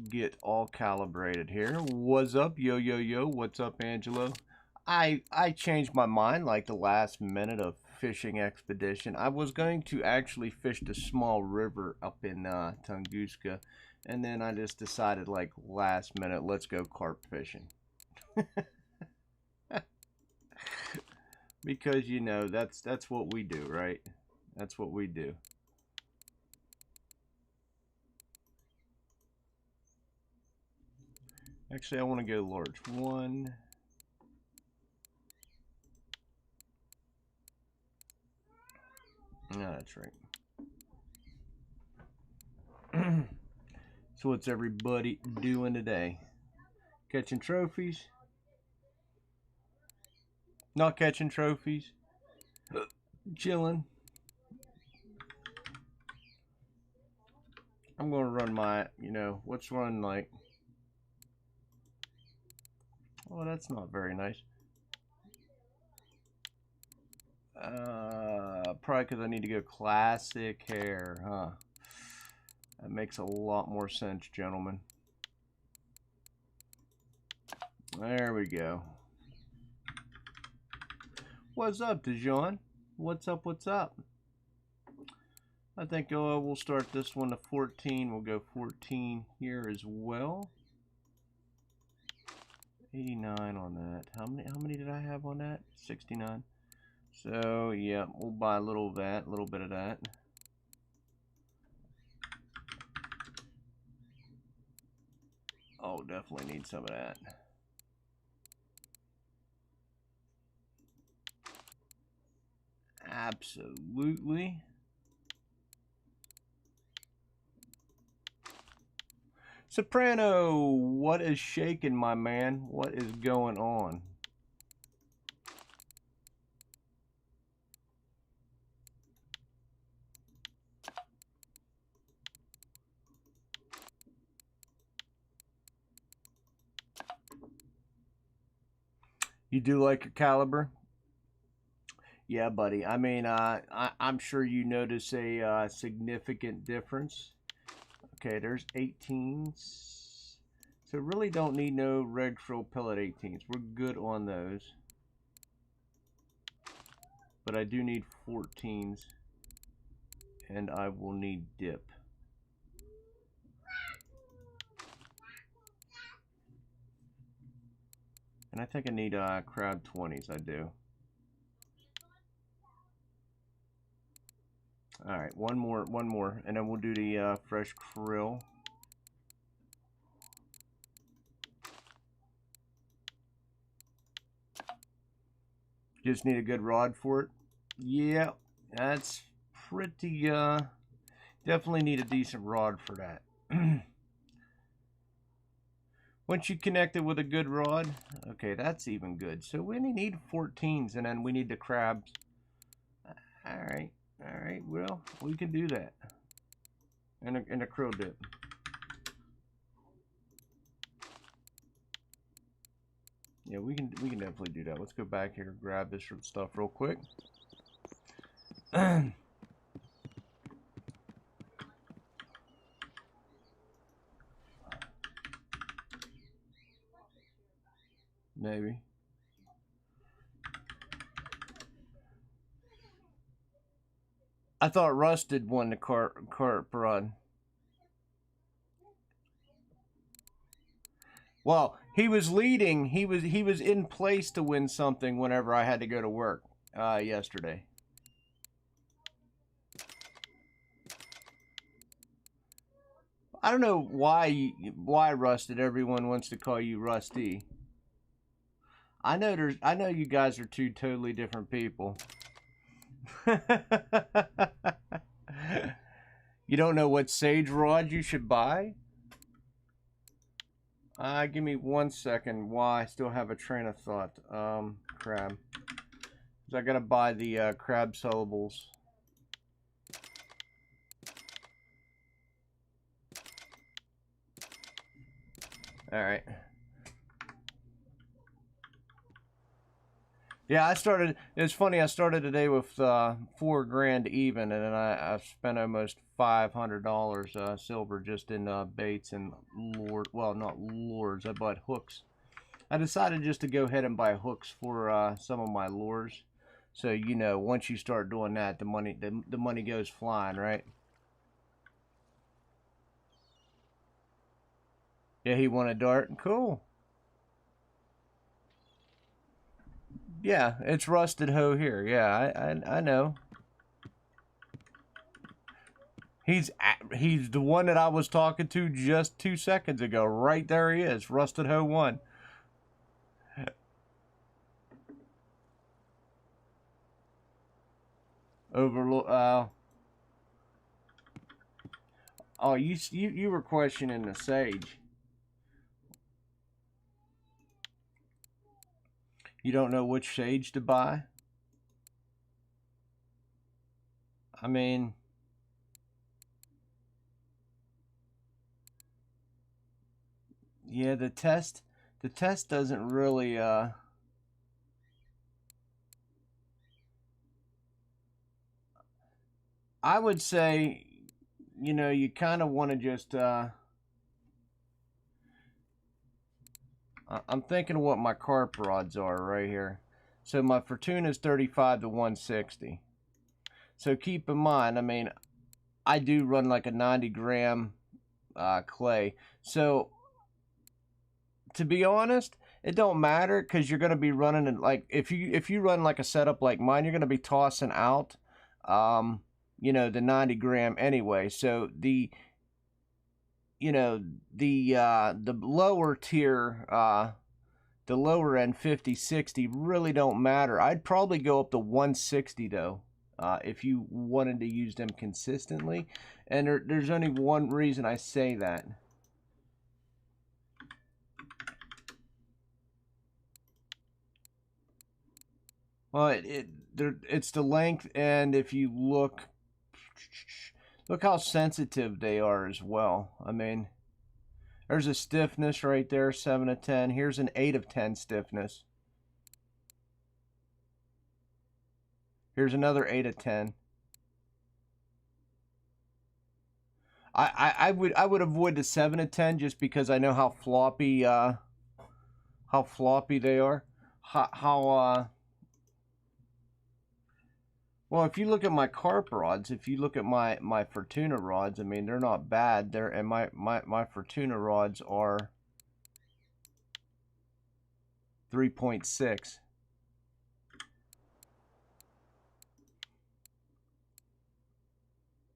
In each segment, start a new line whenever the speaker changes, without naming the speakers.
get all calibrated here. What's up, yo? What's up, Angelo? I changed my mind like the last minute of fishing expedition. I was going to actually fish the small river up in Tunguska, and then I just decided like last minute, let's go carp fishing. Because you know that's what we do, right? That's what we do. Actually, I want to go large. One. No, that's right. So what's everybody doing today? Catching trophies? Not catching trophies? Chilling? I'm going to run my, what's run like? Oh, that's not very nice. Probably because I need to go classic hair, huh? That makes a lot more sense, gentlemen. There we go. What's up, Dijon? What's up? What's up? I think we'll start this one to 14. We'll go 14 here as well. 89 on that. How many did I have on that? 69. So yeah, we'll buy a little of that, a little bit of that. Oh, definitely need some of that. Absolutely. Soprano, what is shaking, my man? What is going on? You do like your caliber? Yeah, buddy. I mean, I'm sure you notice a significant difference. Okay, there's 18s. So really don't need no red krill pellet 18s. We're good on those. But I do need 14s. And I will need dip. And I think I need crab 20s. I do. All right, one more, and then we'll do the fresh krill. Just need a good rod for it. Yeah, that's pretty. Definitely need a decent rod for that. Once you connect it with a good rod, okay, that's even good. So we only need 14s, and then we need the crabs. All right, well, we can do that. And a krill dip. Yeah, we can definitely do that. Let's go back here, grab this stuff real quick. Maybe. I thought Rusted won the carp run. Well, he was leading. He was in place to win something whenever I had to go to work yesterday. I don't know why Rusted. Everyone wants to call you Rusty. I know you guys are two totally different people. You don't know what sage rod you should buy? Give me 1 second. Why? I still have a train of thought. Crab. Because I gotta buy the crab syllables. Alright. Yeah, I started. It's funny. I started today with $4 grand even, and then I spent almost $500 silver just in baits and lures. Well, not lures. I bought hooks. I decided just to go ahead and buy hooks for some of my lures. So you know, once you start doing that, the money goes flying, right? Yeah, he won a dart. Cool. Yeah, it's rusted hoe here. Yeah, I know. He's the one that I was talking to just 2 seconds ago. Right there he is, rusted hoe 1. Overlook. Oh, you were questioning the sage. You don't know which sage to buy? I mean, yeah, the test doesn't really I would say, you know, you kind of want to just I'm thinking of what my carp rods are right here. So my Fortuna is 35 to 160. So keep in mind, I mean, I do run like a 90 gram clay. So to be honest, it don't matter because you're gonna be running it like if you run like a setup like mine, you're gonna be tossing out, um, you know, the 90 gram anyway. So you know the lower tier the lower end 50 60 really don't matter. I'd probably go up to 160 though, if you wanted to use them consistently, and there's only one reason I say that. Well, it's the length, and if you look how sensitive they are as well. I mean, there's a stiffness right there, 7 of 10. Here's an 8 of 10 stiffness. Here's another 8 of 10. I would avoid the 7 of 10 just because I know how floppy they are. How well, if you look at my carp rods, if you look at my Fortuna rods, I mean, they're not bad. They're and my Fortuna rods are 3.6.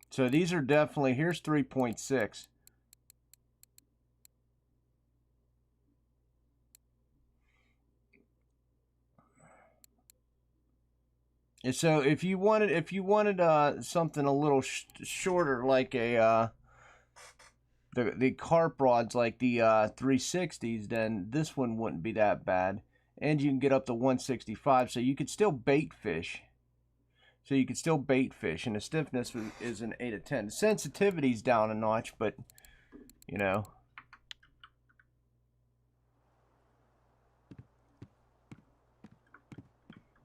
So these are definitely, here's 3.6. And so if you wanted something a little shorter, like a the carp rods, like the 360s, then this one wouldn't be that bad. And you can get up to 165, so you could still bait fish. And the stiffness is an 8 of 10. The sensitivity's down a notch, but you know.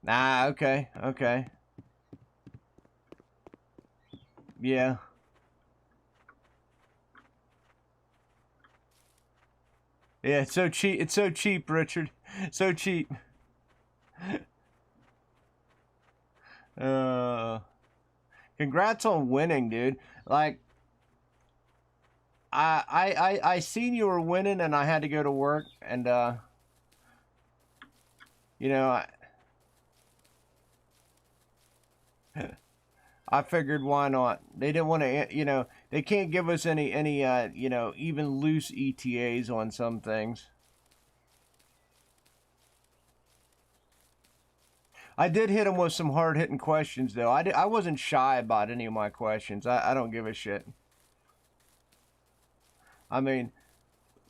Ah, okay. Yeah. Yeah, it's so cheap. It's so cheap, Richard. So cheap. Uh, Congrats on winning, dude. Like, I seen you were winning, and I had to go to work, and you know, I figured why not. They didn't want to, you know, they can't give us any you know, even loose ETAs on some things. I did hit him with some hard-hitting questions, though. I wasn't shy about any of my questions. I don't give a shit. I mean,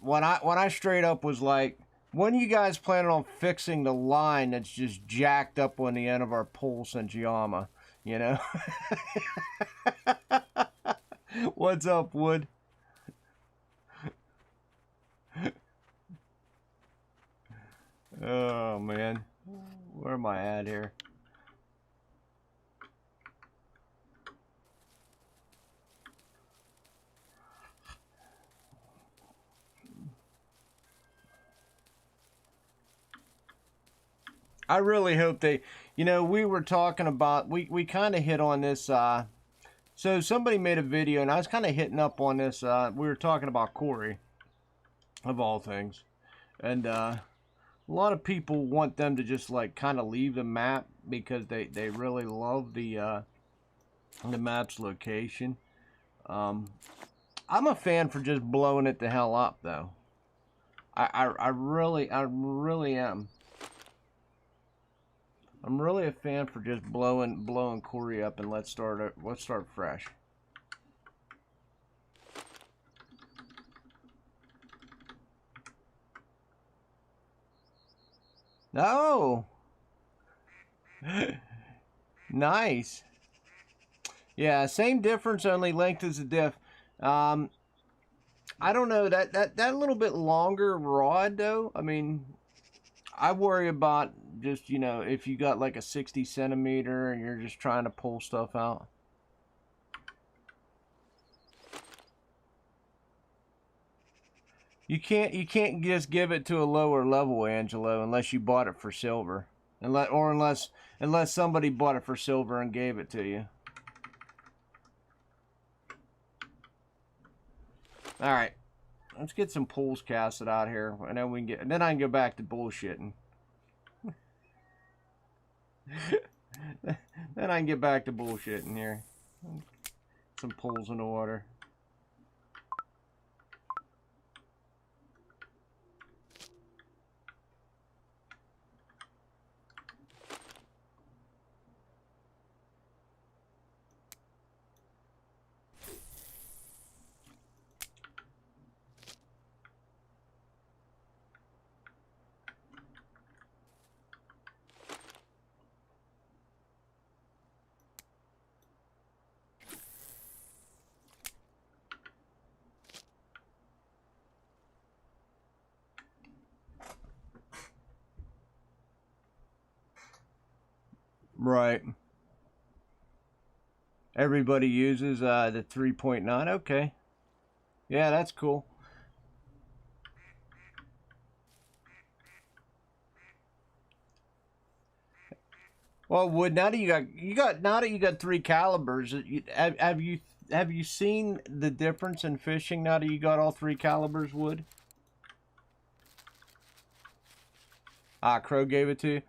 when I straight up was like, when are you guys planning on fixing the line that's just jacked up on the end of our pole since Yama? You know? What's up, Wood? Oh, man. Where am I at? ahead here. I really hope they, you know, we were talking about, we kind of hit on this, so somebody made a video and I was kind of hitting up on this, we were talking about Corey, of all things, and a lot of people want them to just like kind of leave the map because they really love the map's location. I'm a fan for just blowing it the hell up though. I really am. I'm really a fan for just blowing Corey up, and let's start fresh. Oh, nice. Yeah, same difference, only length is the diff. I don't know, that little bit longer rod though. I mean, I worry about just, you know, if you got like a 60 centimeter and you're just trying to pull stuff out. You can't just give it to a lower level, Angelo, unless you bought it for silver. Unless somebody bought it for silver and gave it to you. All right. Let's get some pulls casted out here, and then we can get. And then I can go back to bullshitting. Then I can get back to bullshitting here. Some pulls in the water. Right. Everybody uses the 3.9. Okay. Yeah, that's cool. Well, Wood, now that you got three calibers, have you seen the difference in fishing now that you got all three calibers, Wood? Ah, Crow gave it to you.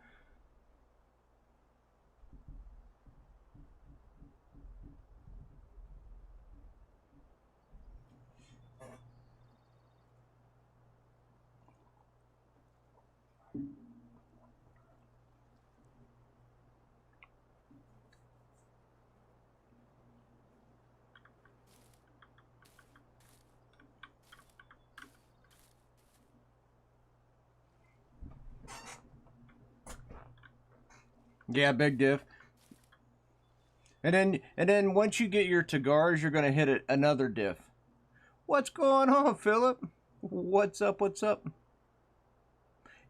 Yeah, big diff. And then once you get your Tagars, you're gonna hit another diff. What's going on, Philip? What's up? What's up?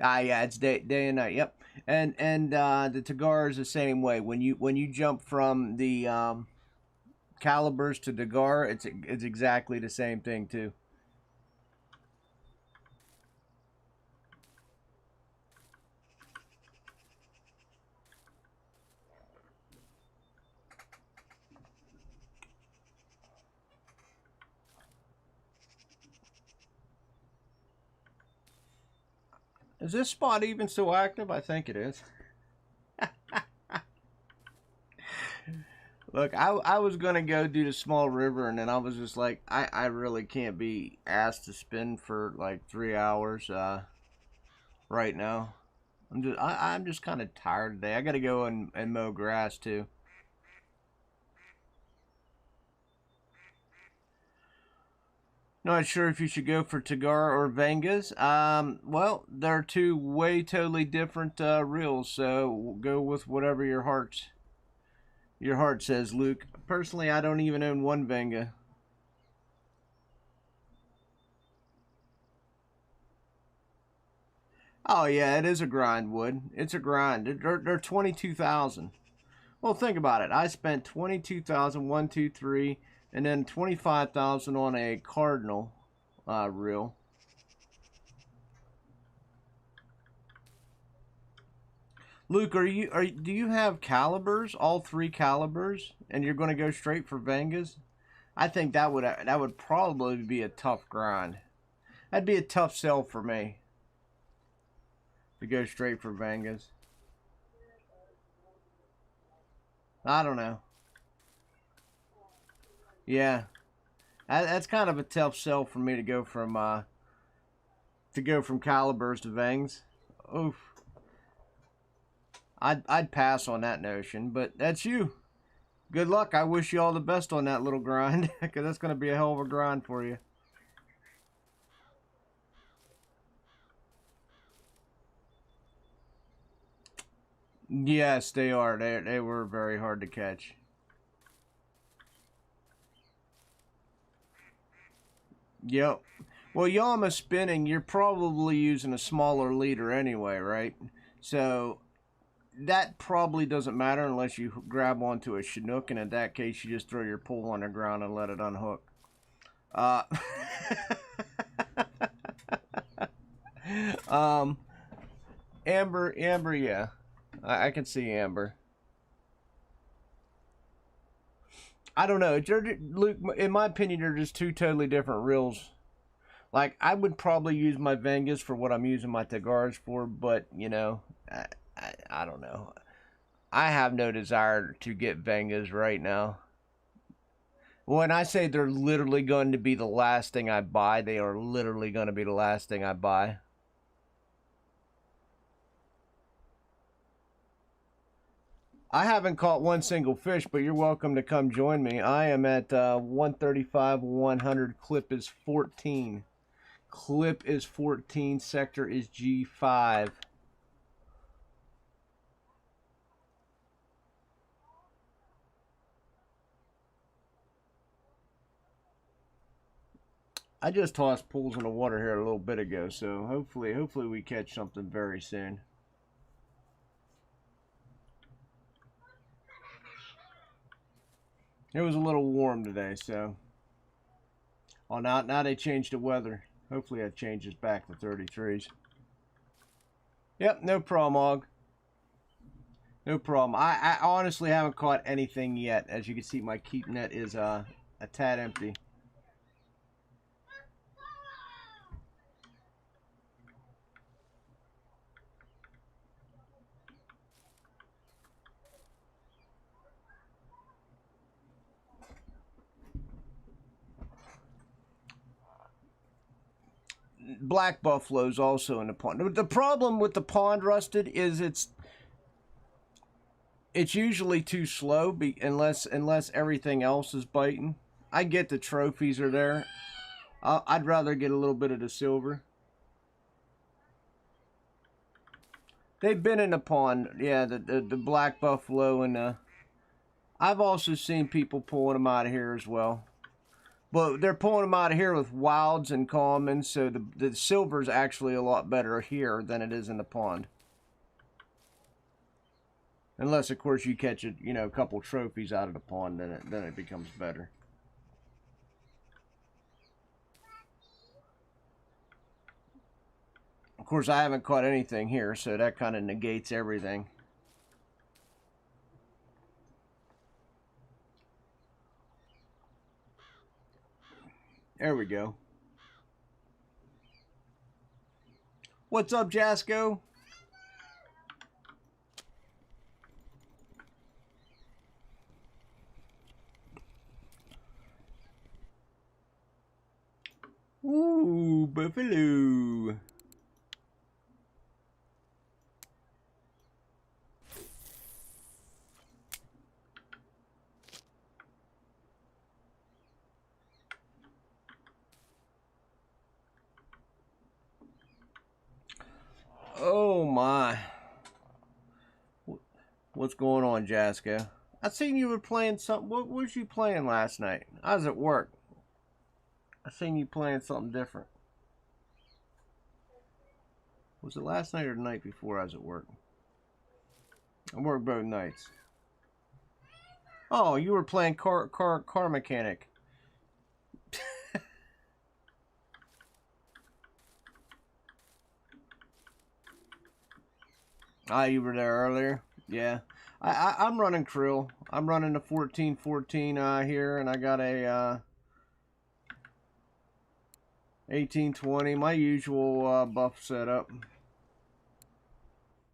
Ah, yeah, it's day and night. Yep. And the Tagar is the same way. When you jump from the calibers to Tagar, it's exactly the same thing too. Is this spot even still active? I think it is. Look, I was going to go do the small river, and then I was just like, I really can't be asked to spin for like 3 hours right now. I'm just kind of tired today. I got to go and mow grass too. Not sure if you should go for Tagar or Vengas. Well, they're two way totally different reels, so go with whatever your heart says, Luke. Personally, I don't even own one Venga. Oh yeah, it is a grind, Wood. It's a grind. They're 22,000. Well, think about it. I spent 22,000, 1, 2, 3, and then 25,000 on a cardinal reel. Luke, do you have calibers, all three calibers, and you're going to go straight for Vengas? I think that would probably be a tough grind. That'd be a tough sell for me to go straight for Vengas. I don't know. Yeah, that's kind of a tough sell for me to go from calibers to Vengs. Oof. I'd pass on that notion, but that's you. Good luck. I wish you all the best on that little grind, because that's going to be a hell of a grind for you. Yes, they are. They were very hard to catch. Yep. Well, Yama spinning, you're probably using a smaller leader anyway, right? So that probably doesn't matter unless you grab onto a Chinook, and in that case, you just throw your pole on the ground and let it unhook. Uh, um, Amber, yeah, I can see Amber. I don't know, Luke. In my opinion, they're just two totally different reels. Like, I would probably use my Vengas for what I'm using my Tagars for, but you know, I don't know. I have no desire to get Vengas right now. When I say they're literally going to be the last thing I buy, they are literally going to be the last thing I buy. I haven't caught one single fish, but you're welcome to come join me. I am at 135, 100. Clip is 14. Clip is 14. Sector is G5. I just tossed pools in the water here a little bit ago, so hopefully we catch something very soon. It was a little warm today, so. Oh, now they changed the weather. Hopefully that changes back to 33s. Yep, no problem, Og. No problem. I honestly haven't caught anything yet. As you can see, my keep net is a tad empty. Black buffalo's also in the pond. The problem with the pond, Rusted, is it's usually too slow unless everything else is biting. I get the trophies are there. I'd rather get a little bit of the silver. They've been in the pond, yeah, the black buffalo, and I've also seen people pulling them out of here as well. But they're pulling them out of here with wilds and commons, so the silver's actually a lot better here than it is in the pond. Unless, of course, you catch a couple trophies out of the pond, then it becomes better. Of course, I haven't caught anything here, so that kind of negates everything. There we go. What's up, Jasco? Ooh, buffalo. Oh my. What's going on, Jasco? I seen you were playing something. What was you playing last night? I was at work. I seen you playing something different. Was it last night or the night before I was at work? I worked both nights. Oh, you were playing car mechanic. Ah, you were there earlier? Yeah. I'm running krill. I'm running the 1414 here, and I got a 1820, my usual buff setup.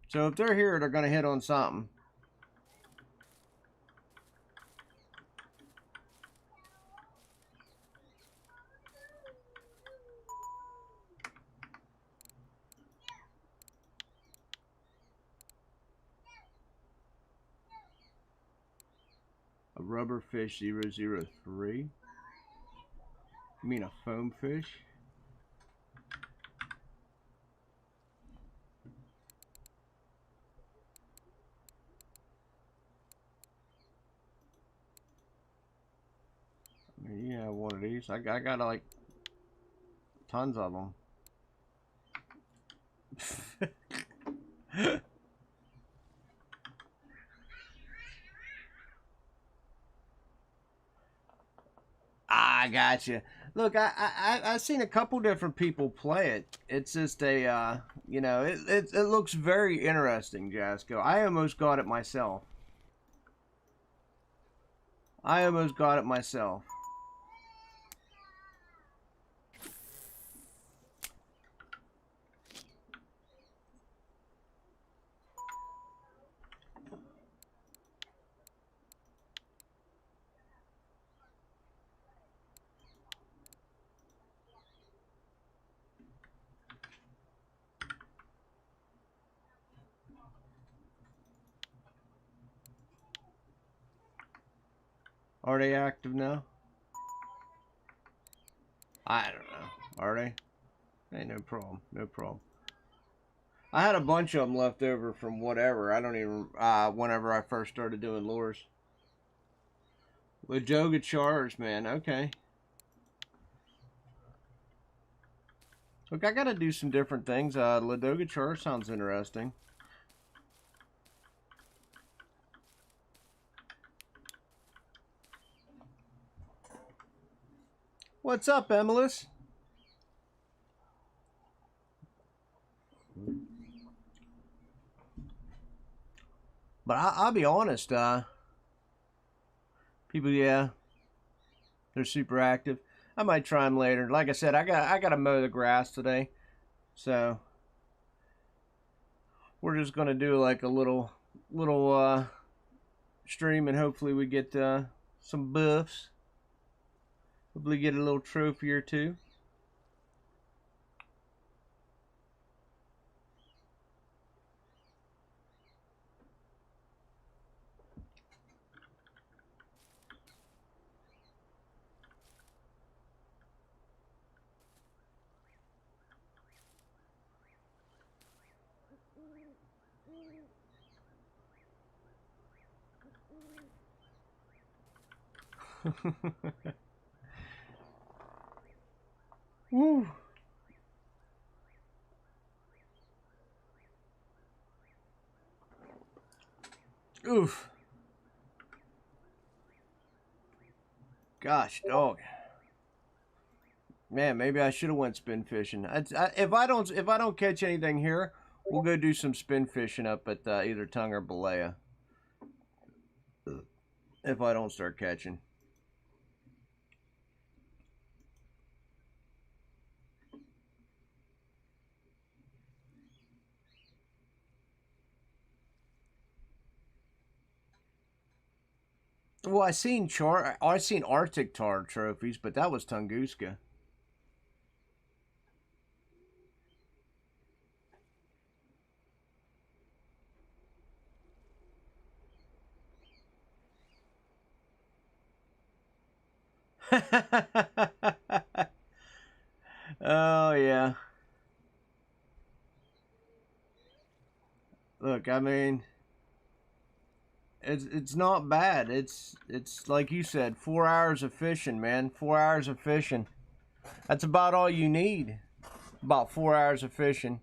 So if they're here, they're going to hit on something. A rubber fish 003. You mean a foam fish? Yeah, one of these. I got like tons of them. I got you. Look, I've seen a couple different people play it. It's just a, you know, it looks very interesting, Jasco. I almost got it myself. I almost got it myself. Are they active now? I don't know. Are they? Hey, no problem. No problem. I had a bunch of them left over from whatever. I don't even, whenever I first started doing lures. Ladoga chars, man. Okay. Look, I gotta do some different things. Ladoga char sounds interesting. What's up, Emilis? But I'll be honest, people, yeah, they're super active. I might try them later. Like I said, I gotta mow the grass today, so we're just gonna do like a little stream, and hopefully we get some buffs. Hopefully get a little trophy or two. Woo. Oof. Gosh, dog. Man, maybe I should have went spin fishing. If I don't catch anything here, we'll go do some spin fishing up at either Tongue or Balea. If I don't start catching. Well, I seen Arctic tar trophies, but that was Tunguska. Oh yeah. Look, I mean, it's not bad. It's like you said, 4 hours of fishing, man. 4 hours of fishing. That's about all you need. About 4 hours of fishing.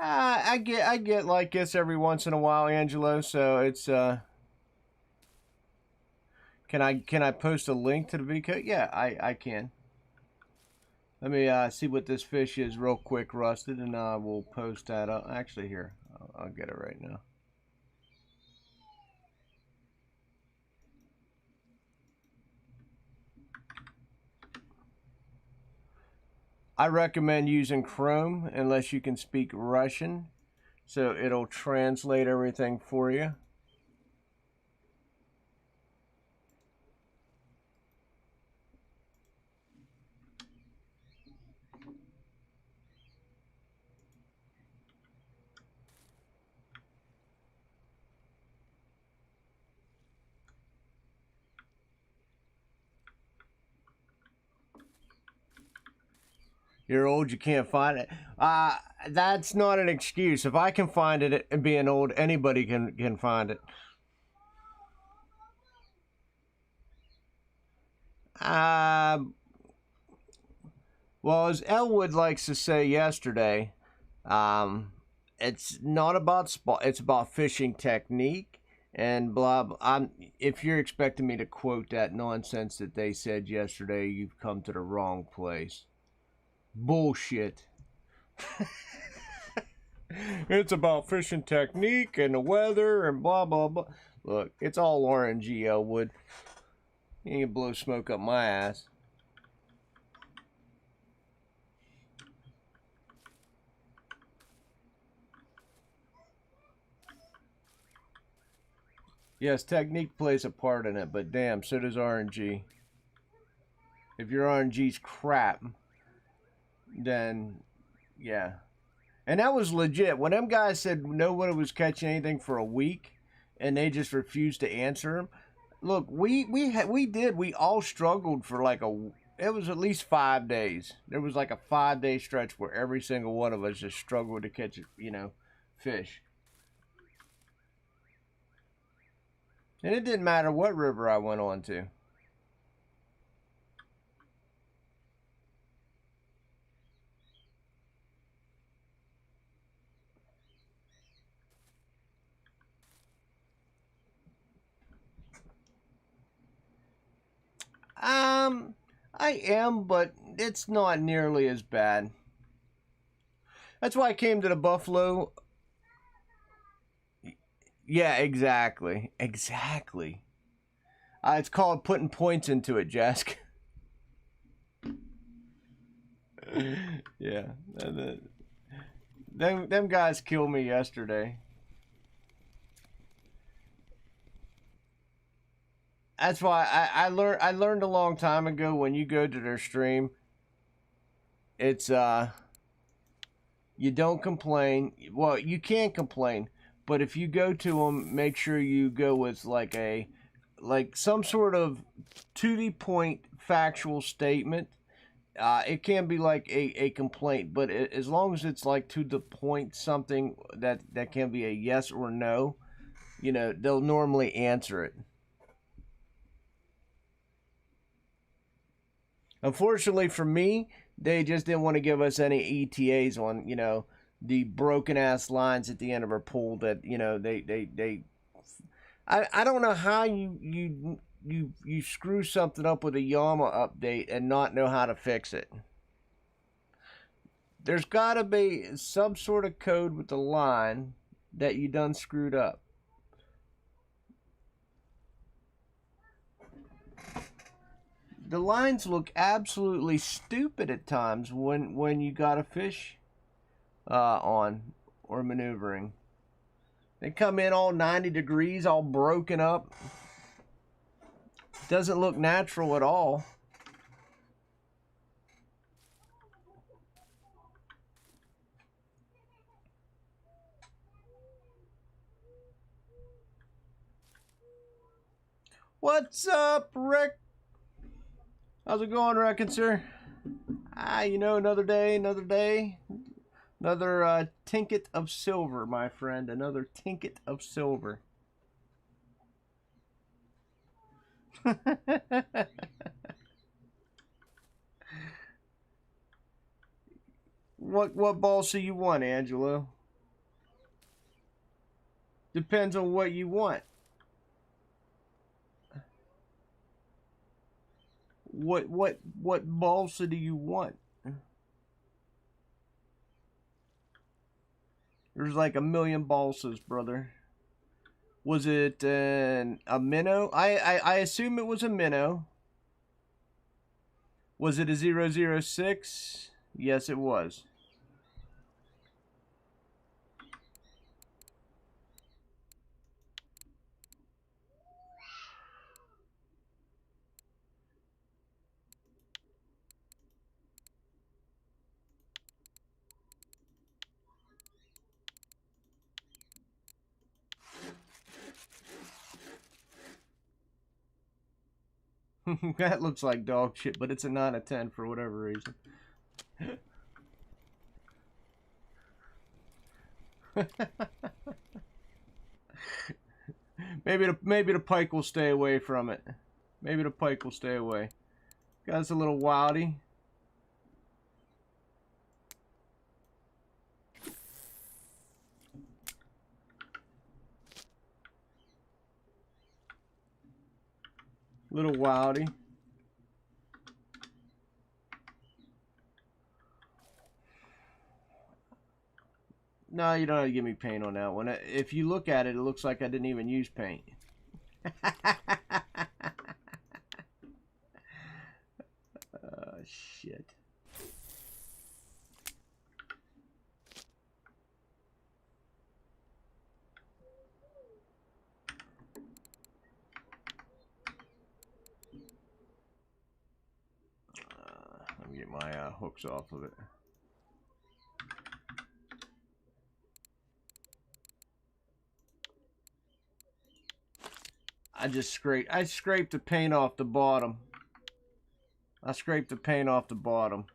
I get like this every once in a while, Angelo. So it's can I post a link to the video? Yeah, I can. Let me see what this fish is real quick, Rusted, and we'll post that up. Actually, here, I'll get it right now. I recommend using Chrome unless you can speak Russian, so it'll translate everything for you. You're old, you can't find it. That's not an excuse. If I can find it and being old, anybody can find it. Well, as Elwood likes to say yesterday, it's not about spot. It's about fishing technique and blah. Blah. If you're expecting me to quote that nonsense that they said yesterday, you've come to the wrong place. Bullshit. It's about fishing technique and the weather and blah blah blah. Look, it's all RNG, Elwood. You can blow smoke up my ass. Yes, technique plays a part in it, but damn, so does RNG. If your RNG's crap, then yeah. And that was legit. When them guys said no one was catching anything for a week, and they just refused to answer them. Look, we all struggled for like it was at least 5 days. There was like a 5-day stretch where every single one of us just struggled to catch, fish. And it didn't matter what river I went on to. I am, but it's not nearly as bad. That's why I came to the Buffalo. Yeah, exactly. Exactly. It's called putting points into it, Jask. Yeah. Them guys killed me yesterday. That's why I learned a long time ago, when you go to their stream, it's you don't complain. Well, you can't complain, but if you go to them, make sure you go with like some sort of to the point factual statement. It can be like a complaint, but as long as it's like to the point, something that can be a yes or no, they'll normally answer it. Unfortunately for me, they just didn't want to give us any ETAs on, the broken ass lines at the end of our pool that, I don't know how you screw something up with a Yama update and not know how to fix it. There's got to be some sort of code with the line that you done screwed up. The lines look absolutely stupid at times when you got a fish on or maneuvering. They come in all 90 degrees, all broken up. Doesn't look natural at all. What's up, Rick? How's it going, Reckon, sir? Another day, another tinket of silver, my friend. Another tinket of silver. What balls do you want, Angelo? Depends on what you want. What balsa do you want? There's like a million balsas, brother. Was it a minnow? I assume it was a minnow. Was it a 006? Yes, it was. That looks like dog shit, but it's a 9 of 10 for whatever reason. maybe the pike will stay away from it. Maybe the pike will stay away. Got a little wildy. Little wildy. No, you don't have to give me paint on that one. If you look at it, it looks like I didn't even use paint. Shit. Let me get my hooks off of it. I scraped the paint off the bottom. I scraped the paint off the bottom.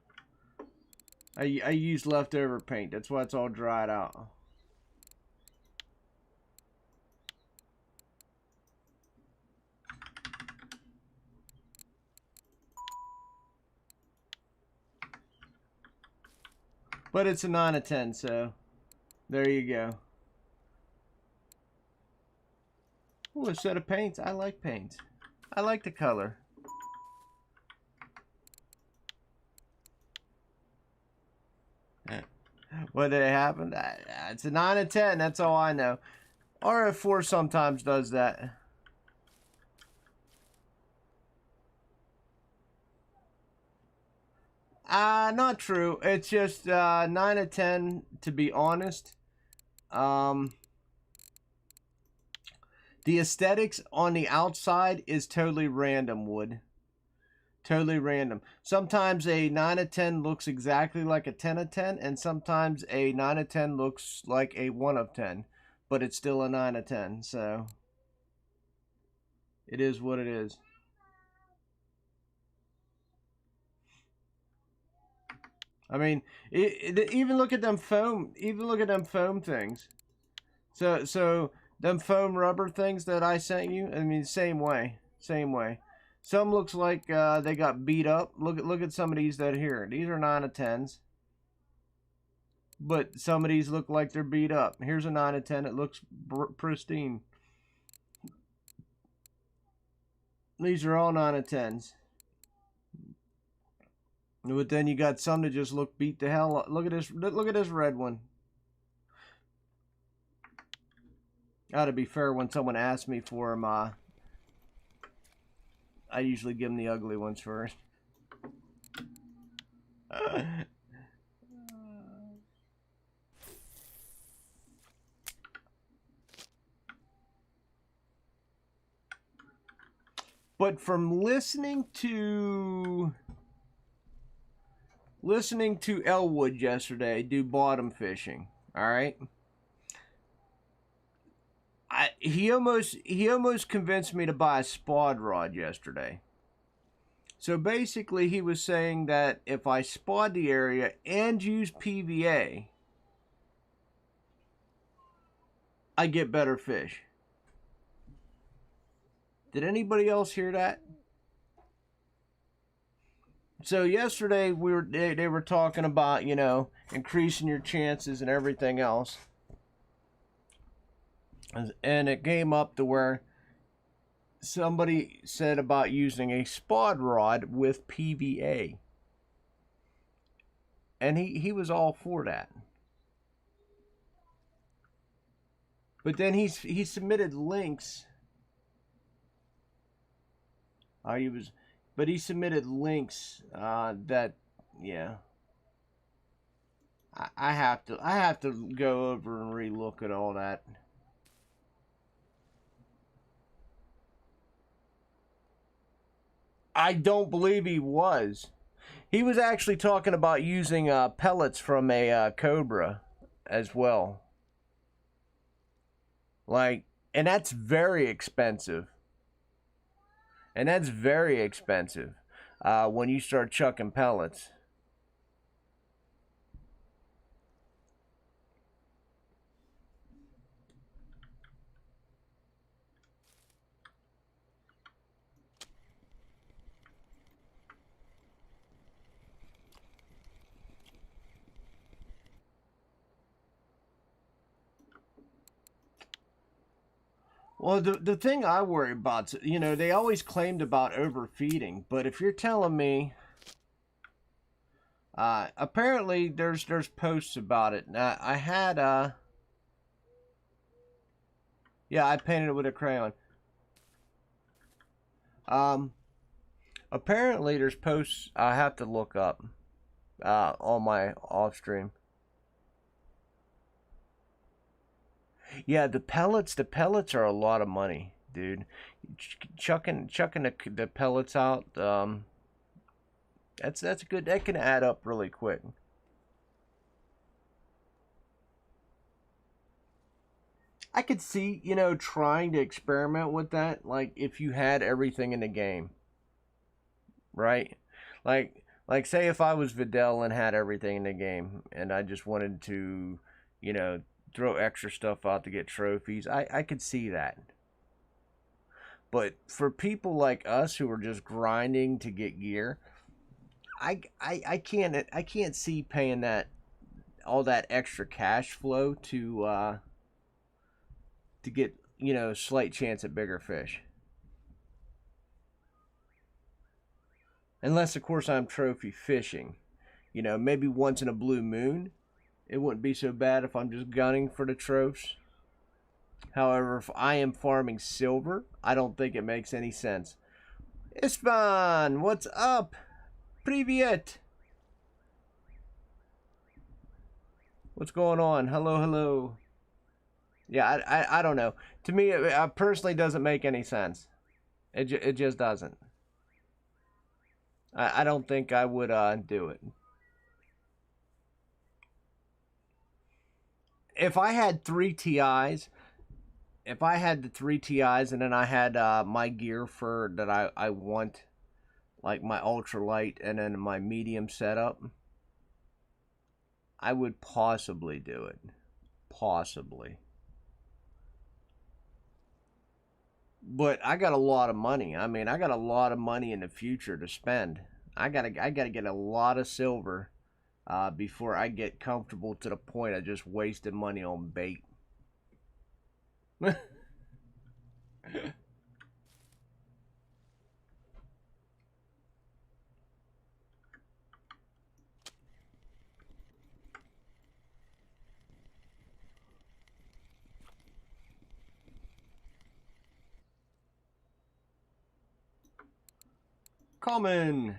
I used leftover paint. That's why it's all dried out. But it's a 9 of 10, so there you go. Ooh, a set of paints. I like paints. I like the color. What did it happen? It's a 9 of 10. That's all I know. RF4 sometimes does that. Not true. It's just 9 of 10, to be honest. The aesthetics on the outside is totally random, Wood. Totally random. Sometimes a 9 of 10 looks exactly like a 10 of 10, and sometimes a 9 of 10 looks like a 1 of 10, but it's still a 9 of 10, so it is what it is. I mean, even look at them foam. Even look at them foam things. So them foam rubber things that I sent you. I mean, same way, same way. Some looks like they got beat up. Look at some of these that are here. These are 9 of 10s, but some of these look like they're beat up. Here's a 9 of 10. It looks pristine. These are all 9 of 10s. But then you got some that just look beat the hell up. Look at this. Look at this red one. Gotta be fair, when someone asks me for them, I usually give them the ugly ones first. But from listening to Elwood yesterday do bottom fishing, all right? He almost convinced me to buy a spod rod yesterday. So basically he was saying that if I spod the area and use PVA, I get better fish. Did anybody else hear that? So yesterday they were talking about, you know, increasing your chances and everything else. And it came up to where somebody said about using a spod rod with PVA, and he was all for that. But then he submitted links. He was, but he submitted links that, yeah. I have to go over and relook at all that. I don't believe he was. He was actually talking about using pellets from a cobra as well. Like, and that's very expensive. And that's very expensive when you start chucking pellets. Well, the thing I worry about, you know, they always claimed about overfeeding, but if you're telling me, apparently there's posts about it. I had yeah, I painted it with a crayon. Um, Apparently there's posts I have to look up on my off stream. Yeah, the pellets are a lot of money, dude. Chucking the pellets out, that's good. That can add up really quick. I could see, you know, trying to experiment with that, like if you had everything in the game, right? Like say if I was Videl and had everything in the game, and I just wanted to, you know, throw extra stuff out to get trophies. I could see that. But for people like us who are just grinding to get gear, I can't see paying that all that extra cash flow to get, you know, slight chance at bigger fish. Unless of course I'm trophy fishing. You know, maybe once in a blue moon, it wouldn't be so bad if I'm just gunning for the trophies. However, if I am farming silver, I don't think it makes any sense. Ispan, what's up? Привет. What's going on? Hello, hello. Yeah, I don't know. To me, it personally doesn't make any sense. It just doesn't. I don't think I would do it. If I had three TIs, if I had the three TIs and then I had my gear for that I want, like my ultralight and then my medium setup, I would possibly do it. Possibly. But I got a lot of money. I mean, I got a lot of money in the future to spend. I gotta get a lot of silver before I get comfortable to the point of just wasting money on bait. Common.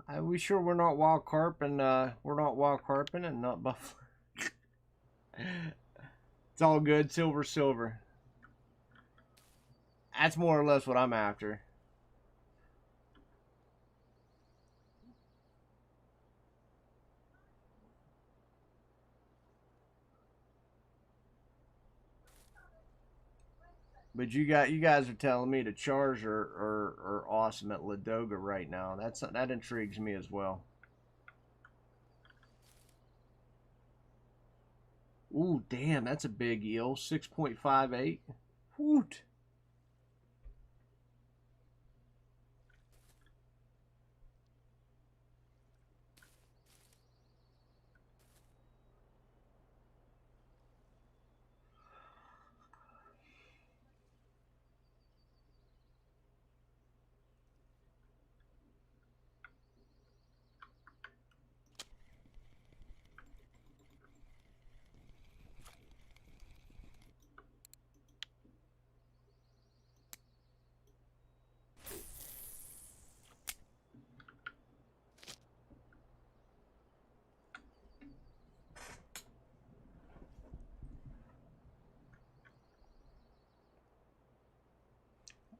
Are we sure we're not wild carp and we're not wild carping and not buffalo? It's all good. Silver, silver. That's more or less what I'm after. But you guys are telling me the chars are awesome at Ladoga right now. That intrigues me as well. Ooh, damn, that's a big eel. 6.58. Woot.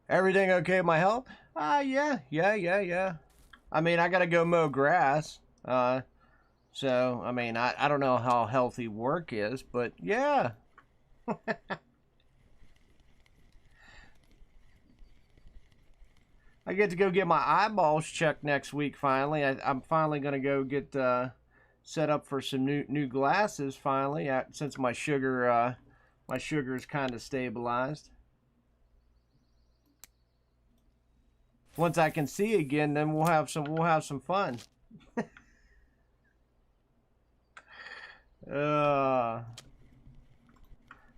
Everything okay with my health? Yeah. I mean, I gotta go mow grass. So, I mean, I don't know how healthy work is, but yeah. I get to go get my eyeballs checked next week finally. I'm finally gonna go get set up for some new glasses finally, since my sugar is kind of stabilized. Once I can see again, then we'll have some fun.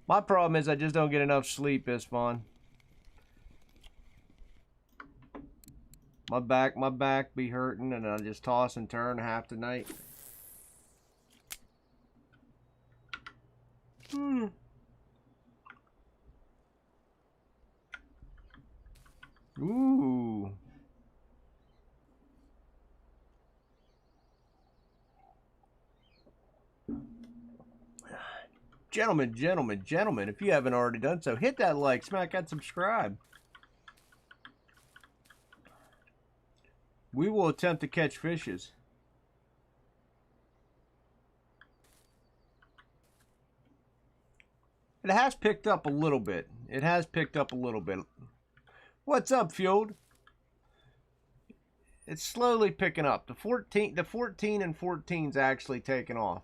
My problem is I just don't get enough sleep, Isfahan. My back be hurting, and I just toss and turn half the night. Ooh. Gentlemen, if you haven't already done so, hit that like, smack that subscribe. We will attempt to catch fishes. It has picked up a little bit. What's up, Fueled? It's slowly picking up. The 14 and 14's actually taking off.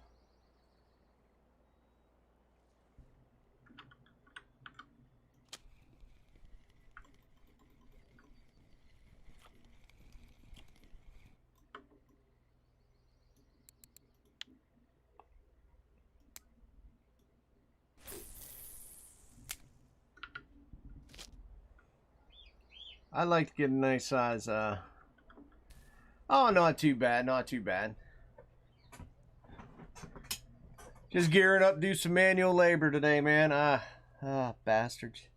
I'd like to get a nice size, oh, not too bad. Just gearing up to do some manual labor today, man. Bastards.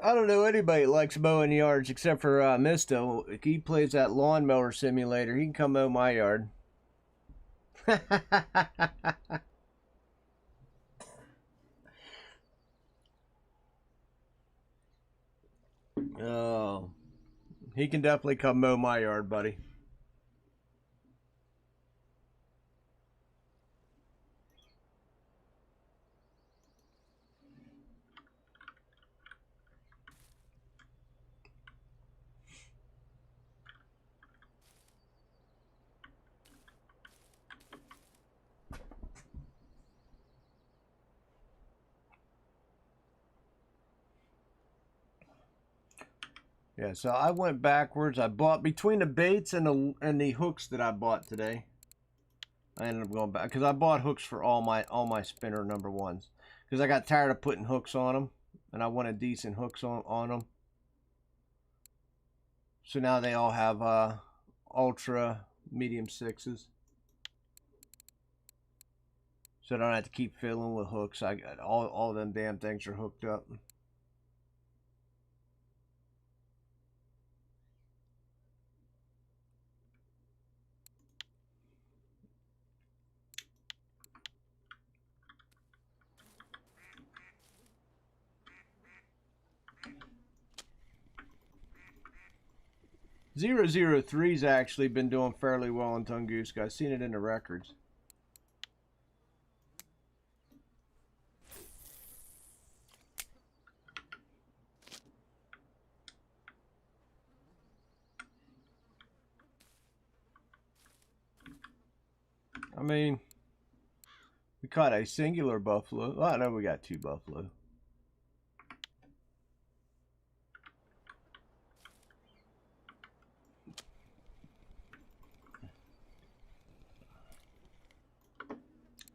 I don't know anybody that likes mowing yards except for Misto. He plays that lawnmower simulator. He can come mow my yard. Oh, he can definitely come mow my yard, buddy. Yeah, so I went backwards. I bought between the baits and the hooks that I bought today. I ended up going back because I bought hooks for all my spinner number ones because I got tired of putting hooks on them and I wanted decent hooks on them. So now they all have ultra medium sixes. So I don't have to keep filling with hooks. I got all them damn things are hooked up. 003's actually been doing fairly well on Tunguska. I've seen it in the records. I mean, we caught a singular buffalo. Oh, no, we got 2 buffalo.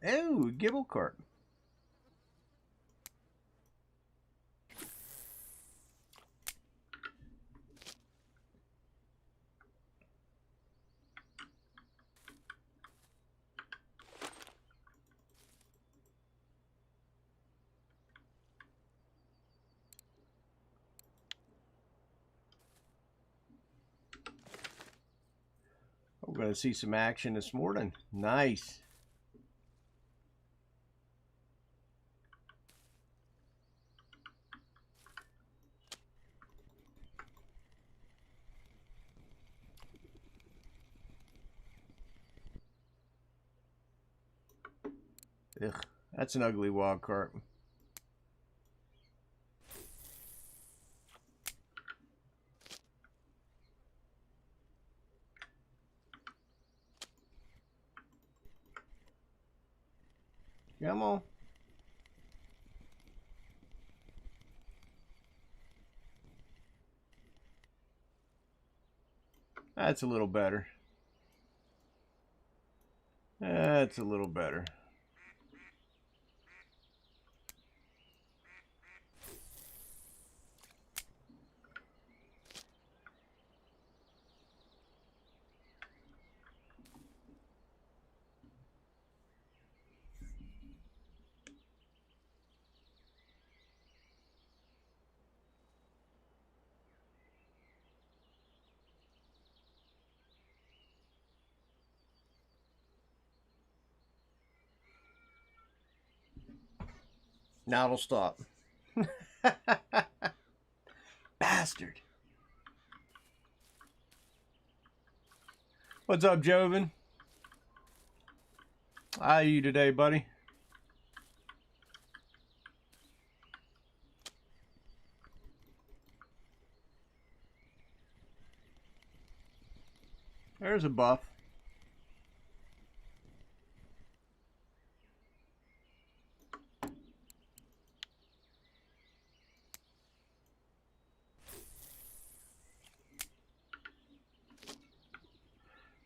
Oh, gibble carp. We're going to see some action this morning. Nice. Ugh, that's an ugly wild carp. Come on. That's a little better. That's a little better. Now it'll stop. Bastard. What's up, Joven? How are you today, buddy? There's a buff.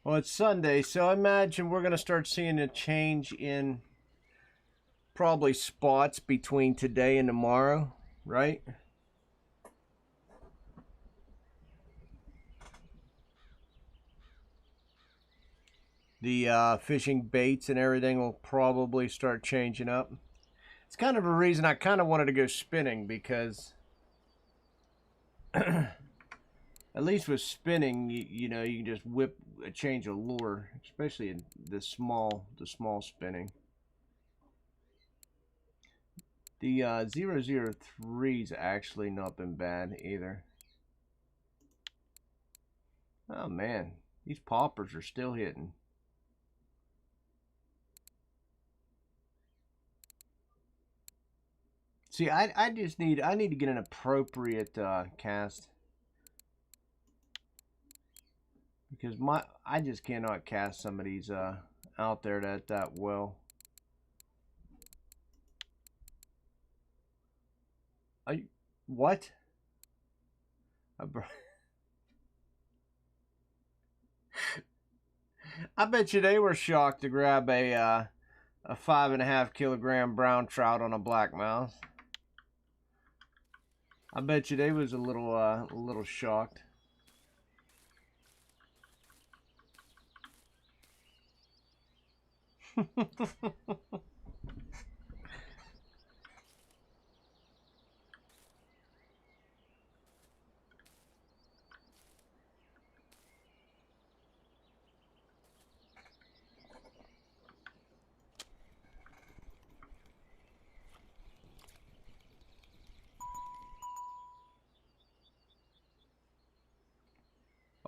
Well, it's Sunday, so I imagine we're going to start seeing a change in probably spots between today and tomorrow, right? The fishing baits and everything will probably start changing up. It's kind of a reason I kind of wanted to go spinning, because at least with spinning, you know, you can just change a lure, especially in the small spinning. The 003's actually not been bad either. Oh man, these poppers are still hitting. See, I just need to get an appropriate cast, because I just cannot cast some of these out there that well. What? I bet you they were shocked to grab a 5.5 kilogram brown trout on a blackmouth. I bet you they was a little shocked.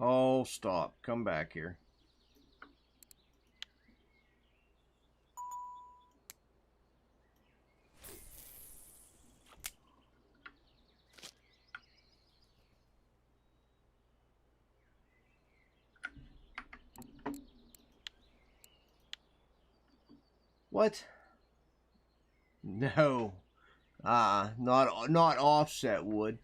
Oh, stop. Come back here. What? No. Not offset wood.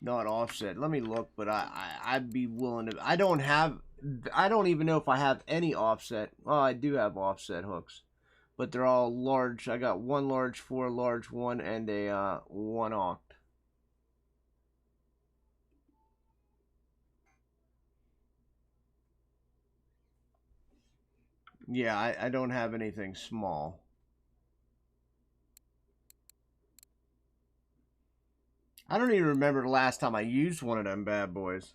Not offset. Let me look, but I'd be willing to. I don't have. I don't even know if I have any offset. Oh, I do have offset hooks, but they're all large. I got one large, four large, one, and a one oct. Yeah, I don't have anything small. I don't even remember the last time I used one of them bad boys.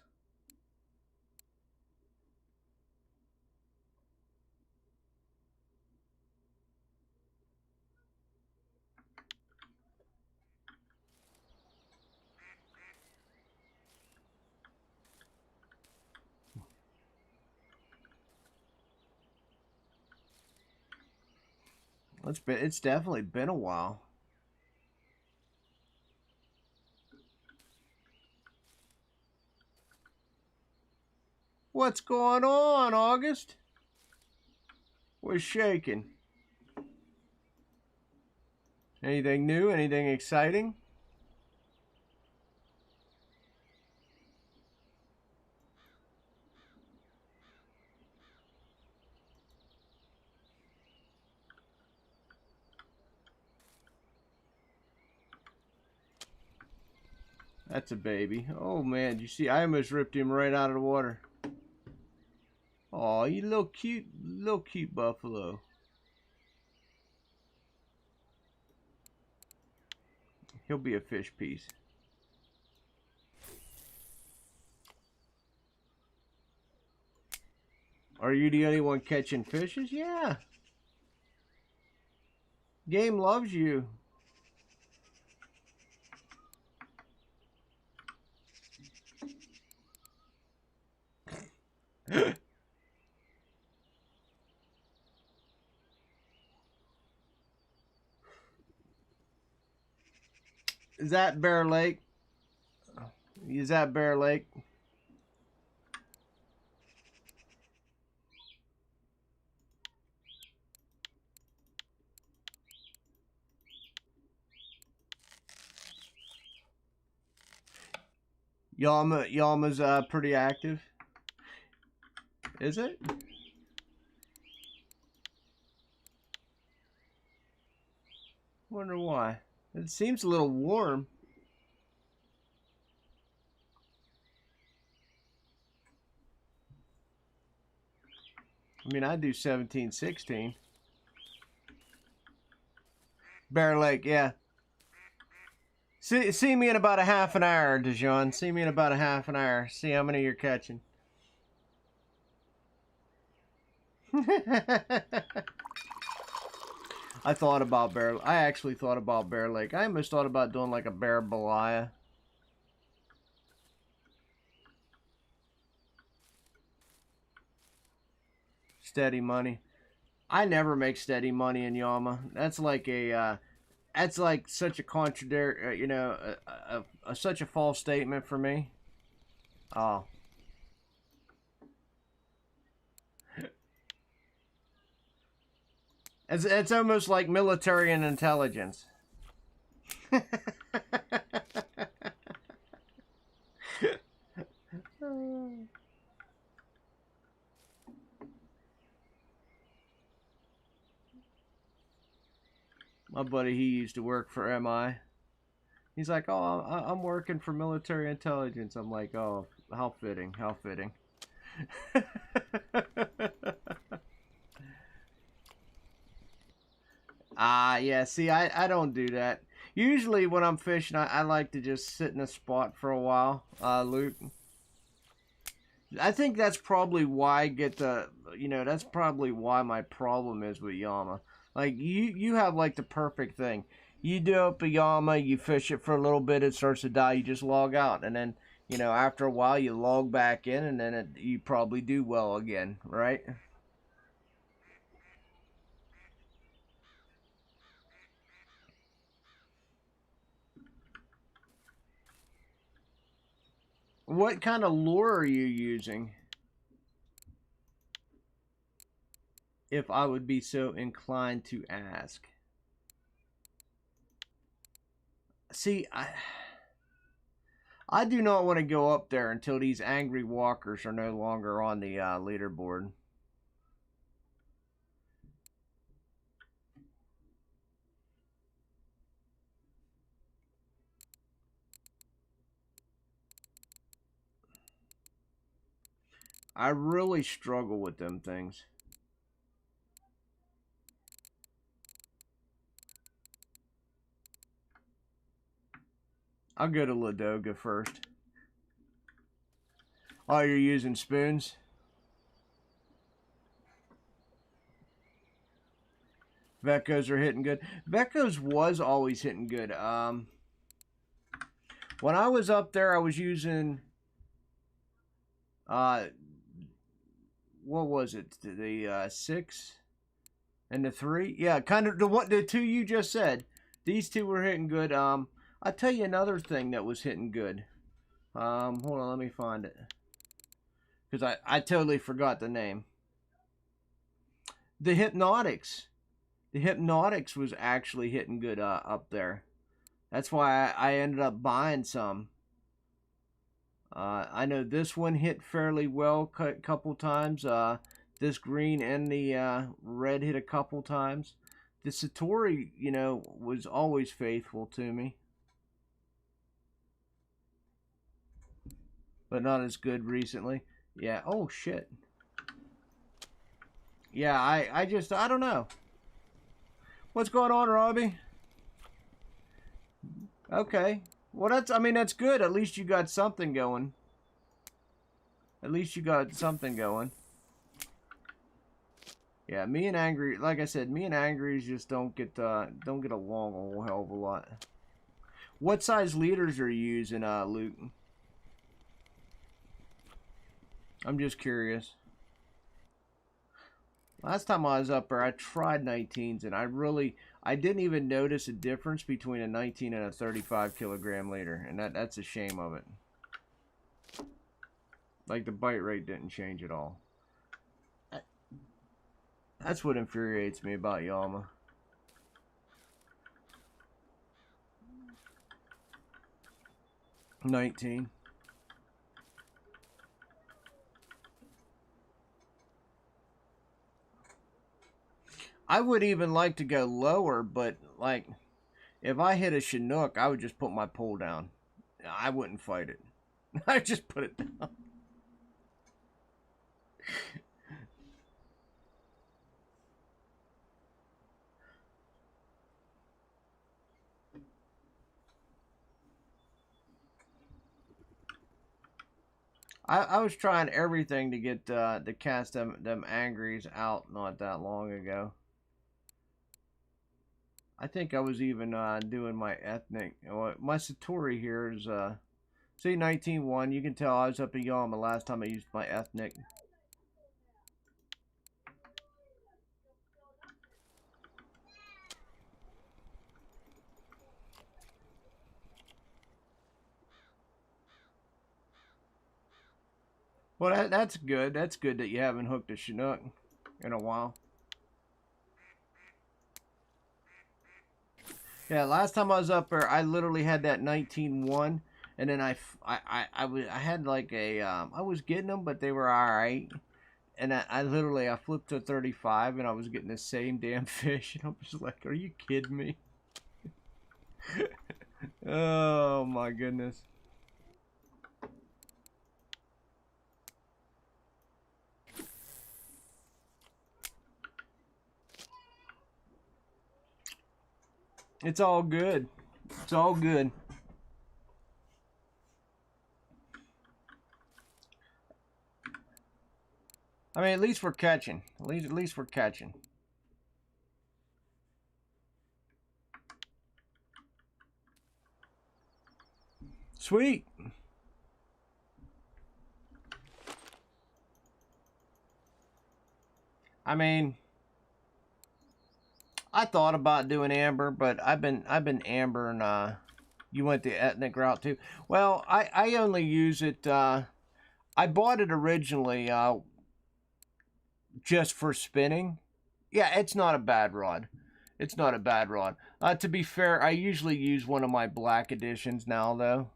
It's definitely been a while. What's going on, August? What's shaking? Anything new? Anything exciting? That's a baby. Oh man, you see, I almost ripped him right out of the water. Oh, you little cute buffalo. He'll be a fish piece. Are you the only one catching fishes? Yeah. Game loves you. Is that Bear Lake? Is that Bear Lake? Yama's pretty active. Is it? Wonder why. It seems a little warm. I mean, I do 17, 16. Bear Lake, yeah. See me in about a half an hour, Dijon. See me in about a half an hour. See how many you're catching. I thought about Bear. I actually thought about Bear Lake. I almost thought about doing like a Bear Belia. Steady money. I never make steady money in Yama. That's like a. That's like such a contradict. You know, such a false statement for me. Oh. It's almost like military and intelligence. My buddy, he used to work for MI. He's like, oh, I'm working for military intelligence. I'm like, oh, how fitting, how fitting. Yeah, see, I don't do that. Usually when I'm fishing, I like to just sit in a spot for a while, Luke. I think that's probably why I get the, that's probably why my problem is with Yama. Like, you have, like, the perfect thing. You do up a Yama, you fish it for a little bit, it starts to die, you just log out. And then, after a while, you log back in, and then you probably do well again, right? What kind of lure are you using? if I would be so inclined to ask. See, I do not want to go up there until these angry walkers are no longer on the leaderboard. I really struggle with them things. I'll go to Ladoga first. Oh, you're using spoons? Vecos are hitting good. Vecos was always hitting good. When I was up there, I was using what was it? The 6 and the 3. Yeah, kind of the 2 you just said. These 2 were hitting good. I'll tell you another thing that was hitting good. Hold on, let me find it. Because I totally forgot the name. The Hypnotics. The Hypnotics was actually hitting good up there. That's why I ended up buying some. I know this one hit fairly well a couple times. This green and the red hit a couple times. The Satori, you know, was always faithful to me. But not as good recently. Yeah, oh shit. Yeah, I don't know. What's going on, Robbie? Okay. Well, that's good. At least you got something going. At least you got something going. Yeah, me and Angry, like I said, me and Angry's just don't get along a whole hell of a lot. What size leaders are you using, Luke? I'm just curious. Last time I was up there, I tried 19s, and I didn't even notice a difference between a 19 and a 35 kilogram leader, and that's a shame of it. Like, the bite rate didn't change at all. That's what infuriates me about Yama. $19. I would even like to go lower, but like, if I hit a Chinook, I would just put my pole down. I wouldn't fight it. I'd just put it down. I was trying everything to get to cast them angries out not that long ago. I think I was even doing my ethnic. My Satori here is see 19-1. You can tell I was up at Yama last time I used my ethnic. Well, that's good. That's good that you haven't hooked a Chinook in a while. Yeah, last time I was up there, I literally had that 19-1, and then I had like a I was getting them, but they were all right. And I literally I flipped to 35, and I was getting the same damn fish, and I was like, "Are you kidding me?" Oh my goodness. It's all good. It's all good. I mean, at least we're catching. At least we're catching. Sweet. I mean, I thought about doing amber, but I've been amber, and you went the ethnic route too. Well, I only use it. I bought it originally just for spinning, Yeah, it's not a bad rod. It's not a bad rod. To be fair, I usually use one of my black editions now, though.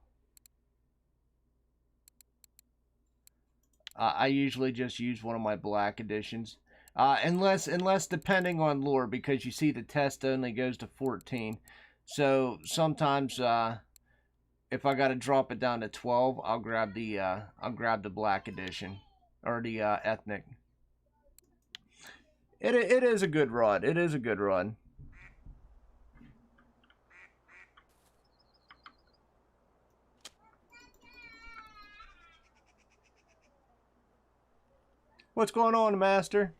I usually just use one of my black editions. Unless depending on lure, because you see the test only goes to 14. So sometimes if I got to drop it down to 12, I'll grab the black edition or the ethnic. It is a good rod. It is a good rod. What's going on, Master?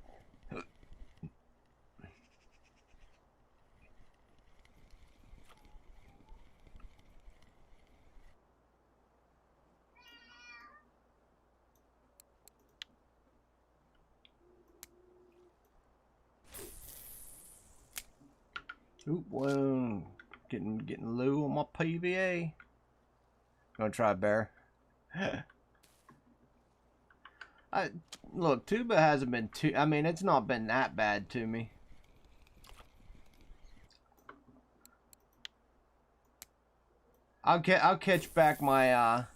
Oop, whoa. Getting low on my PVA. Gonna try bear. I look, tuba hasn't been too. I mean, it's not been that bad to me. I'll catch back my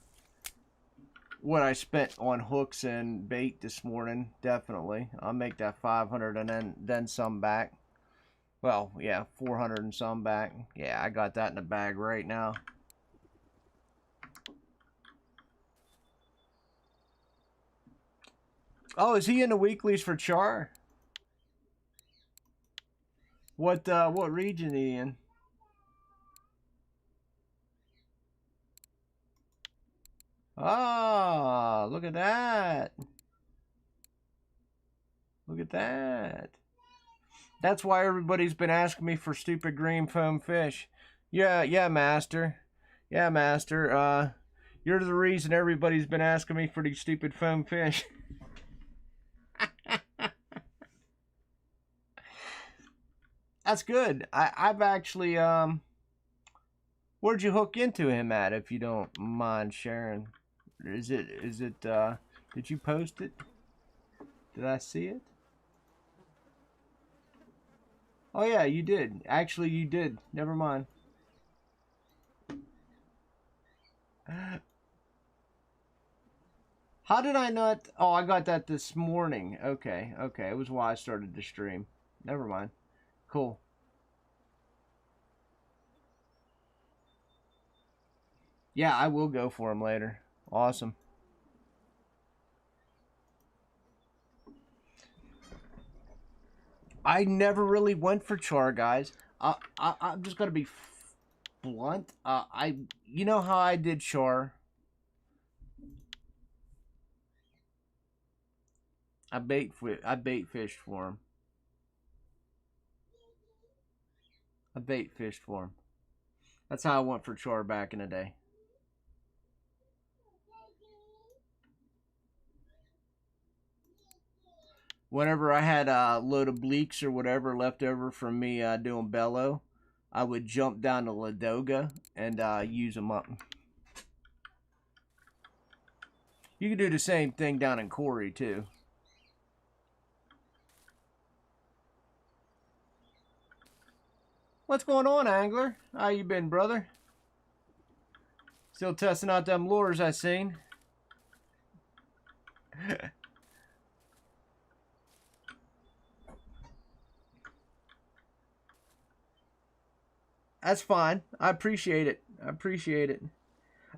what I spent on hooks and bait this morning. Definitely, I'll make that 500 and then some back. Well, yeah, 400 and some back. Yeah, I got that in the bag right now. Oh, is he in the weeklies for Char? What region he in? Ah, look at that. Look at that. That's why everybody's been asking me for stupid green foam fish. Yeah, master. Yeah, master. You're the reason everybody's been asking me for these stupid foam fish. That's good. I've actually where'd you hook into him at, if you don't mind sharing? Is it did you post it? Did I see it? Oh yeah, you did. Actually, you did. Never mind. How did I not? Oh, I got that this morning. Okay, okay. It was why I started the stream. Never mind. Cool. Yeah, I will go for him later. Awesome. I never really went for char, guys. I'm just gonna be blunt. You know how I did char. I bait fished for him. I bait fished for him. That's how I went for char back in the day. Whenever I had a load of bleaks or whatever left over from me doing bellow, I would jump down to Ladoga and use them up. You can do the same thing down in Corey too. What's going on, angler? How you been, brother? Still testing out them lures I seen. That's fine. I appreciate it. I appreciate it.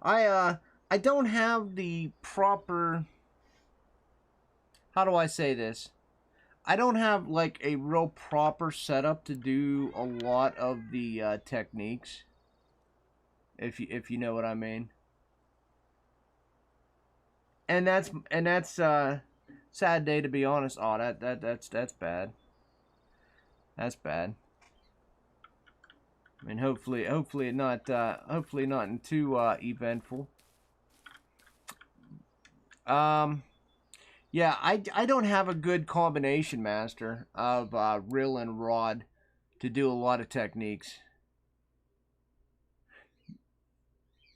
I don't have the proper, how do I say this? I don't have like a real proper setup to do a lot of the techniques. If you know what I mean. And that's sad day, to be honest. Oh, that's bad. That's bad. I mean, hopefully not too eventful. Yeah, I don't have a good combination, master, of reel and rod to do a lot of techniques.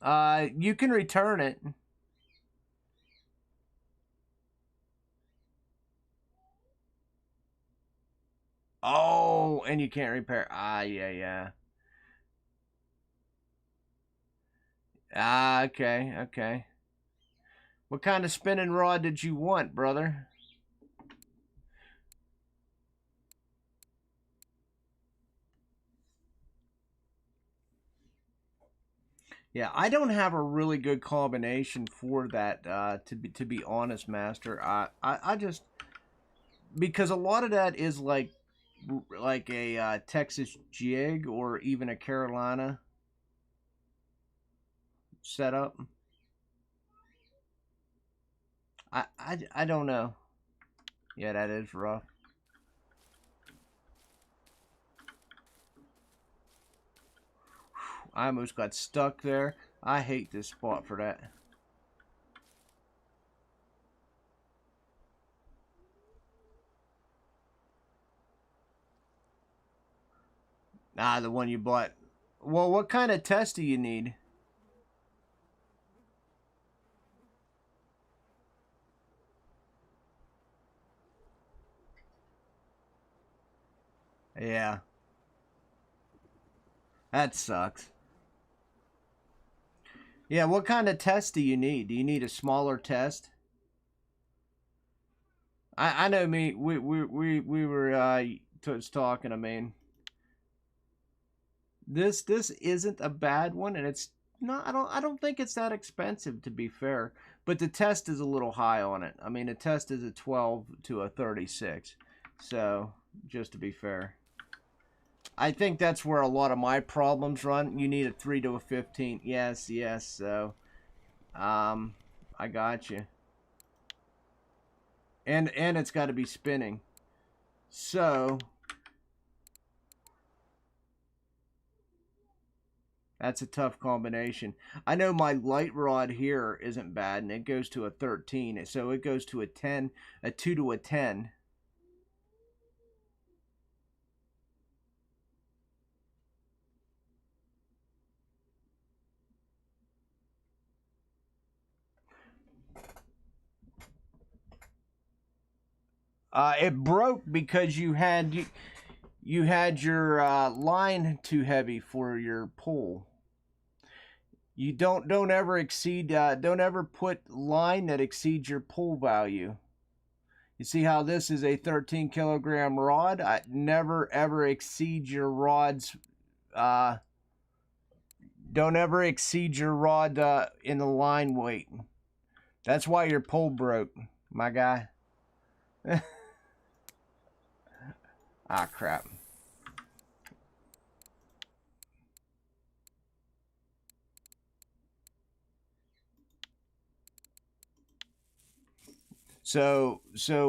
You can return it. Oh, and you can't repair. Ah, yeah, yeah. Ah, okay, okay. What kind of spinning rod did you want, brother? Yeah, I don't have a really good combination for that. To be honest, Master, I just because a lot of that is like a Texas jig or even a Carolina setup. I don't know. Yeah, that is rough. I almost got stuck there. I hate this spot for that. Ah, the one you bought. Well, what kind of test do you need? Yeah, that sucks. Yeah, what kind of test do you need? Do you need a smaller test? I know me. We were talking. I mean, this isn't a bad one, and it's not. I don't think it's that expensive to be fair. But the test is a little high on it. I mean, the test is a 12 to a 36. So just to be fair. I think that's where a lot of my problems run. You need a 3 to a 15. Yes, yes. So, um, I got you. And it's got to be spinning. So, that's a tough combination. I know my light rod here isn't bad, and it goes to a 13. So it goes to a 10, a 2 to a 10. It broke because you had your line too heavy for your pull. You don't ever exceed. Don't ever put line that exceeds your pull value. You see how this is a 13 kilogram rod? Never ever exceed your rod's. Uh, don't ever exceed your rod in the line weight. That's why your pull broke, my guy. Ah, crap. So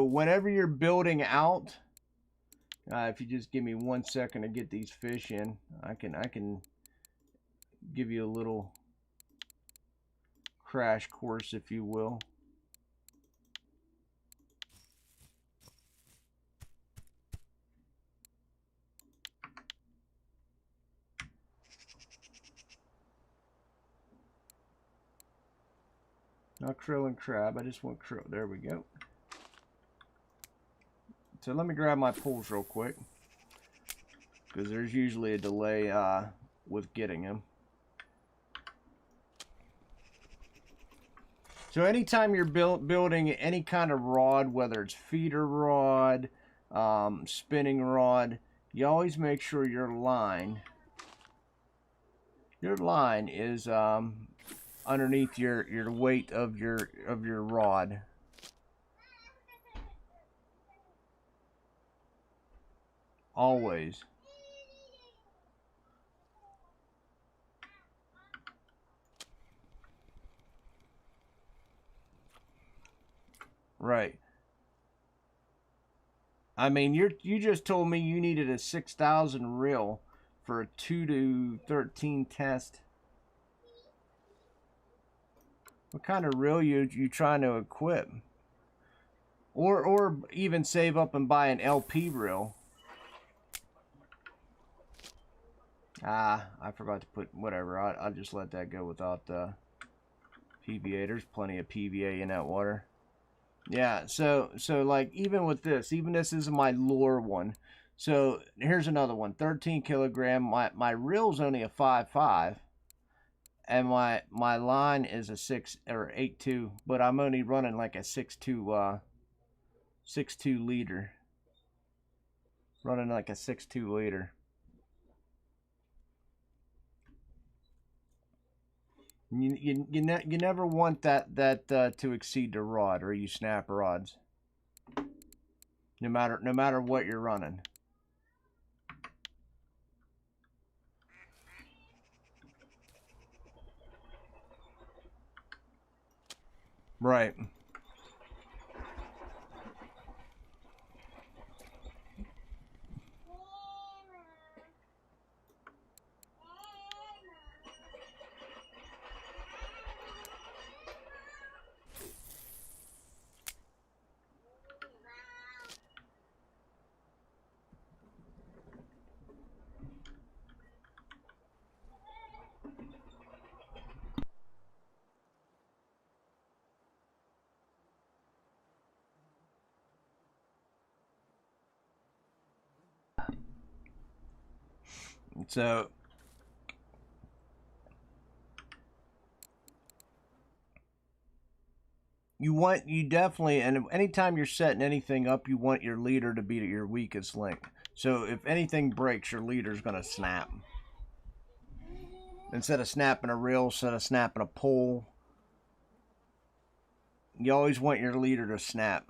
whenever you're building out, if you just give me 1 second to get these fish in, I can give you a little crash course, if you will. Not krill and crab. I just want krill. There we go. So let me grab my pulls real quick, because there's usually a delay with getting them. So anytime you're building any kind of rod, whether it's feeder rod, spinning rod, you always make sure your line is underneath your weight of your rod. Always. Right. I mean, you just told me you needed a 6,000 reel for a 2 to 13 test. What kind of reel you trying to equip? Or even save up and buy an LP reel. Ah, I forgot to put whatever. I'll just let that go without PVA. There's plenty of PVA in that water. Yeah, so like even with this, even this is my lure one. So here's another one, 13 kilogram. My reel's only a 5.5, and my line is a 6 or 8.2, but I'm only running like a 6.2 leader. Running like a 6.2 leader. You never want that to exceed the rod, or you snap rods. No matter what you're running. Right. So you definitely, and anytime you're setting anything up, you want your leader to be at your weakest link. So if anything breaks, your leader's gonna snap. Instead of snapping a reel, instead of snapping a pole, you always want your leader to snap.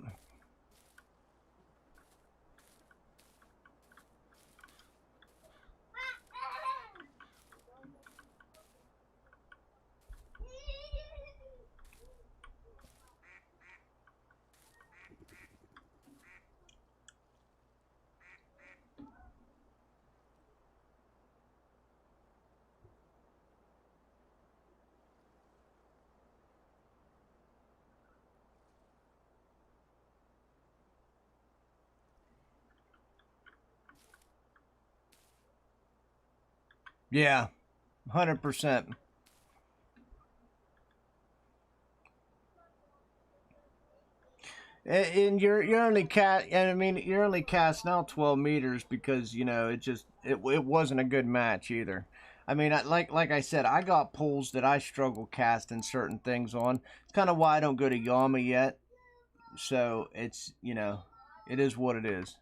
Yeah, 100%. And you're only and I mean you're only casting out 12 meters because it wasn't a good match either. I mean, like I said, I got poles that I struggle casting certain things on. It's kind of why I don't go to Yama yet. So it's it is what it is.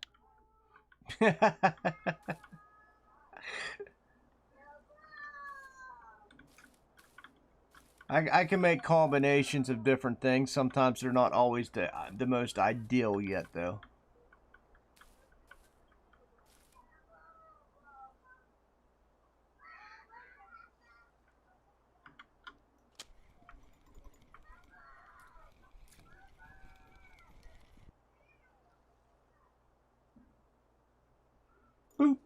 I can make combinations of different things. Sometimes they're not always the most ideal yet, though. Boop.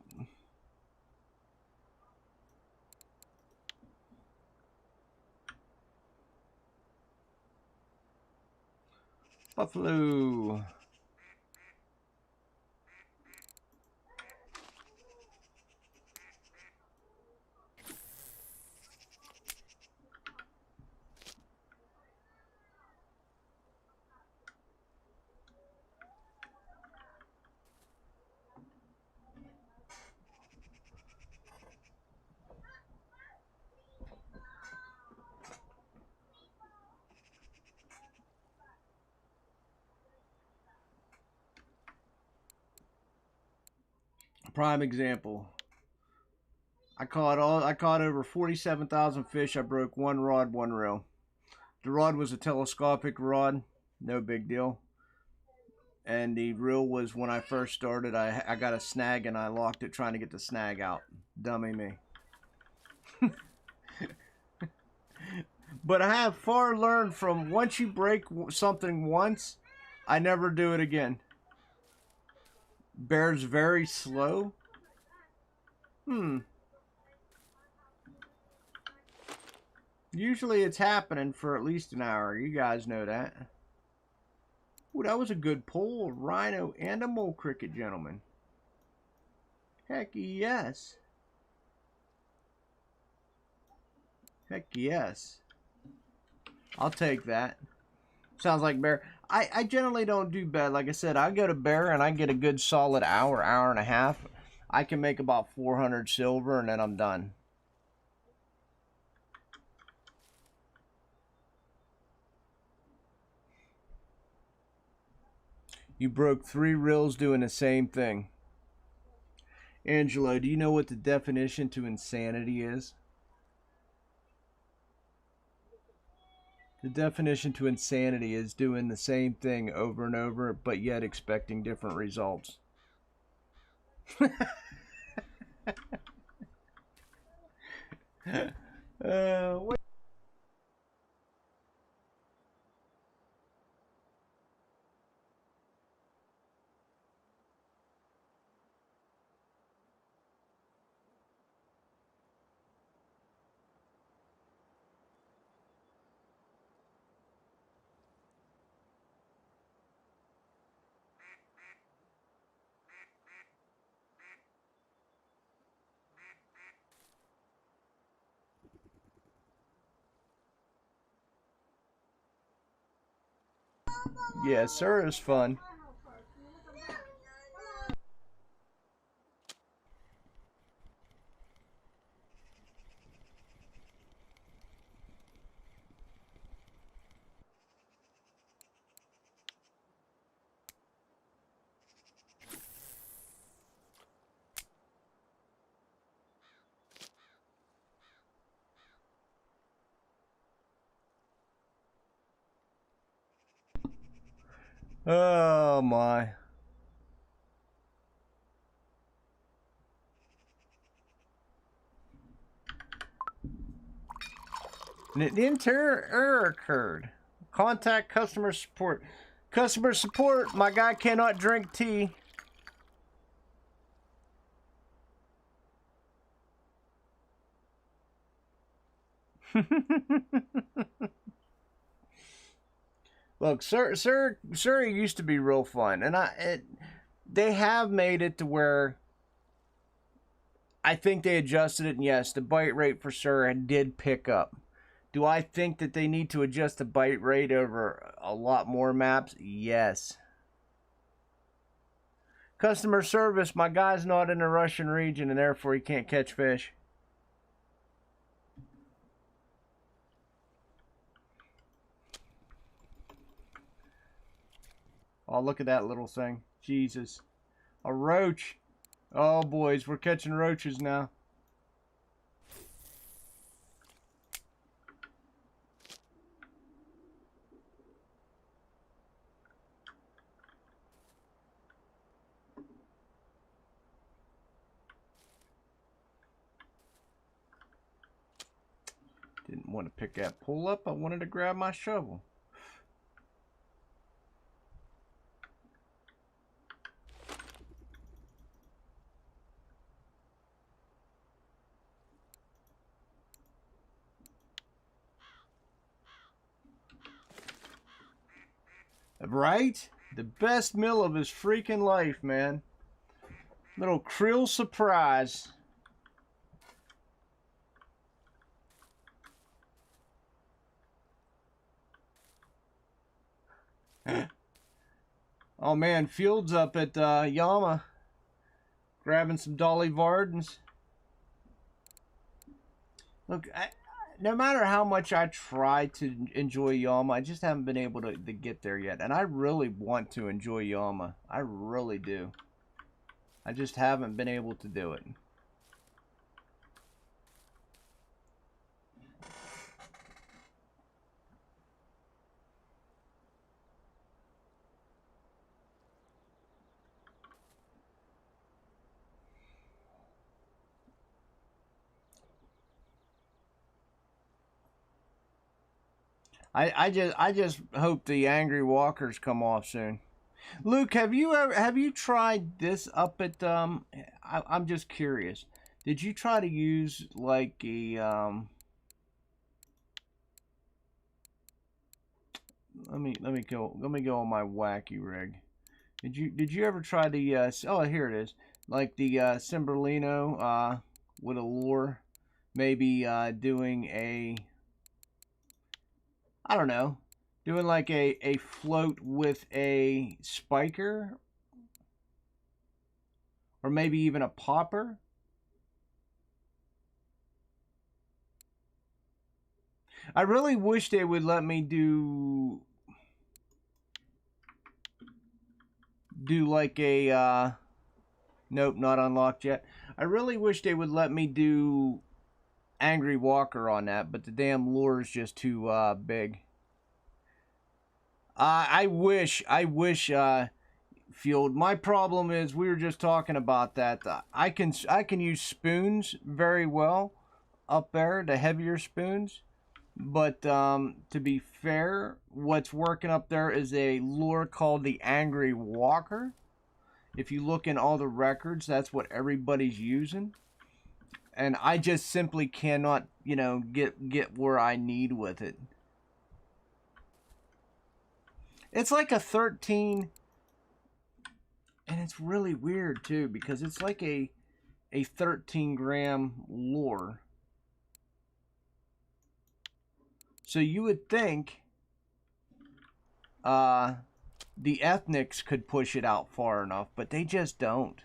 Buffalo. Prime example. I caught over 47,000 fish. I broke one rod, one reel. The rod was a telescopic rod, no big deal. And the reel was, when I first started, I got a snag and I locked it trying to get the snag out. Dummy me. But I have far learned from, once you break something once, I never do it again. Bear's very slow. Usually it's happening for at least an hour. You guys know that. Ooh, that was a good pull. Rhino and a mole cricket, gentlemen. Heck yes. Heck yes. I'll take that. Sounds like bear. I generally don't do bad. Like I said, I go to bear and I get a good solid hour, hour and a half. I can make about 400 silver and then I'm done. You broke 3 reels doing the same thing. Angelo, do you know what the definition to insanity is? The definition to insanity is doing the same thing over and over, but yet expecting different results. What? Yeah, sir is fun. Oh my. The entire error occurred. Contact customer support. Customer support, my guy cannot drink tea. Look, Surrey used to be real fun, and they have made it to where I think they adjusted it, and yes, the bite rate for Surrey did pick up. Do I think that they need to adjust the bite rate over a lot more maps? Yes. Customer service, my guy's not in the Russian region, and therefore he can't catch fish. Oh, look at that little thing. Jesus. A roach. Oh, boys, we're catching roaches now. Didn't want to pick that pull up. I wanted to grab my shovel. Right? The best meal of his freaking life, man. Little krill surprise. Oh man, Field's up at Yama grabbing some Dolly Vardens. Look, no matter how much I try to enjoy Yama, I just haven't been able to get there yet. And I really want to enjoy Yama. I really do. I just haven't been able to do it. I just hope the angry walkers come off soon. Luke, have you tried this up at I'm just curious. Did you try to use like a let me go on my wacky rig. Did you ever try the oh, here it is. Like the Cimberlino with a lure, maybe doing a, I don't know, Doing like a float with a spiker. Or maybe even a popper. I really wish they would let me do like a nope, not unlocked yet. I really wish they would let me do Angry Walker on that, but the damn lure is just too big. I wish Field. My problem is we were just talking about that. I can use spoons very well up there, the heavier spoons. But to be fair, what's working up there is a lure called the Angry Walker. If you look in all the records, that's what everybody's using. And I just simply cannot, you know, get where I need with it. It's like a 13, and it's really weird too because it's like a 13-gram lure. So you would think the ethnics could push it out far enough, but they just don't.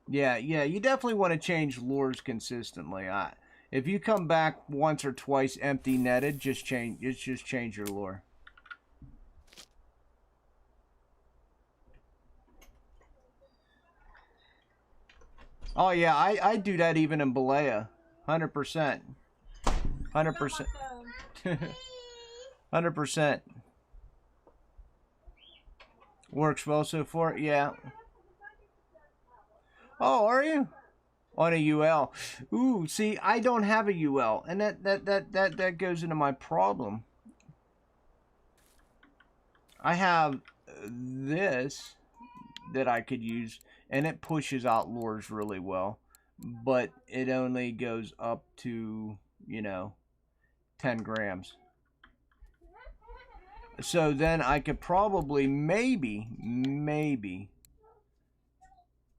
Yeah, you definitely want to change lures consistently. If you come back once or twice empty netted, just change your lure. Oh yeah, I do that even in Balea. 100%. 100%. 100%. Works well so far? Yeah. Oh, are you? On a UL. Ooh, see, I don't have a UL, and that goes into my problem. I have this that I could use, and it pushes out lures really well, but it only goes up to, you know, 10 grams. So then I could probably maybe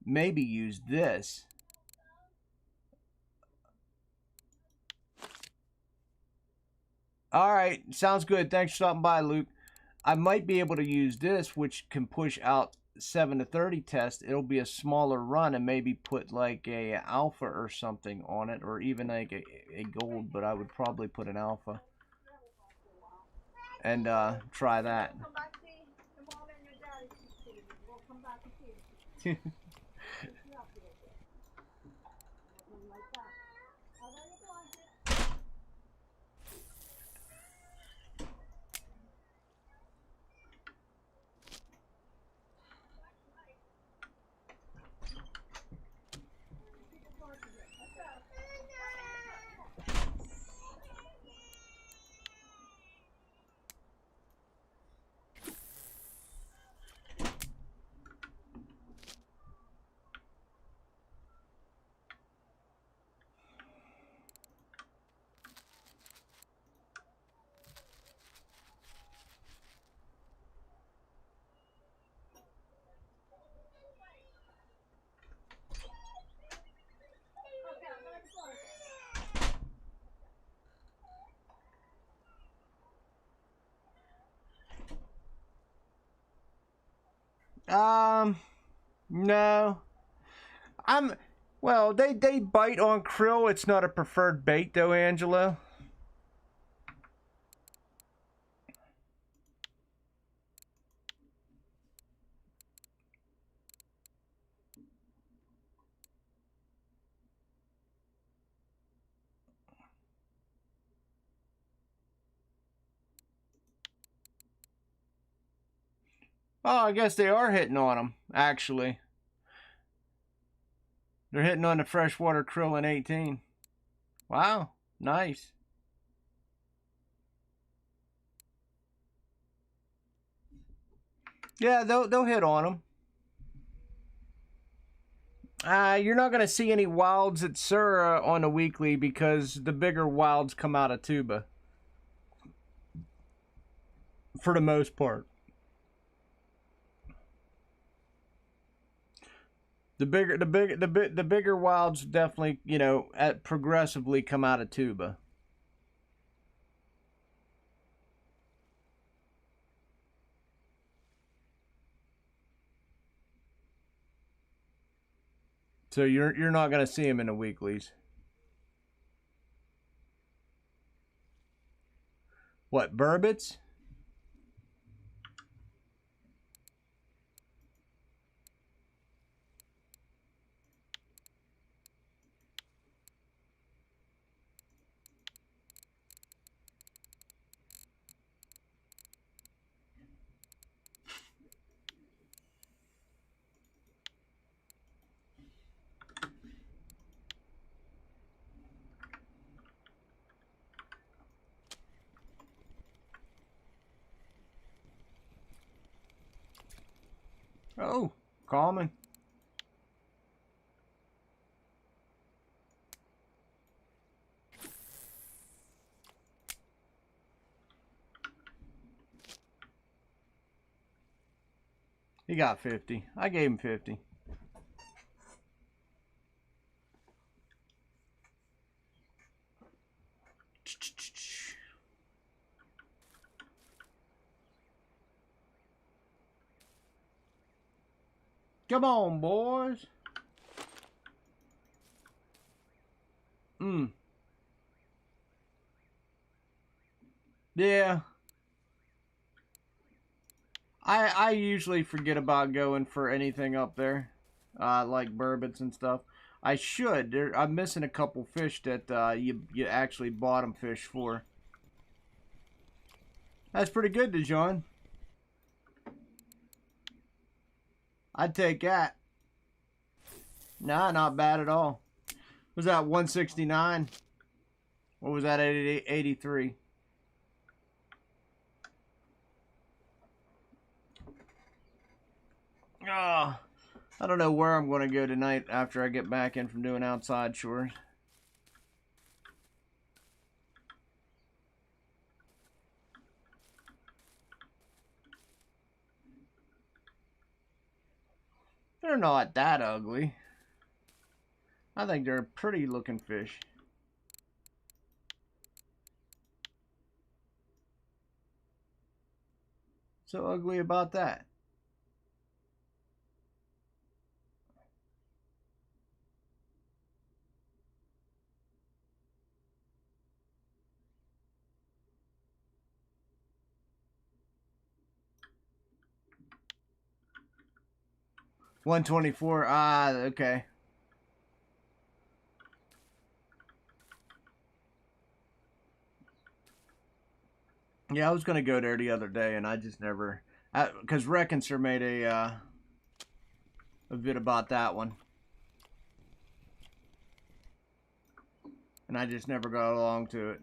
use this. All right, sounds good. Thanks for stopping by, Luke. I might be able to use this, which can push out 7 to 30 test. It'll be a smaller run, and maybe put like a alpha or something on it, or even like a gold, but I would probably put an alpha and try that. No. Well, they bite on krill. It's not a preferred bait though, Angelo. Oh, I guess they are hitting on them, actually. They're hitting on the freshwater krill in 18. Wow, nice. Yeah, they'll hit on them. You're not going to see any wilds at Sura on a weekly because the bigger wilds come out of Tuba. For the most part. The bigger wilds definitely, you know, progressively come out of tuba. So you're not gonna see them in the weeklies. What, burbot? Oh, common. He got 50. I gave him 50. Come on, boys. Yeah. I usually forget about going for anything up there, like burbots and stuff. I should. I'm missing a couple fish that you actually bottom fish for. That's pretty good, DeJohn. I'd take that. Nah, not bad at all. Was that 169? What was that, 83? Oh, I don't know where I'm going to go tonight after I get back in from doing outside chores. They're not that ugly. I think they're pretty looking fish. So ugly about that? $124. Ah, okay. Yeah, I was gonna go there the other day, and I just never, because Reckonser made a bit about that one, and I just never got along to it.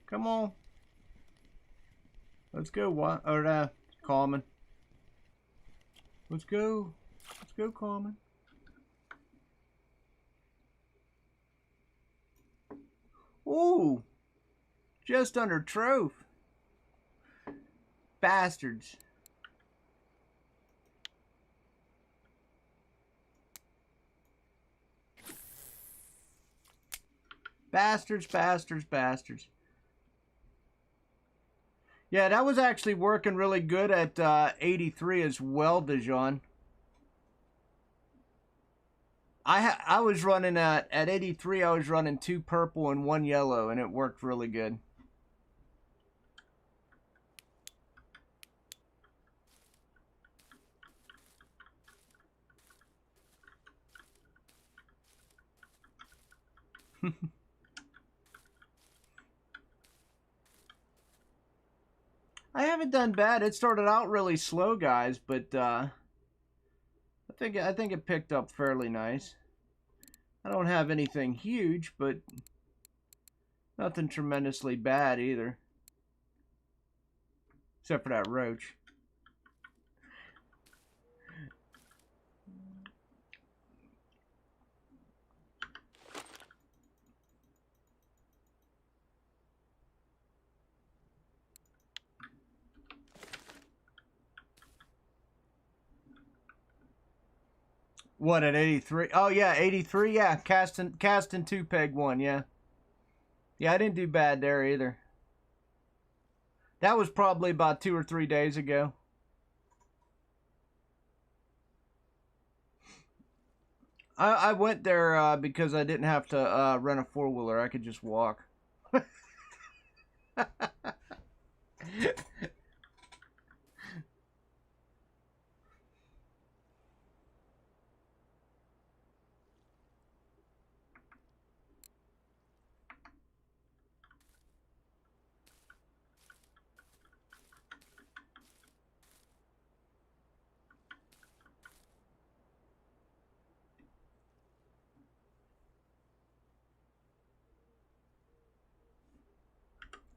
Come on, let's go. What? Or Common. Let's go. Let's go, Common. Ooh, just under troph. Bastards. Bastards, bastards, bastards. Yeah, that was actually working really good at 83 as well, DeJohn. I was running at 83. I was running 2 purple and 1 yellow, and it worked really good. I haven't done bad. It started out really slow, guys, but I think it picked up fairly nice. I don't have anything huge, but nothing tremendously bad either. Except for that roach. What, at 83? Oh yeah, 83. Yeah, casting 2 peg 1. Yeah, yeah. I didn't do bad there either. That was probably about 2 or 3 days ago. I went there because I didn't have to rent a 4-wheeler. I could just walk.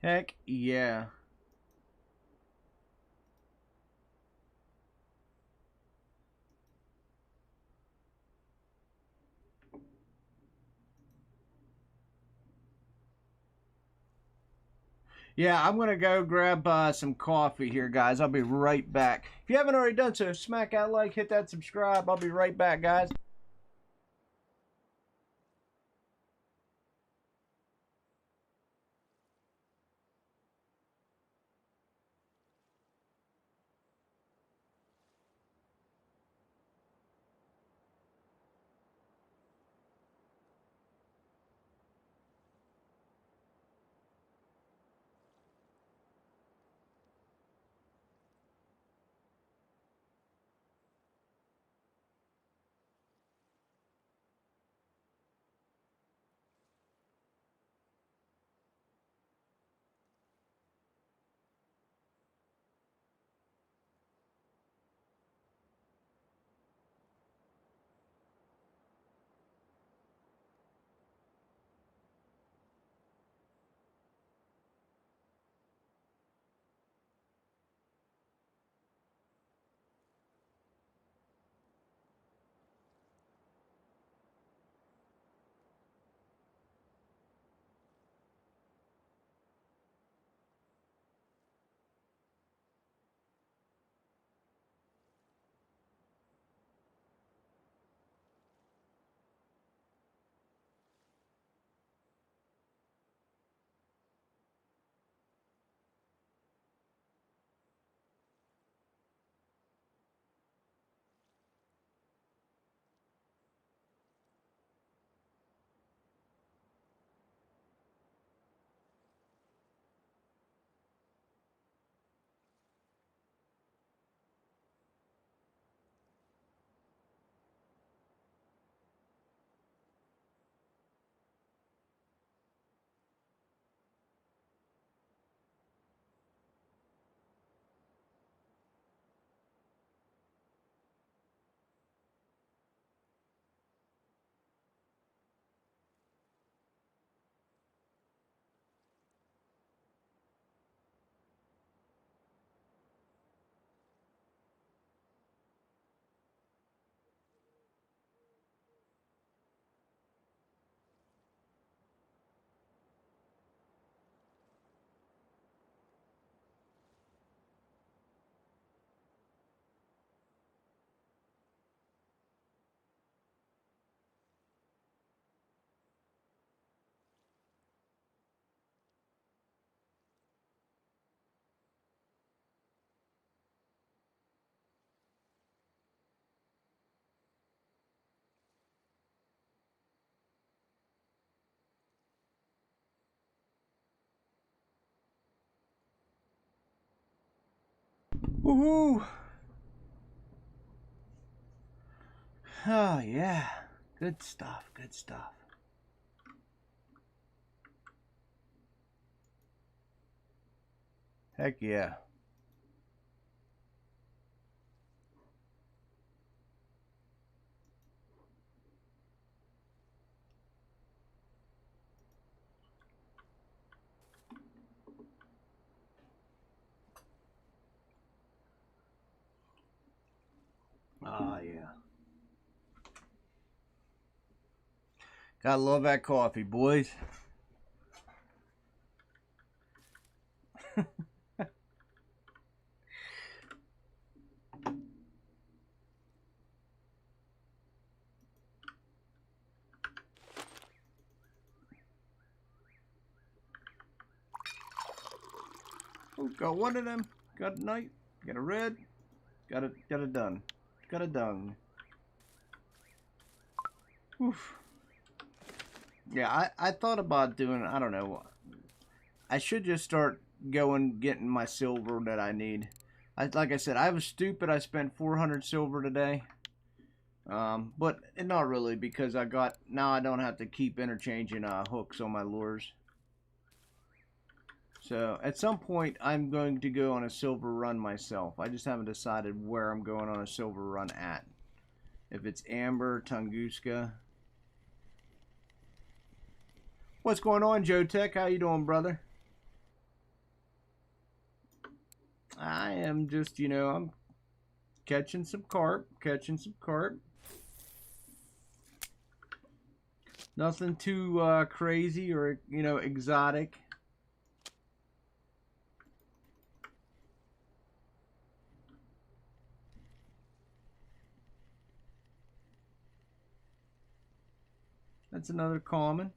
Heck yeah. Yeah, I'm gonna go grab some coffee here, guys. I'll be right back. If you haven't already done so, smack that like, hit that subscribe. I'll be right back, guys. Woohoo! Oh yeah, good stuff. Good stuff. Heck yeah. Gotta love that coffee, boys. Oh, got one of them. Got a night. Got a red. Got it done. Got it done. Oof. Yeah, I thought about doing, I don't know. I should just start getting my silver that I need. Like I said, I was stupid. I spent 400 silver today. But not really, because now I don't have to keep interchanging hooks on my lures. So at some point I'm going to go on a silver run myself. I just haven't decided where I'm going on a silver run at. If it's Amber, Tunguska. What's going on, Joe Tech? How you doing, brother? I am just, I'm catching some carp. Nothing too crazy or, exotic. That's another common.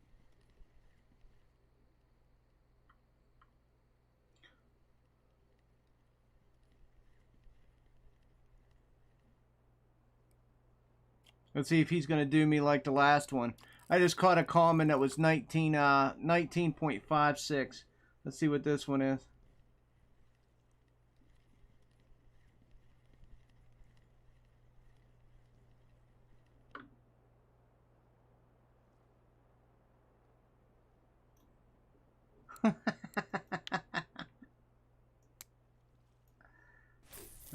Let's see if he's going to do me like the last one. I just caught a common that was 19.56. Let's see what this one is.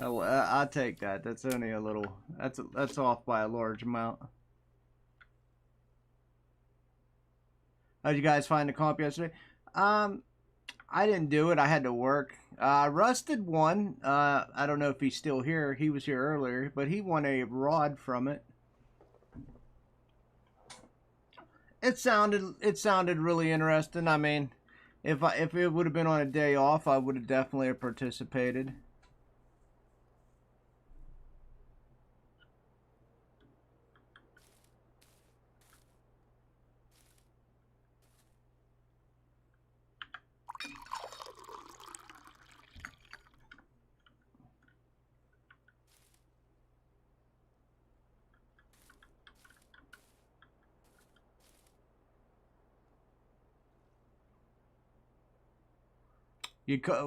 Oh, I'll take that. That's only a little. That's off by a large amount. How'd you guys find the comp yesterday? I didn't do it. I had to work. Rusted won. I don't know if he's still here. He was here earlier, but he won a rod from it. It sounded really interesting. I mean, if it would have been on a day off, I would have definitely participated.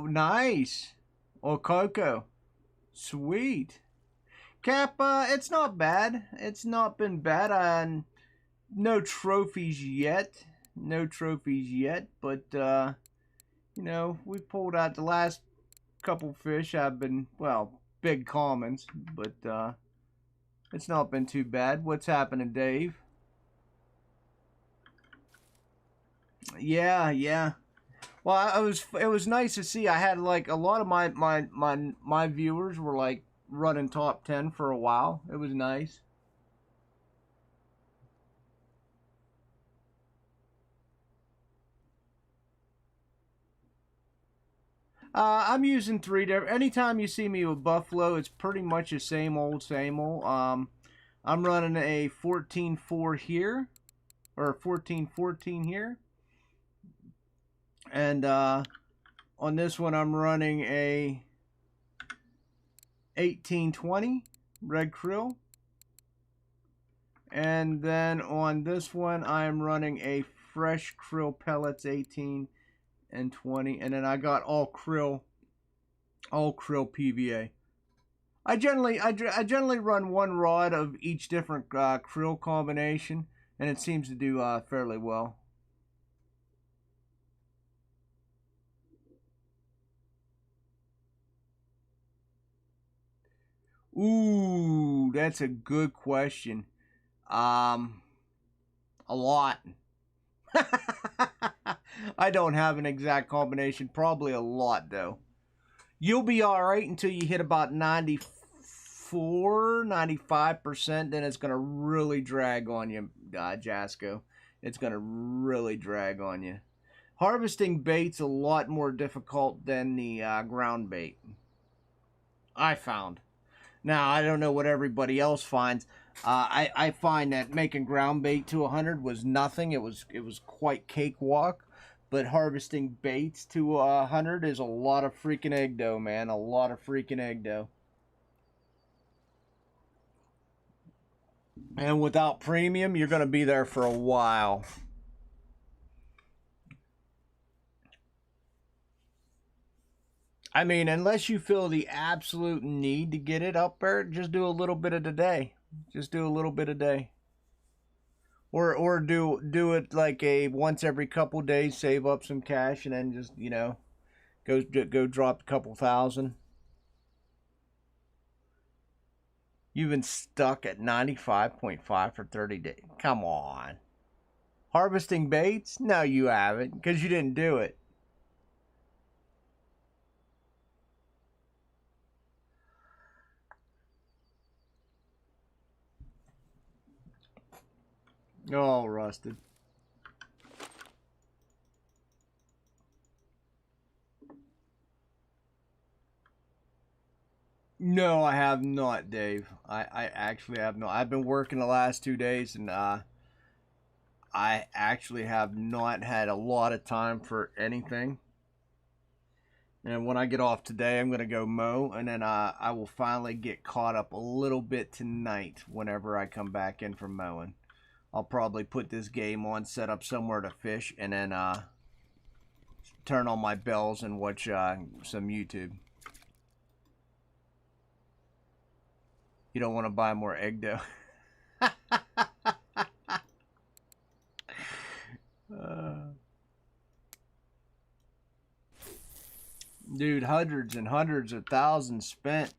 Nice. Or Coco. Sweet. Cap, it's not bad. It's not been bad. No trophies yet. No trophies yet. But, we pulled out the last couple fish. I've been, well, big commons. But, it's not been too bad. What's happening, Dave? Yeah. Well, it was nice to see. I had like a lot of my viewers were like running top 10 for a while. It was nice. I'm using 3 different. Anytime you see me with Buffalo, it's pretty much the same old, same old. I'm running a 14.4 here, or 14.14 here. And on this one, I'm running a 1820 red krill. And then on this one, I'm running a fresh krill pellets 18 and 20. And then I got all krill PVA. I generally run one rod of each different krill combination, and it seems to do fairly well. Ooh, that's a good question. A lot. I don't have an exact combination. Probably a lot, though. You'll be alright until you hit about 94, 95%. Then it's going to really drag on you, Jasco. it's going to really drag on you. Harvesting bait's a lot more difficult than the ground bait, I found. Now, I don't know what everybody else finds. I find that making ground bait to 100 was nothing. It was quite cakewalk. But harvesting baits to 100 is a lot of freaking egg dough, man. A lot of freaking egg dough. And without premium, you're going to be there for a while. I mean, unless you feel the absolute need to get it up there, just do a little bit of the day. Just do a little bit a day. Or do it like a once every couple days, save up some cash, and then just, you know, go drop a couple thousand. You've been stuck at 95.5 for 30 days. Come on. Harvesting baits? No, you haven't, because you didn't do it. Oh, rusted. No, I have not, Dave. I actually have not. I've been working the last 2 days, and I actually have not had a lot of time for anything. And when I get off today, I'm going to go mow, and then I will finally get caught up a little bit tonight whenever I come back in from mowing. I'll probably put this game on, set up somewhere to fish, and then turn on my bells and watch some YouTube. You don't want to buy more egg dough. Dude, hundreds and hundreds of thousands spent.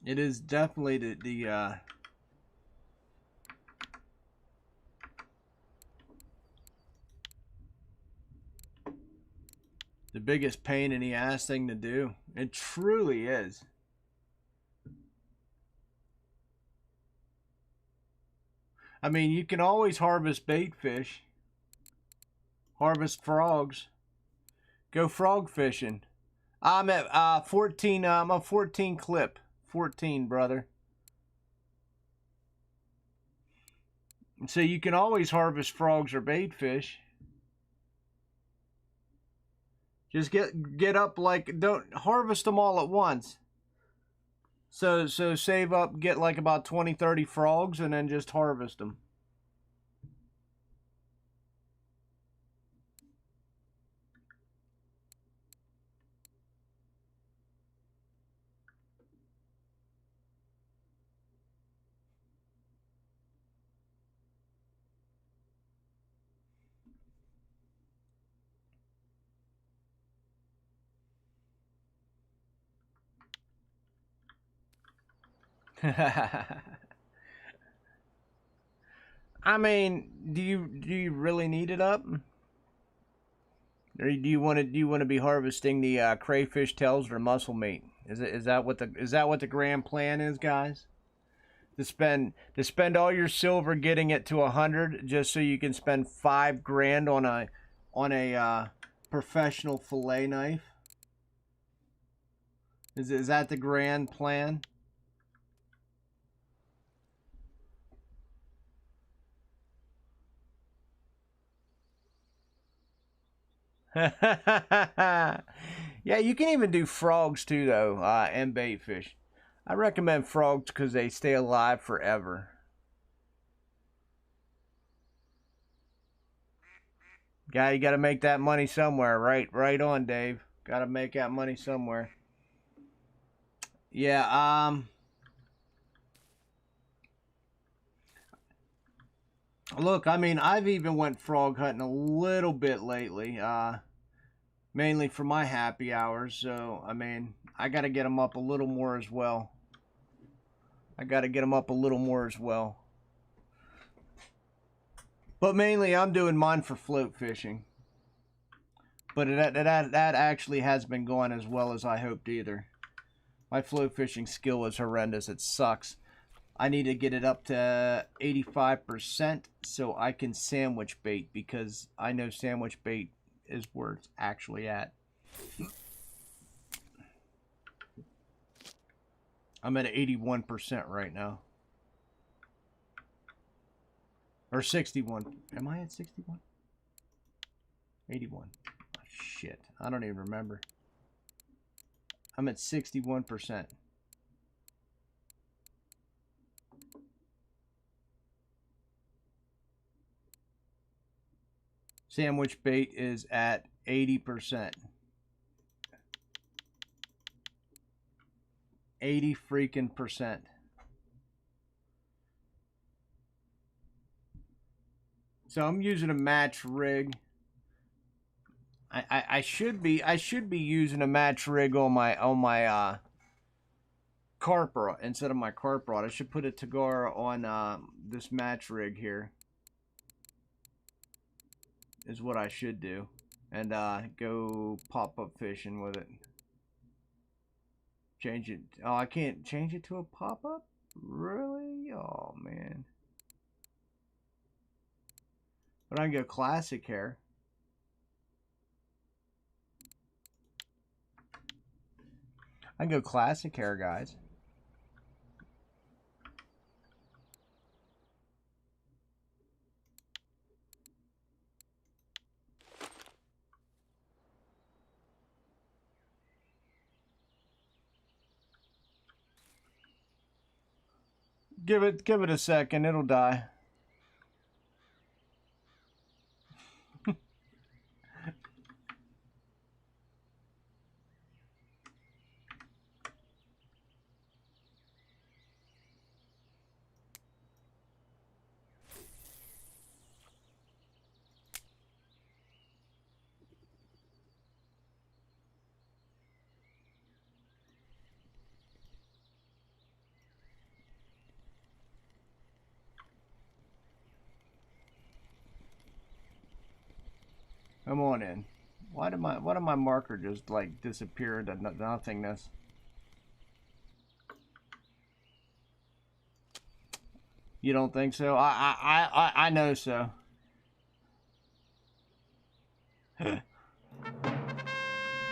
It is definitely the biggest pain in the ass thing to do. It truly is. I mean, you can always harvest bait fish. Harvest frogs. Go frog fishing. I'm at 14. I'm a 14 clip. 14, brother. So you can always harvest frogs or bait fish. Just get up, like, don't harvest them all at once. So save up, get like about 20, 30 frogs, and then just harvest them. I mean, do you really need it up? Or do you want to be harvesting the crayfish tails or muscle meat? Is that what the grand plan is, guys? To spend all your silver getting it to 100 just so you can spend $5,000 on a professional fillet knife? Is that the grand plan? Yeah, you can even do frogs too, though, and bait fish. I recommend frogs because they stay alive forever. Guy, you got to make that money somewhere, right? Right on, Dave. Got to make that money somewhere. Yeah. Look, I mean, I've even went frog hunting a little bit lately. Mainly for my happy hours. So, I mean, I got to get them up a little more as well. But mainly, I'm doing mine for float fishing. But that actually has been going as well as I hoped either. My float fishing skill is horrendous. It sucks. I need to get it up to 85% so I can sandwich bait, because I know sandwich bait is where it's actually at. I'm at 81% right now. Or 61. Am I at 61? 81. Oh, shit. I don't even remember. I'm at 61%. Sandwich bait is at 80%. 80 freaking percent. So I'm using a match rig. I should be using a match rig on my carp rod instead of my carp rod. I should put a Tagara on this match rig here. Is what I should do, and go pop up fishing with it. Change it. Oh, I can't change it to a pop up. Really? Oh man. But I can go classic hair. I can go classic hair, guys. Give it a second, it'll die. Come on in. Why did my marker just like disappear into nothingness? You don't think so? I know so.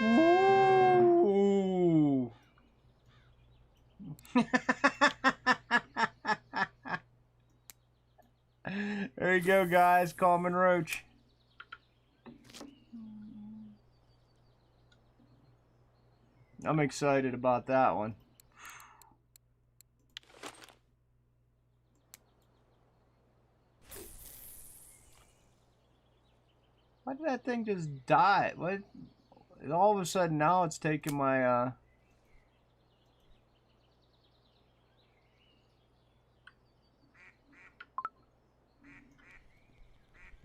Ooh. There you go, guys. Common roach. I'm excited about that one. Why did that thing just die? What? All of a sudden now it's taking my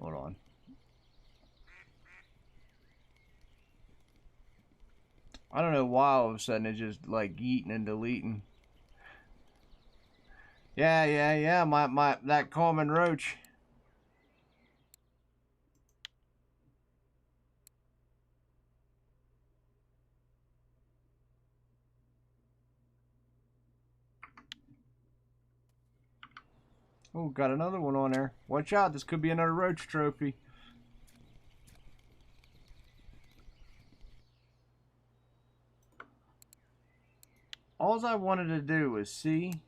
hold on. I don't know why all of a sudden it's just like yeeting and deleting. Yeah, my that common roach. Oh, got another one on there. Watch out, this could be another roach trophy. All I wanted to do was see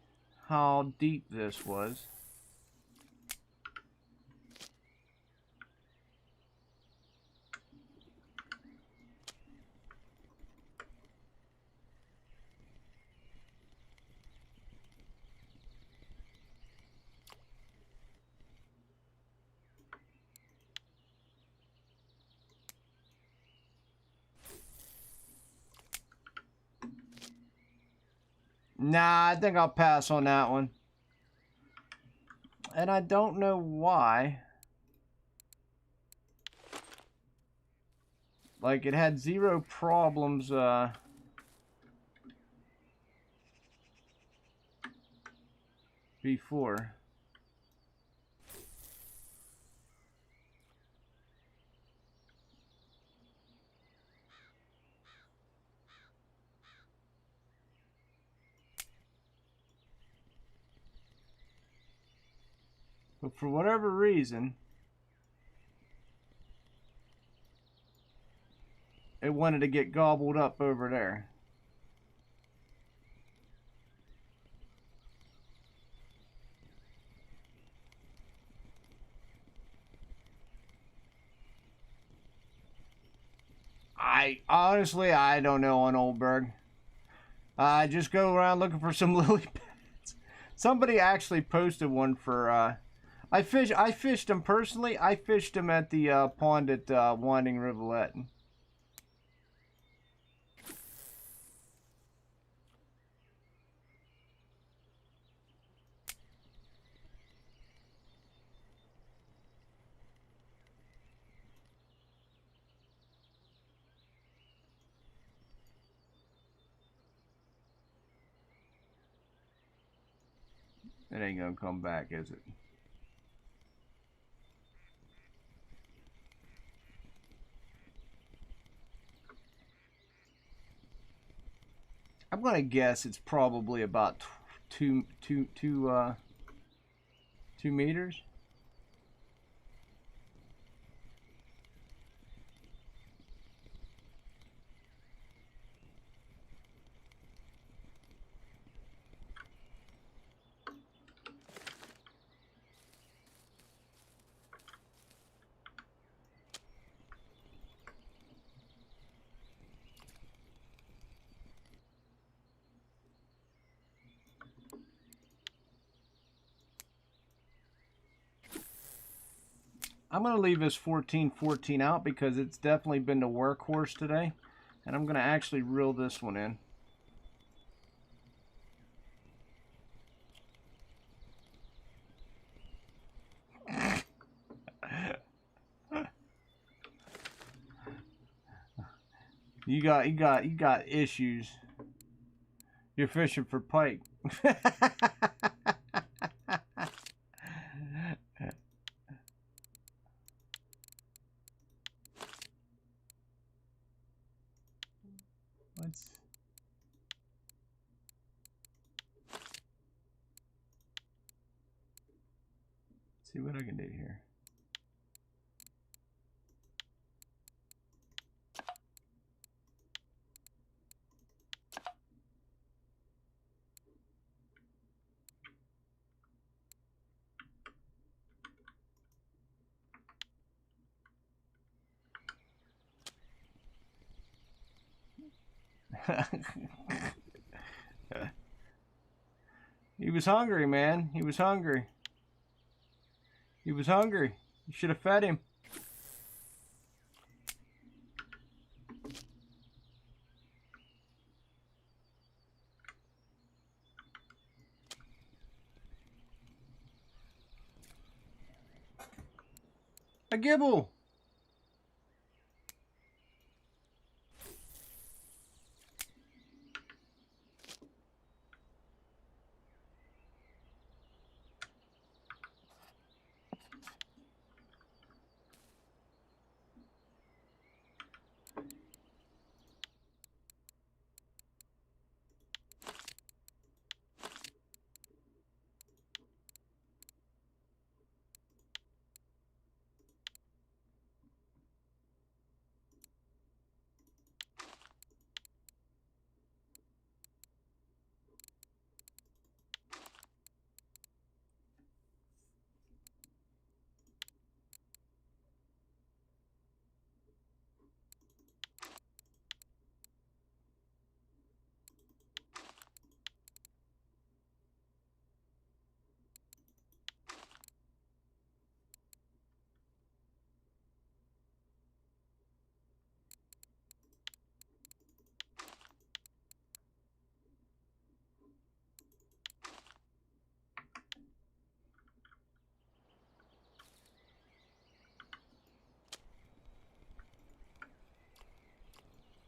how deep this was. Nah, I think I'll pass on that one. And I don't know why. Like, it had zero problems, before. But for whatever reason, it wanted to get gobbled up over there. I don't know on Oldberg. I just go around looking for some lily pads. Somebody actually posted one for. I fished them personally. I fished them at the pond at Winding Rivulet. It ain't gonna come back, is it? I'm gonna guess it's probably about 2 meters. I'm going to leave this 14-14 out because it's definitely been the workhorse today. And I'm going to actually reel this one in. You got issues. You're fishing for pike. Let's see what I can do here. He was hungry, man. He was hungry. He was hungry. You should have fed him. A gibble.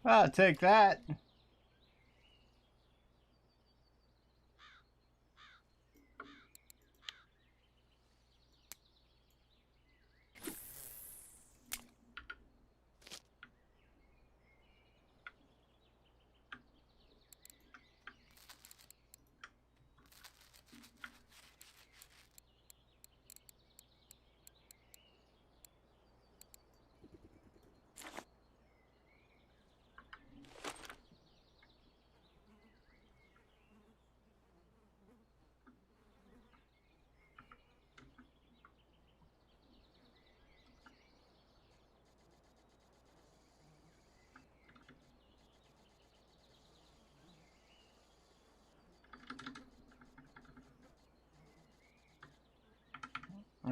I'll take that.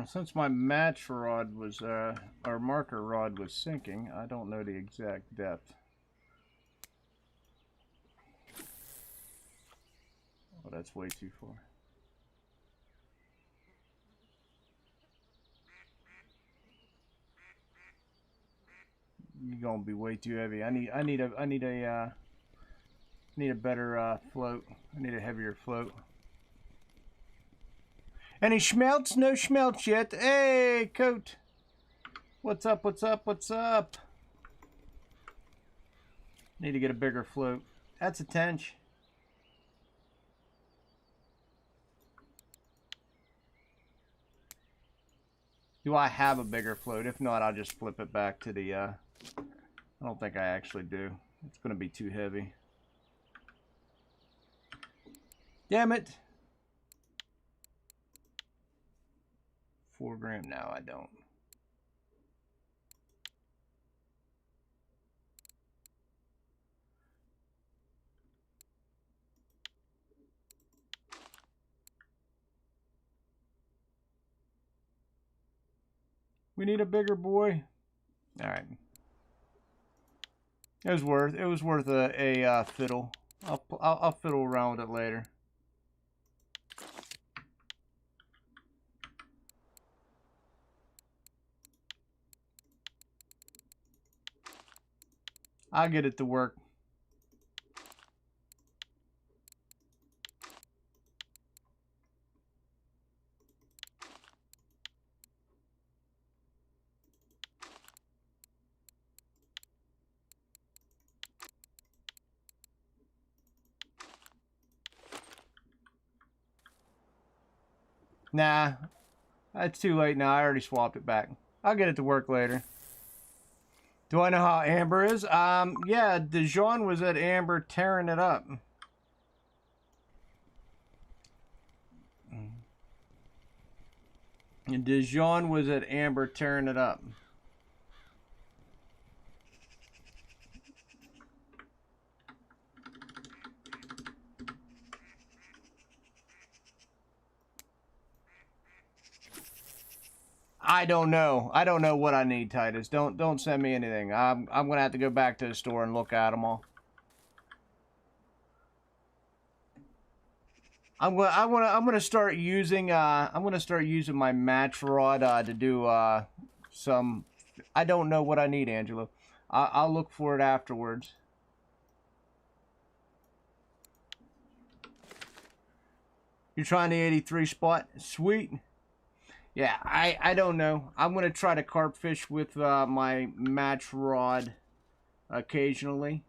Since my match rod was, or marker rod was sinking, I don't know the exact depth. Oh, that's way too far. You're gonna be way too heavy. I need a better float. I need a heavier float. Any schmelts? No schmelts yet. Hey, Coat. What's up? What's up? What's up? Need to get a bigger float. That's a tench. Do I have a bigger float? If not, I'll just flip it back to the, I don't think I actually do. It's going to be too heavy. Damn it. 4 gram. No, I don't. We need a bigger boy. All right. It was worth a fiddle. I'll fiddle around with it later. I'll get it to work. Nah, it's too late now. I already swapped it back. I'll get it to work later. Do I know how Amber is? Yeah, Dijon was at Amber tearing it up. And Dijon was at Amber tearing it up. I don't know. I don't know what I need, Titus. Don't send me anything. I'm gonna have to go back to the store and look at them all. I'm gonna start using my match rod to do some. I don't know what I need, Angelo. I'll look for it afterwards. You're trying the 83 spot? Sweet. Yeah, I don't know. I'm going to try to carp fish with my match rod occasionally.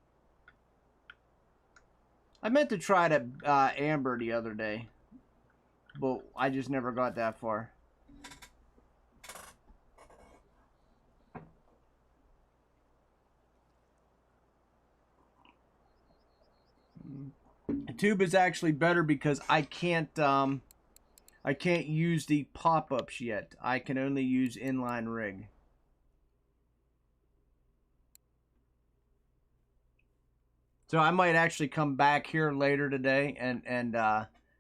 I meant to try to amber the other day, but I just never got that far. The tube is actually better because I can't use the pop-ups yet. I can only use inline rig. So I might actually come back here later today and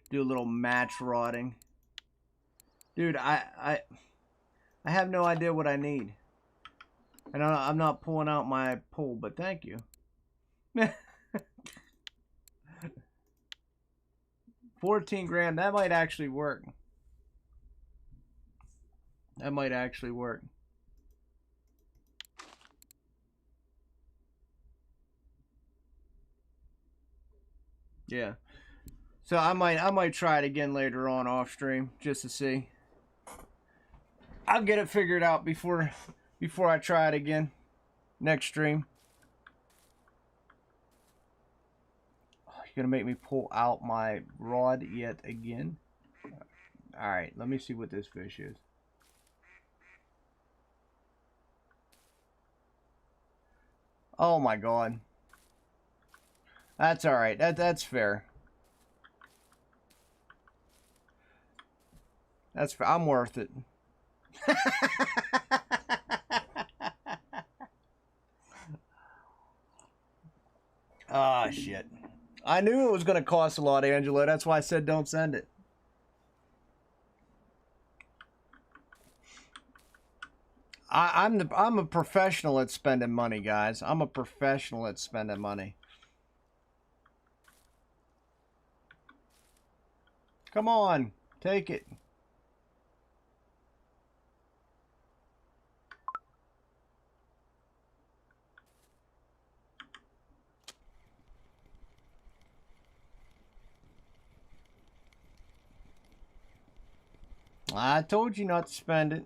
do a little match rodding. Dude, I have no idea what I need. And I'm not pulling out my pole, but thank you. 14 gram, that might actually work. That might actually work. Yeah. So I might try it again later on off stream just to see. I'll get it figured out before I try it again next stream. You're gonna make me pull out my rod yet again. All right, let me see what this fish is. Oh my god. That's all right. That's fair. That's fair. I'm worth it. Ah, shit. I knew it was going to cost a lot, Angelo. That's why I said don't send it. I'm a professional at spending money, guys. I'm a professional at spending money. Come on, take it. I told you not to spend it.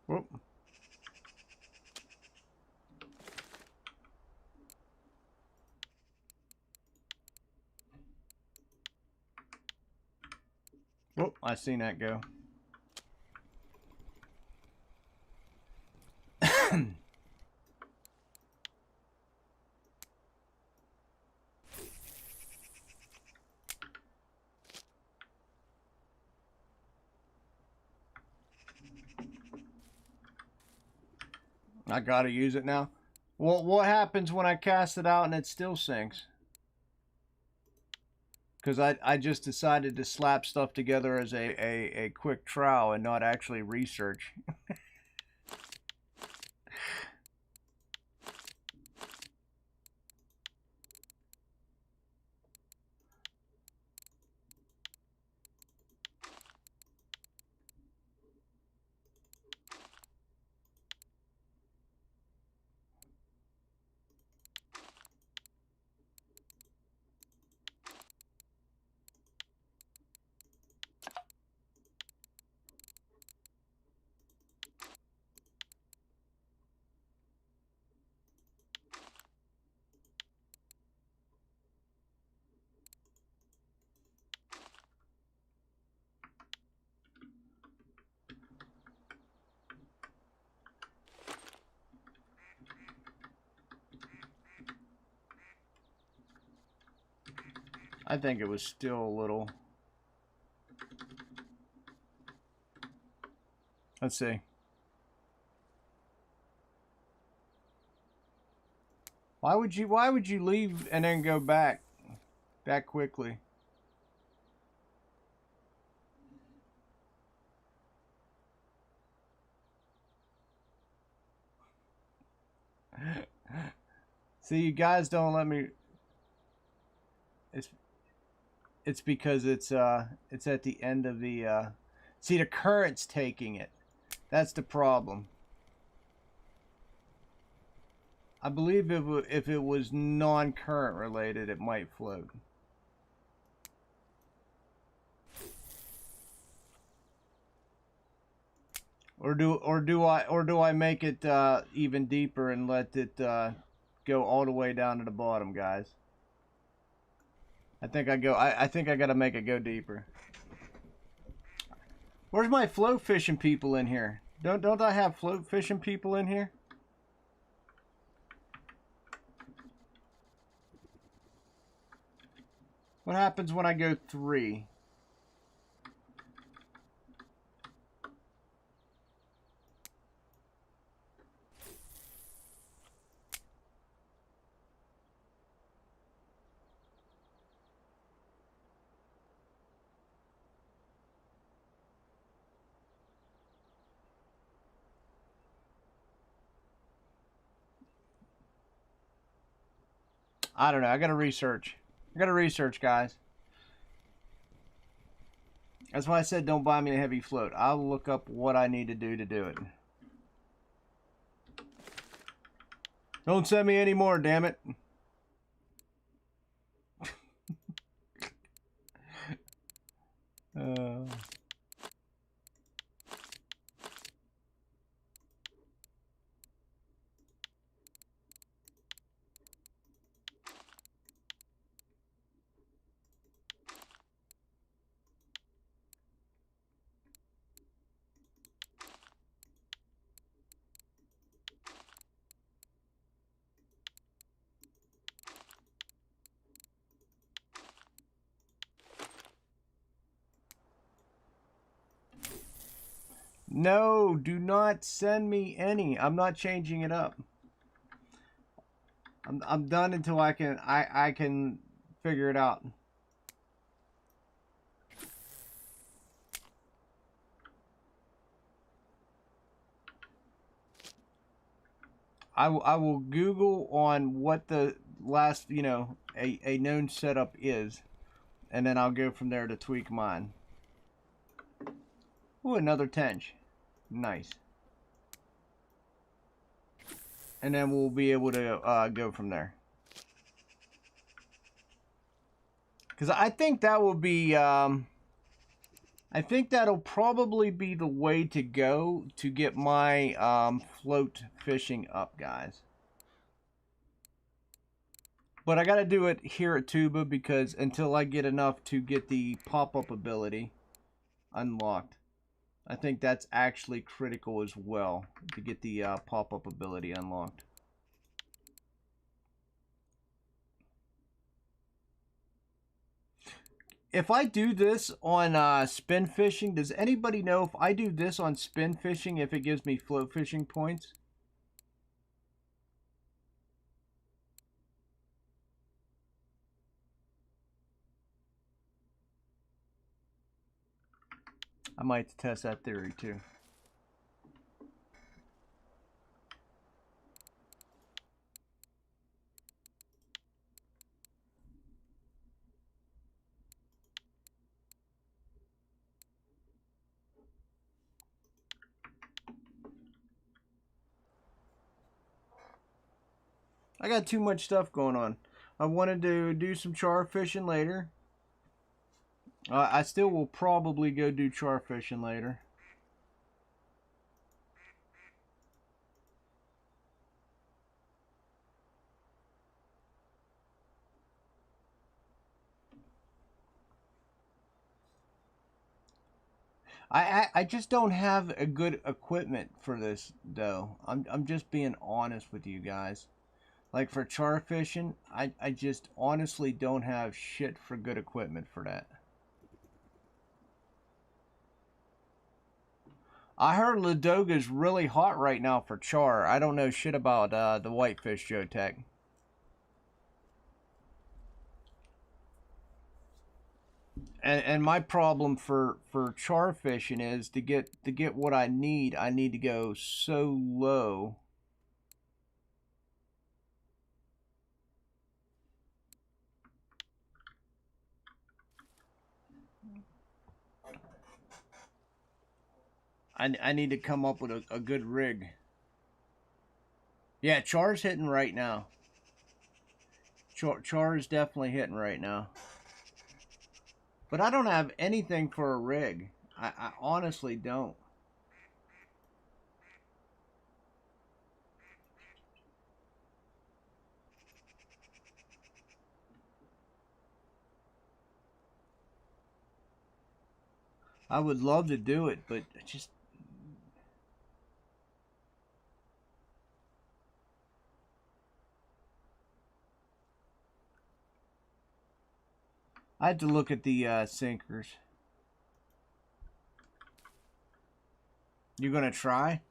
Whoop. Whoop, I seen that go. I gotta use it now. Well, what happens when I cast it out and it still sinks? Because I just decided to slap stuff together as a quick trowel and not actually research. I think it was still a little. Let's see. Why would you leave and then go back that quickly? See, you guys don't let me. It's because it's at the end of the see, the current's taking it. That's the problem. I believe if it was non-current related, it might float. Or do I make it even deeper and let it go all the way down to the bottom, guys? I think I gotta make it go deeper. Where's my float fishing people in here? Don't I have float fishing people in here? What happens when I go 3? I don't know. I gotta research. I gotta research, guys. That's why I said don't buy me a heavy float. I'll look up what I need to do it. Don't send me any more, damn it. No, do not send me any. I'm not changing it up. I'm done until I can figure it out. I will Google on what the last, you know, a known setup is, and then I'll go from there to tweak mine. Ooh, another tench. Nice. And then we'll be able to go from there. Because I think that will be, I think that'll probably be the way to go to get my float fishing up, guys. But I got to do it here at Tuba because until I get enough to get the pop-up ability unlocked. I think that's actually critical as well to get the pop-up ability unlocked. If I do this on spin fishing, does anybody know if I do this on spin fishing, if it gives me float fishing points? I might test that theory too. I got too much stuff going on. I wanted to do some char fishing later. I still will probably go do char fishing later. I just don't have a good equipment for this though. I'm just being honest with you guys. Like for char fishing, I just honestly don't have shit for good equipment for that. I heard Ladoga's really hot right now for char. I don't know shit about the whitefish Joe-Tech. And my problem for char fishing is to get what I need to go so low. I need to come up with a good rig. Yeah, char's hitting right now. Char is definitely hitting right now. But I don't have anything for a rig. I honestly don't. I would love to do it, but just I had to look at the sinkers. You gonna try?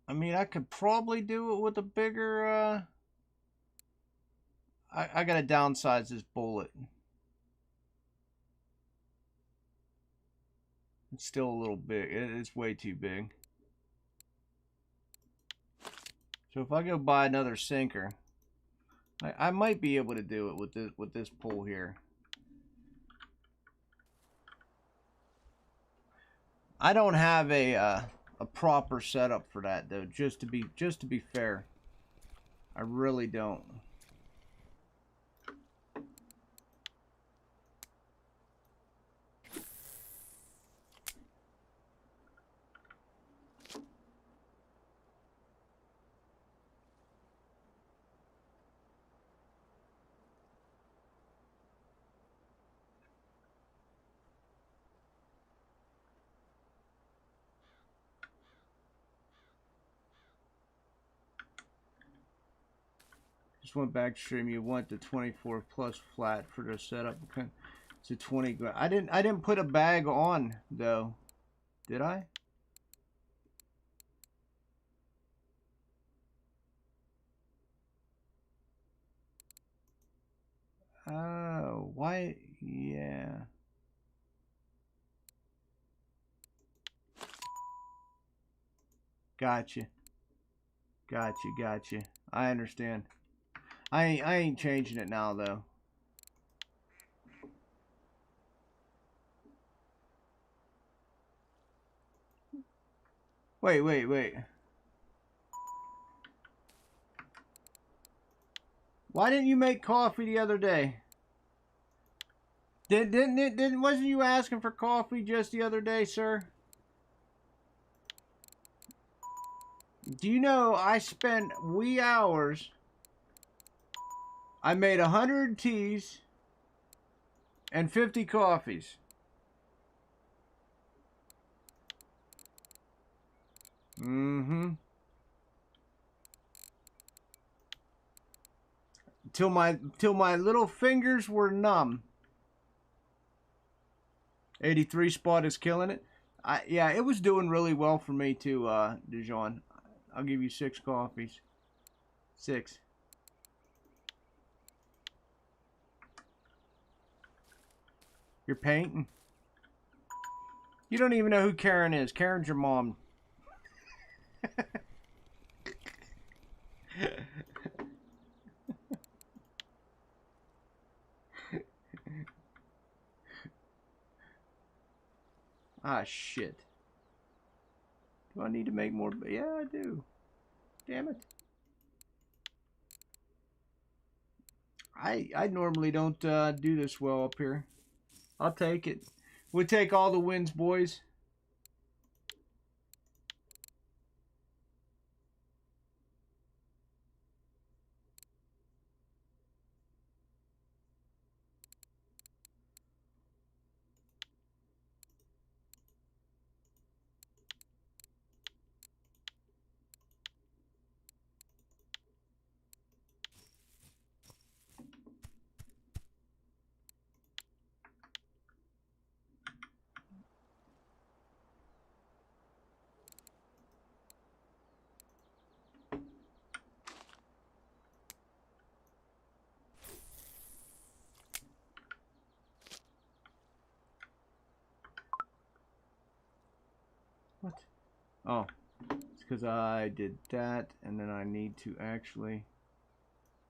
I mean, I could probably do it with a bigger. I gotta downsize this bullet. It's still a little big. It's way too big. So if I go buy another sinker, I might be able to do it with this pull here. I don't have a proper setup for that though. Just to be fair, I really don't. Just went back to stream. You want the 24 plus flat for the setup. Okay. It's a 20 grand. I didn't put a bag on though. Did I? Oh, why? Yeah. Gotcha. Gotcha. I understand. I ain't changing it now though. Wait. Why didn't you make coffee the other day? Wasn't you asking for coffee just the other day, sir? Do you know I spent wee hours? I made 100 teas and 50 coffees. Mm-hmm. Till my little fingers were numb. 83 spot is killing it. Yeah, it was doing really well for me too, Dijon. I'll give you 6 coffees. 6. You're painting? You don't even know who Karen is. Karen's your mom. Ah, shit. Do I need to make more? Yeah, I do. Damn it. I normally don't do this well up here. I'll take it. We'll take all the wins, boys. What? Oh, it's because I did that, and then I need to actually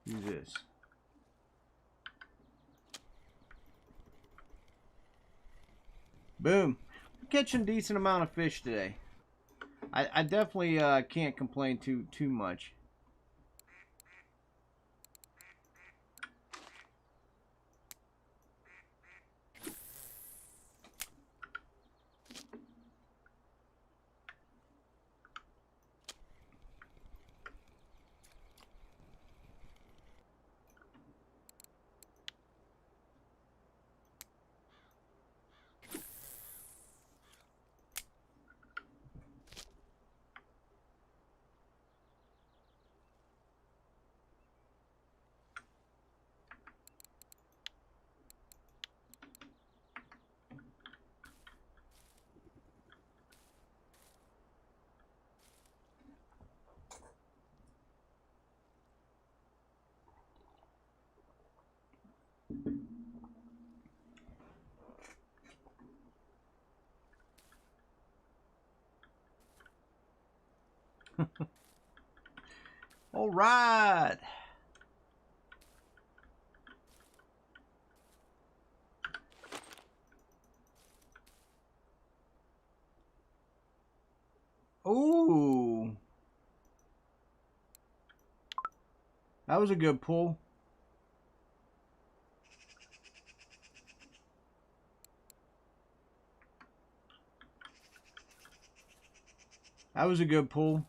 do this. Boom. Catching a decent amount of fish today. I definitely can't complain too much. All right. Ooh. That was a good pull. That was a good pull.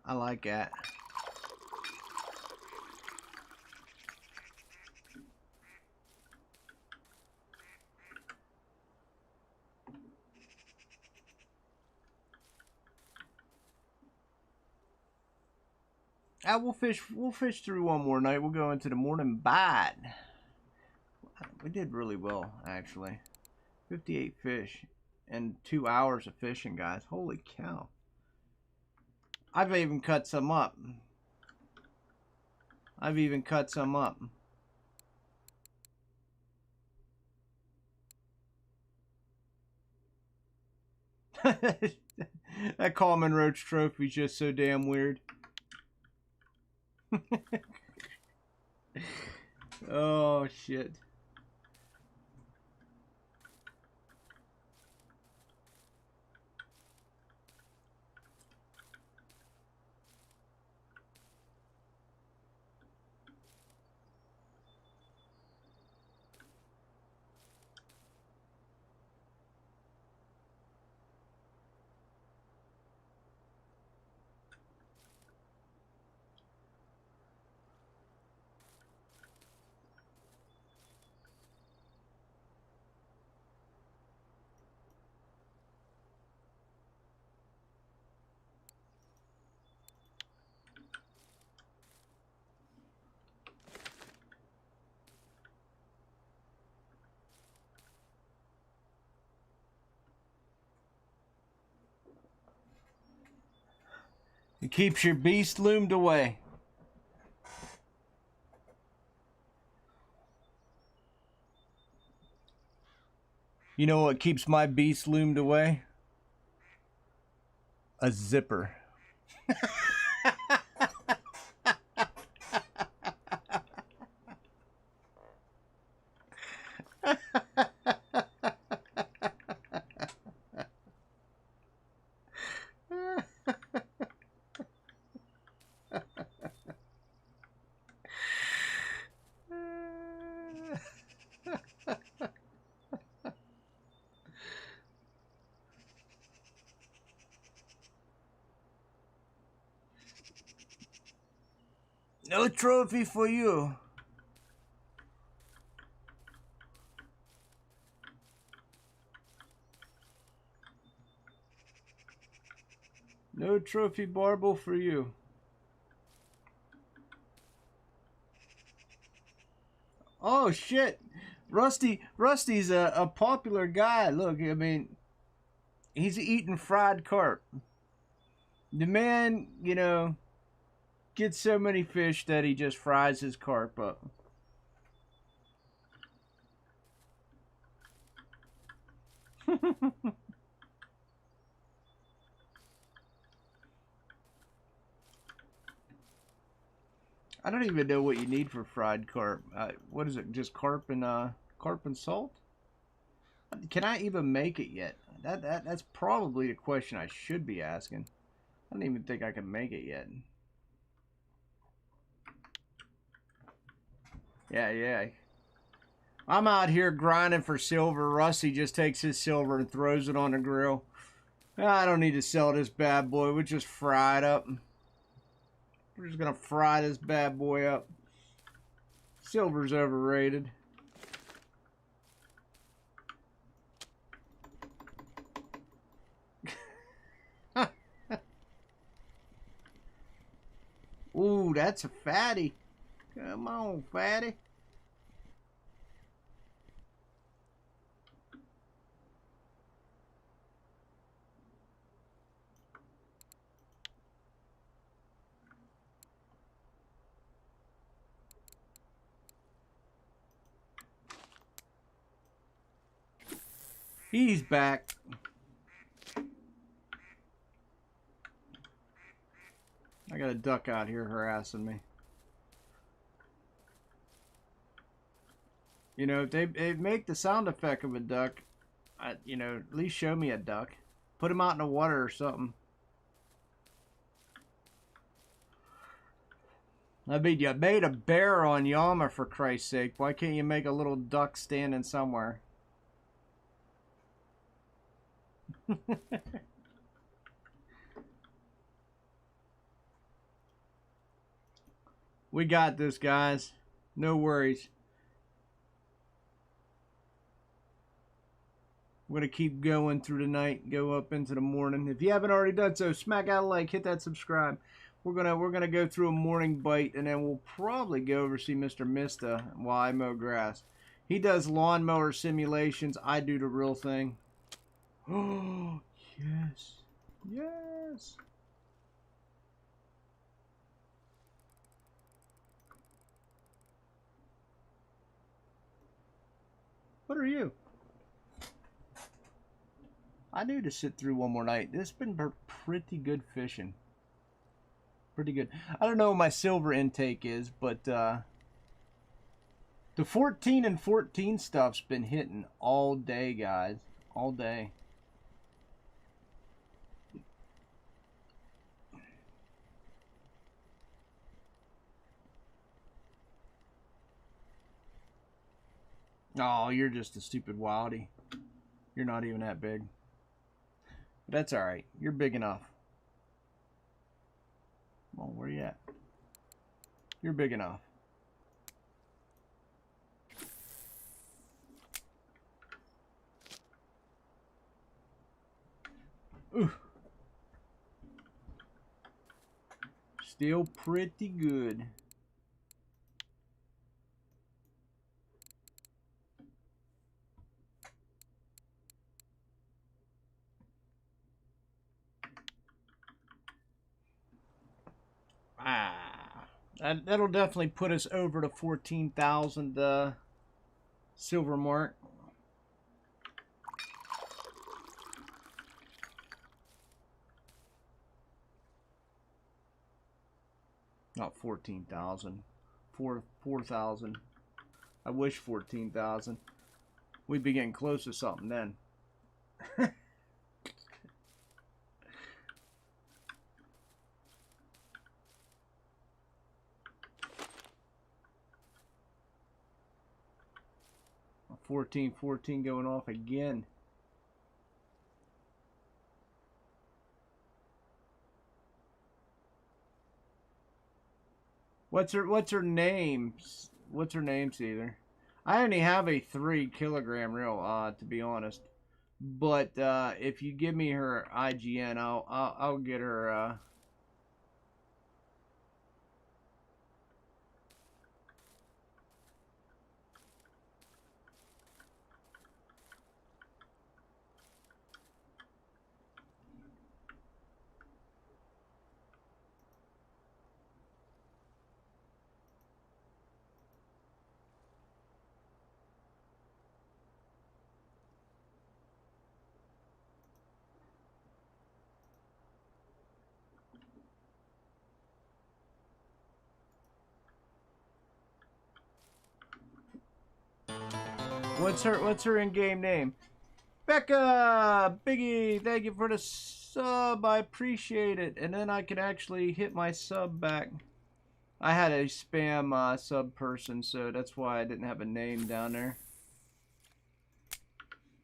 I like that. We'll fish through one more night. We'll go into the morning bite. We did really well, actually. 58 fish and 2 hours of fishing, guys. Holy cow. I've even cut some up. That common roach trophy is just so damn weird. Oh, shit. It keeps your beast loomed away. You know what keeps my beast loomed away? A zipper. No trophy for you. No trophy barbel for you. Oh shit. Rusty's a popular guy. Look, I mean, he's eating fried carp. The man, you know, gets so many fish that he just fries his carp up. I don't even know what you need for fried carp. What is it? Just carp and salt? Can I even make it yet? That's probably the question I should be asking. I don't even think I can make it yet. Yeah. I'm out here grinding for silver. Rusty just takes his silver and throws it on the grill. I don't need to sell this bad boy. We just fry it up. We're just gonna fry this bad boy up. Silver's overrated. Ooh, that's a fatty. Come on, fatty. He's back. I got a duck out here harassing me. You know, if they make the sound effect of a duck, you know, at least show me a duck. Put him out in the water or something. I mean, you made a bear on Yama, for Christ's sake. Why can't you make a little duck standing somewhere? We got this, guys. No worries. We're going to keep going through the night, go up into the morning. If you haven't already done so, smack out a like, hit that subscribe. We're gonna go through a morning bite, and then we'll probably go over see Mr. Mista while I mow grass. He does lawnmower simulations. I do the real thing. Oh yes, yes. What are you? I need to sit through one more night. This has been pretty good fishing. Pretty good. I don't know what my silver intake is, but the 14 and 14 stuff's been hitting all day, guys. All day. Oh, you're just a stupid wildie. You're not even that big. But that's alright. You're big enough. Well, where you at? You're big enough. Ooh. Still pretty good. That'll definitely put us over the 14,000 silver mark. Not 14,000. 4,000. I wish 14,000. We'd be getting close to something then. 14 going off again. What's her name? What's her name, Caesar? I only have a 3 kilogram reel, to be honest. But if you give me her IGN, I'll get her. What's her in-game name? Becca! Biggie, thank you for the sub. I appreciate it. And then I can actually hit my sub back. I had a spam sub person, so that's why I didn't have a name down there.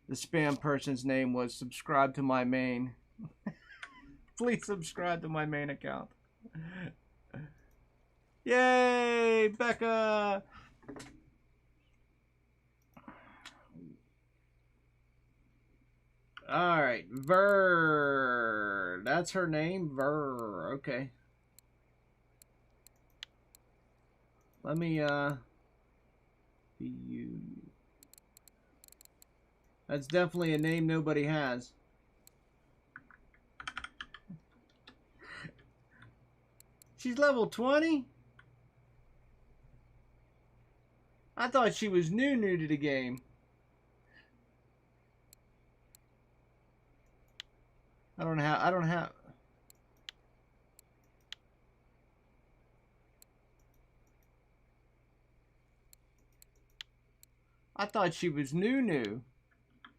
The spam person's name was subscribe to my main. Please subscribe to my main account. Yay, Becca! Alright, Ver. That's her name? Ver. Okay. Let me, you. That's definitely a name nobody has. She's level 20? I thought she was new to the game. I don't have. I thought she was new.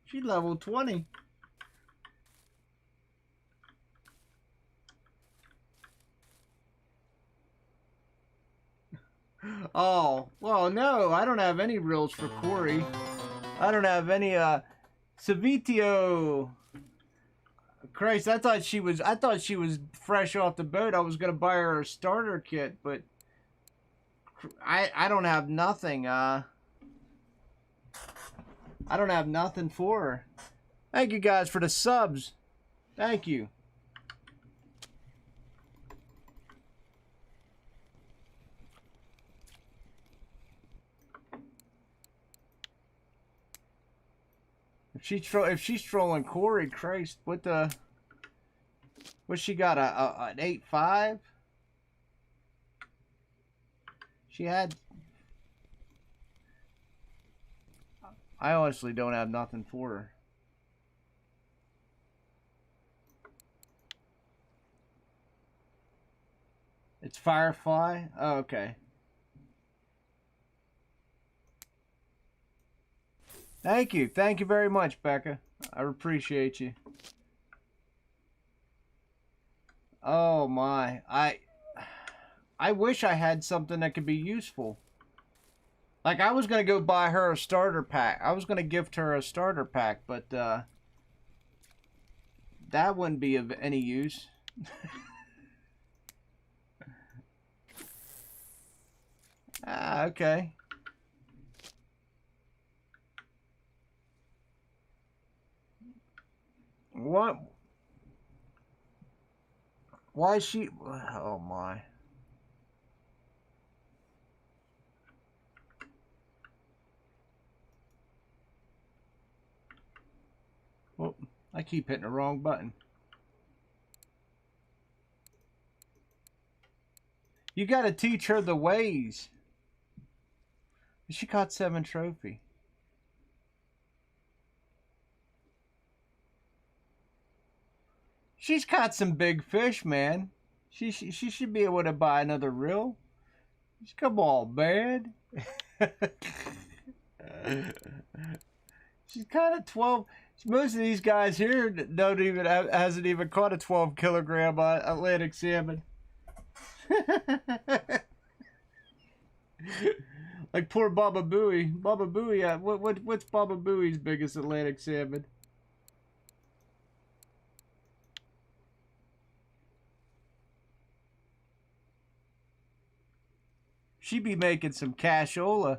She's level 20. Oh, well, no, I don't have any reels for Corey. I don't have any, Savitio. Christ, I thought she was fresh off the boat. I was gonna buy her a starter kit, but I don't have nothing. I don't have nothing for her. Thank you guys for the subs. Thank you. If she's trolling Corey, Christ, what the? What she got? An 8.5? She had. I honestly don't have nothing for her. It's Firefly? Oh, okay. Thank you. Thank you very much, Becca. I appreciate you. Oh my. I wish I had something that could be useful. Like, I was going to go buy her a starter pack. I was going to gift her a starter pack, but that wouldn't be of any use. Ah, okay. What? Why is she... Oh, my. Well, I keep hitting the wrong button. You got to teach her the ways. She caught 7 trophy. She's caught some big fish, man. She should be able to buy another reel. Come on, man. She's caught a 12. Most of these guys here hasn't even caught a 12-kilogram Atlantic salmon. Like poor Baba Booey. Baba Booey, what's Baba Booey's biggest Atlantic salmon? She be making some cashola.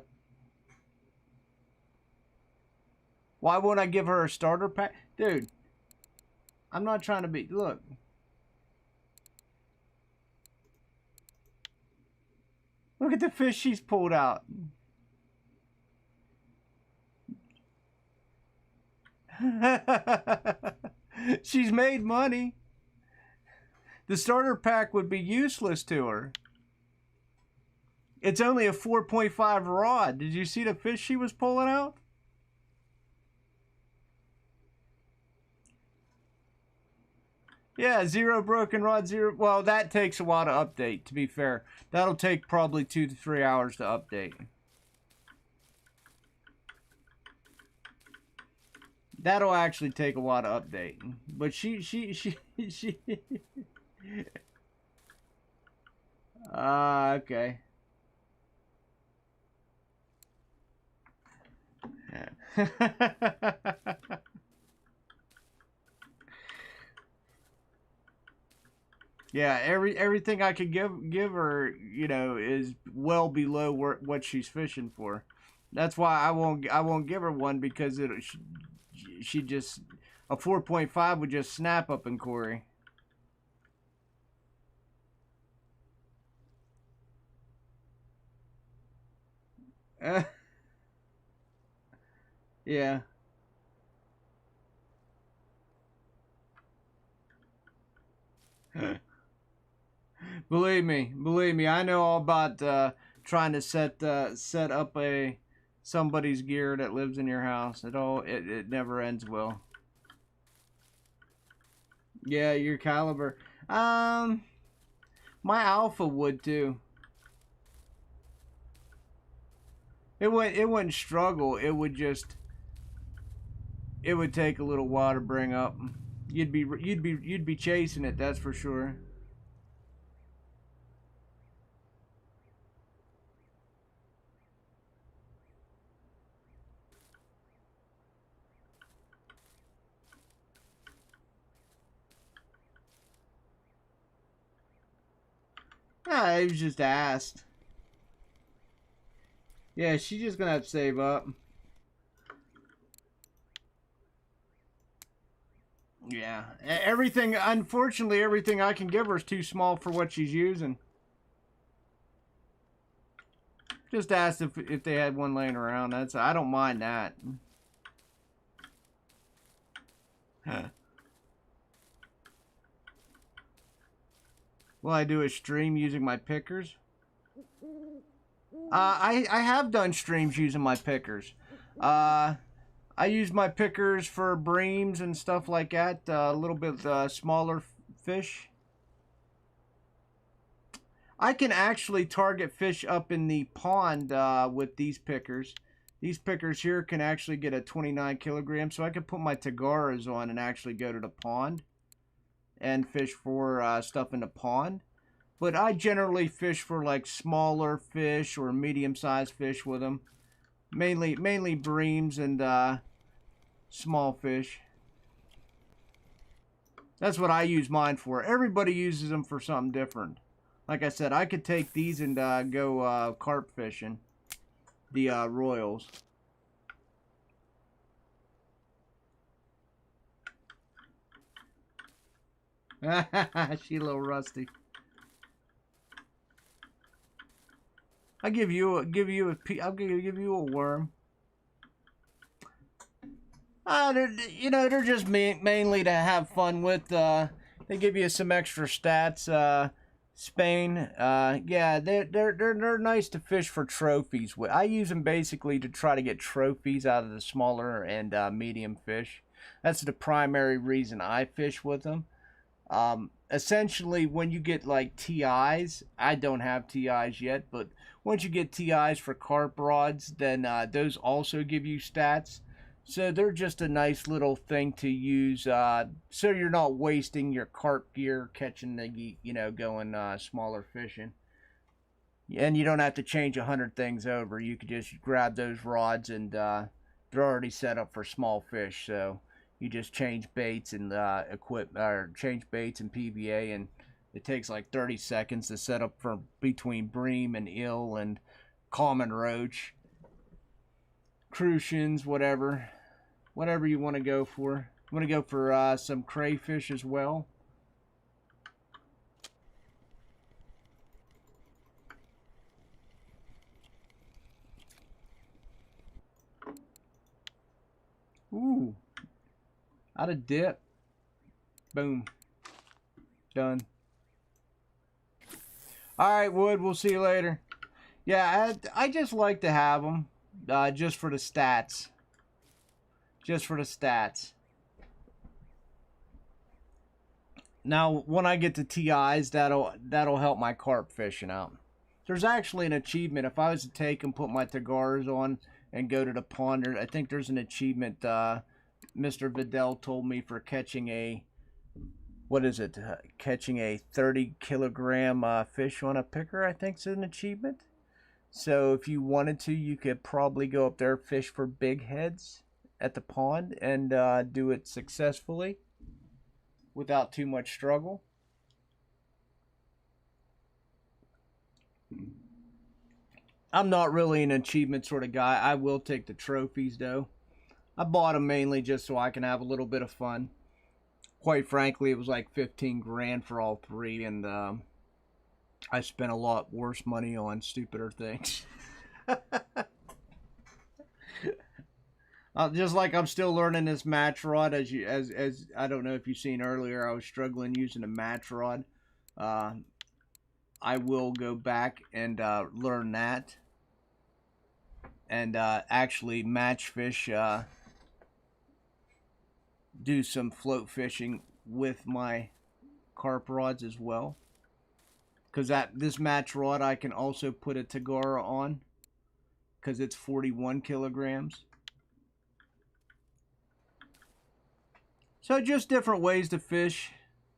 Why won't I give her a starter pack? Dude, I'm not trying to be... Look. Look at the fish she's pulled out. She's made money. The starter pack would be useless to her. It's only a 4.5 rod. Did you see the fish she was pulling out? Yeah, 0 broken rod, 0. Well, that takes a while to update, to be fair. That'll take probably 2 to 3 hours to update. That'll actually take a while to update. But she. Okay. Yeah, everything I could give her, you know, is well below what she's fishing for. That's why I won't give her one, because she just a 4.5 would just snap up in Corey. Yeah. Believe me, I know all about trying to set up somebody's gear that lives in your house. It never ends well. Yeah, your caliber. My alpha would too. It wouldn't struggle. It would take a little while to bring up. You'd be chasing it, that's for sure. Ah, it was just asked. Yeah, she's just gonna have to save up. Yeah, unfortunately, everything I can give her is too small for what she's using. Just asked if they had one laying around. I don't mind that. Will I do a stream using my pickers? I have done streams using my pickers. I use my pickers for breams and stuff like that. A little bit smaller fish. I can actually target fish up in the pond with these pickers. These pickers here can actually get a 29 kilograms, so I can put my tagaras on and actually go to the pond and fish for stuff in the pond. But I generally fish for like smaller fish or medium-sized fish with them. Mainly breams and small fish. That's what I use mine for. Everybody uses them for something different. Like I said, I could take these and go carp fishing. The Royals. She a little rusty. I'll give you a worm. They're just mainly to have fun with. They give you some extra stats. Spain, yeah, they're nice to fish for trophies with. I use them basically to try to get trophies out of the smaller and medium fish. That's the primary reason I fish with them. Essentially, when you get like TIs, I don't have TIs yet, but once you get TIs for carp rods, then those also give you stats. So they're just a nice little thing to use, so you're not wasting your carp gear catching the, going smaller fishing. And you don't have to change 100 things over. You could just grab those rods and they're already set up for small fish. So you just change baits and change baits and PVA, and it takes like 30 seconds to set up for between bream and eel and common roach. Crucians, whatever you want to go for. You want to go for some crayfish as well. Ooh, out of dip. Boom, done. All right, Wood, we'll see you later. Yeah, I just like to have them. Just for the stats. Just for the stats. Now, when I get to TIs, that'll help my carp fishing out. There's actually an achievement. If I was to take and put my tagaras on and go to the pond, I think there's an achievement Mr. Vidal told me for catching a, what is it? Catching a 30 kilogram fish on a picker, I think is an achievement. So if you wanted to, you could probably go up there, fish for big heads at the pond, and do it successfully without too much struggle. I'm not really an achievement sort of guy. I will take the trophies though. I bought them mainly just so I can have a little bit of fun. Quite frankly, it was like 15 grand for all three, and I spent a lot worse money on stupider things. Just like I'm still learning this match rod, as I don't know if you've seen earlier, I was struggling using a match rod. I will go back and learn that, and actually match fish, do some float fishing with my carp rods as well. Because this match rod I can also put a tagara on, because it's 41 kilograms. So just different ways to fish.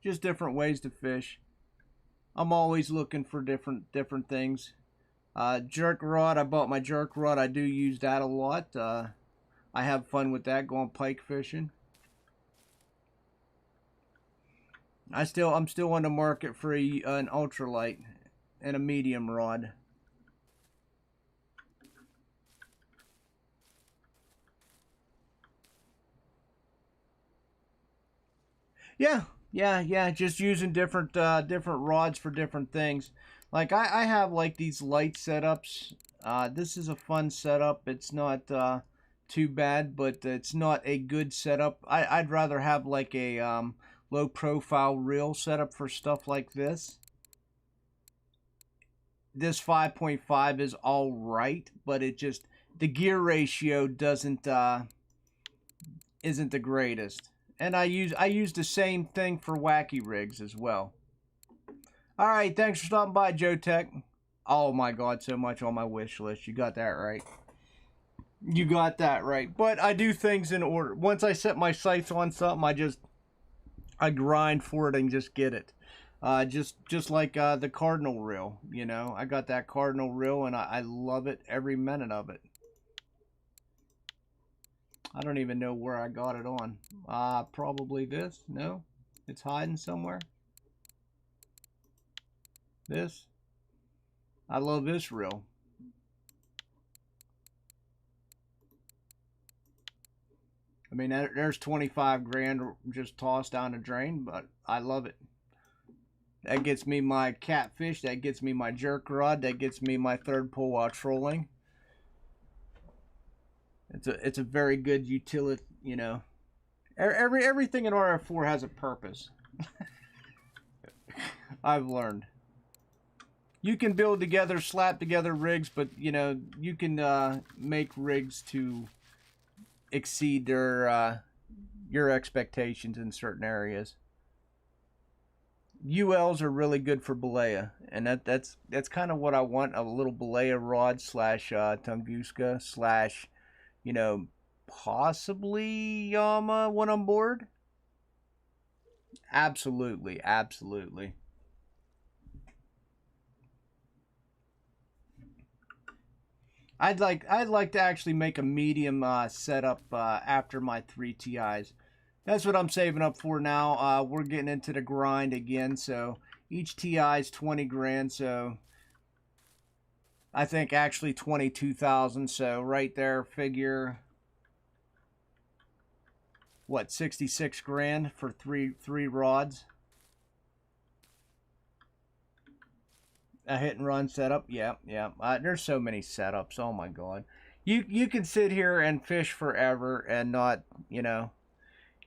Just different ways to fish. I'm always looking for different things. Jerk rod, I bought my jerk rod. I do use that a lot. I have fun with that, going pike fishing. I'm still on the market for an ultralight and a medium rod. Yeah. Just using different rods for different things. Like I have like these light setups. This is a fun setup. It's not too bad, but it's not a good setup. I'd rather have like a low profile reel setup for stuff like this. This 5.5 is all right, but it just, the gear ratio doesn't isn't the greatest. And I use the same thing for wacky rigs as well. All right, thanks for stopping by, Joe Tech. Oh my God, so much on my wish list. You got that right. You got that right. But I do things in order. Once I set my sights on something, I grind for it and just get it. Just like the Cardinal reel, you know. I got that Cardinal reel and I love it, every minute of it. I don't even know where I got it on. Probably this. No, it's hiding somewhere. This. I love this reel. I mean, there's 25 grand just tossed down the drain, but I love it. That gets me my catfish. That gets me my jerk rod. That gets me my third pull while trolling. It's a very good utility, you know. Everything in RF4 has a purpose. I've learned. You can build together, slap together rigs, but you know you can make rigs to exceed their your expectations in certain areas. ULs are really good for Balea, and that's kind of what I want, a little Balea rod slash Tunguska slash, you know, possibly Yama when I'm bored. Absolutely, absolutely. I'd like to actually make a medium setup after my 3 TIs. That's what I'm saving up for now. We're getting into the grind again, so each TI is 20 grand, so I think actually 22,000. So right there, figure what, 66 grand for three rods. A hit and run setup, yeah. There's so many setups. Oh my God, you can sit here and fish forever and not, you know.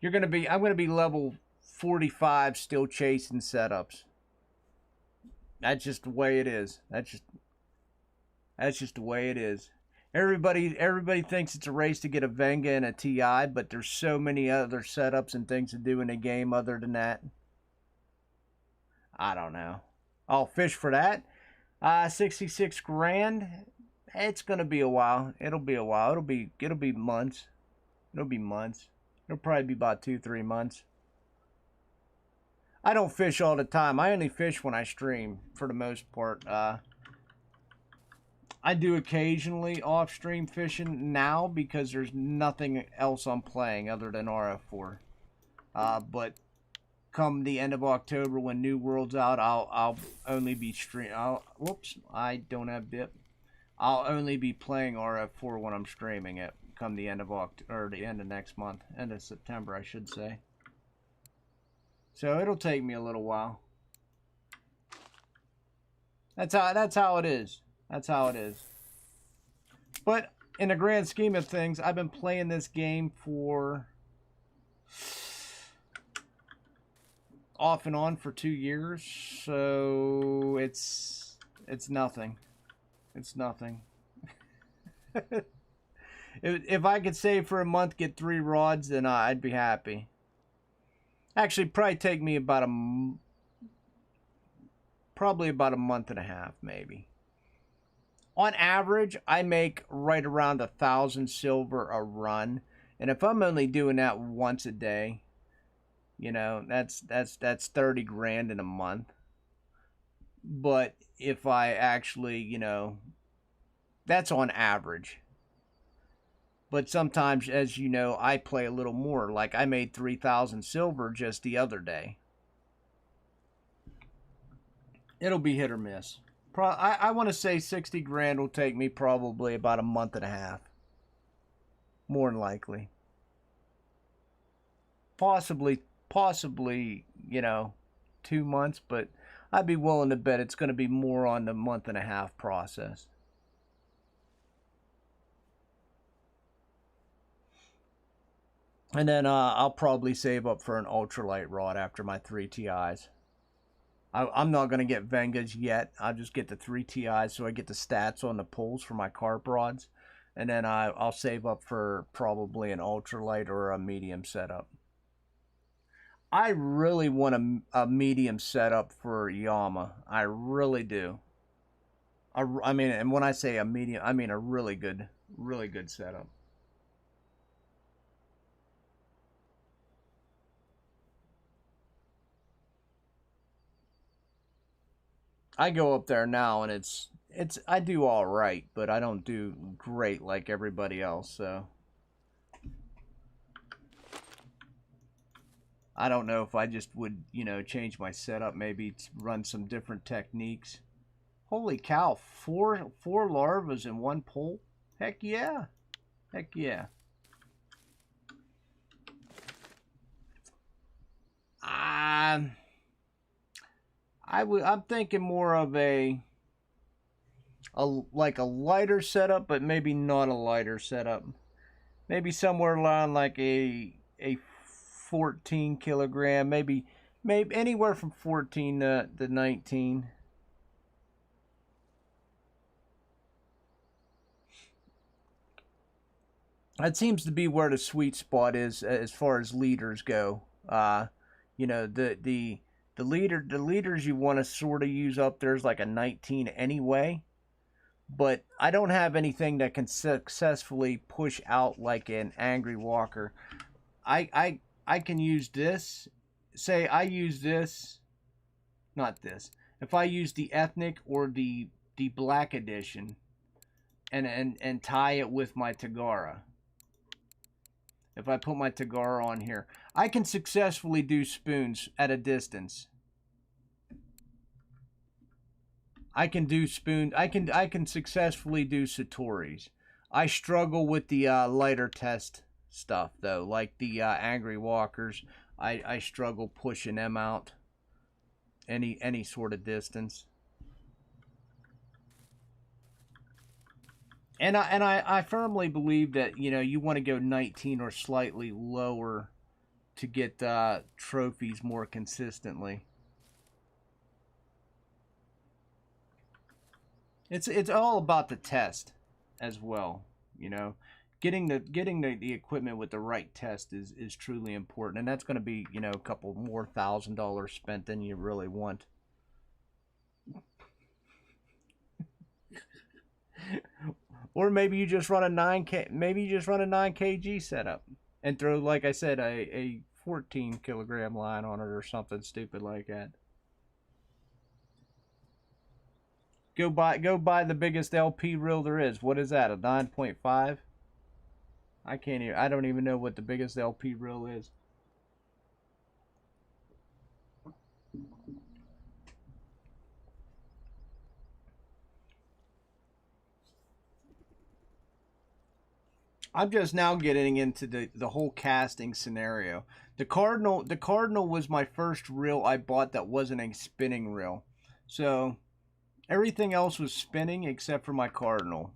I'm gonna be level 45 still chasing setups. That's just the way it is. That's just the way it is. Everybody thinks it's a race to get a Venga and a TI, but there's so many other setups and things to do in the game other than that. I don't know. I'll fish for that. 66 grand. It's gonna be a while. It'll be a while. It'll be months. It'll be months. It'll probably be about 2-3 months. I don't fish all the time. I only fish when I stream, for the most part. I do occasionally off-stream fishing now because there's nothing else I'm playing other than RF4. But come the end of October when New World's out, I'll only be whoops, I don't have dip. I'll only be playing RF4 when I'm streaming it. Come the end of the end of next month, end of September, I should say. So it'll take me a little while. That's how it is. That's how it is. But in the grand scheme of things, I've been playing this game for off and on for 2 years, so it's nothing. It's nothing. If I could save for a month, get 3 rods, then I'd be happy. Actually, probably take me about a month and a half, maybe. On average, I make right around 1,000 silver a run, and if I'm only doing that once a day, you know, that's 30 grand in a month. But if I actually, you know, that's on average. But sometimes, as you know, I play a little more. Like I made 3,000 silver just the other day. It'll be hit or miss. I want to say 60 grand will take me probably about a month and a half. More than likely. Possibly, you know, 2 months, but I'd be willing to bet it's going to be more on the month and a half process. And then I'll probably save up for an ultralight rod after my 3 TIs. I'm not going to get Vengas yet. I'll just get the 3 TIs so I get the stats on the pulls for my carp rods. And then I'll save up for probably an ultralight or a medium setup. I really want a medium setup for Yama. I really do. I mean, and when I say a medium, I mean a really good setup. I go up there now and it's I do all right, but I don't do great like everybody else, so I don't know if I just would, you know, change my setup, maybe run some different techniques. Holy cow, four larvas in one pull? Heck yeah. Heck yeah. I'm thinking more of a like a lighter setup, but maybe not a lighter setup. Maybe somewhere around like a 14 kilogram, maybe anywhere from 14 to 19. That seems to be where the sweet spot is as far as leaders go. You know, the leaders you want to sort of use up there is like a 19 anyway. But I don't have anything that can successfully push out like an angry walker. I can use this. Say I use this, not this. If I use the ethnic or the black edition, and tie it with my Tagara. If I put my Tagara on here, I can successfully do spoons at a distance. I can do spoon. I can successfully do Satori's. I struggle with the lighter test stuff though, like the angry walkers. I struggle pushing them out any sort of distance. And I firmly believe that, you know, you want to go 19 or slightly lower to get trophies more consistently. It's all about the test as well, you know. Getting the equipment with the right test is truly important, and that's going to be, you know, a couple more $1,000 spent than you really want. Or maybe you just run a 9 kg setup and throw, like I said, a 14 kilogram line on it or something stupid like that. Go buy the biggest LP reel there is. What is that? A 9.5? I don't even know what the biggest LP reel is. I'm just now getting into the whole casting scenario. The Cardinal was my first reel I bought that wasn't a spinning reel. So everything else was spinning except for my Cardinal.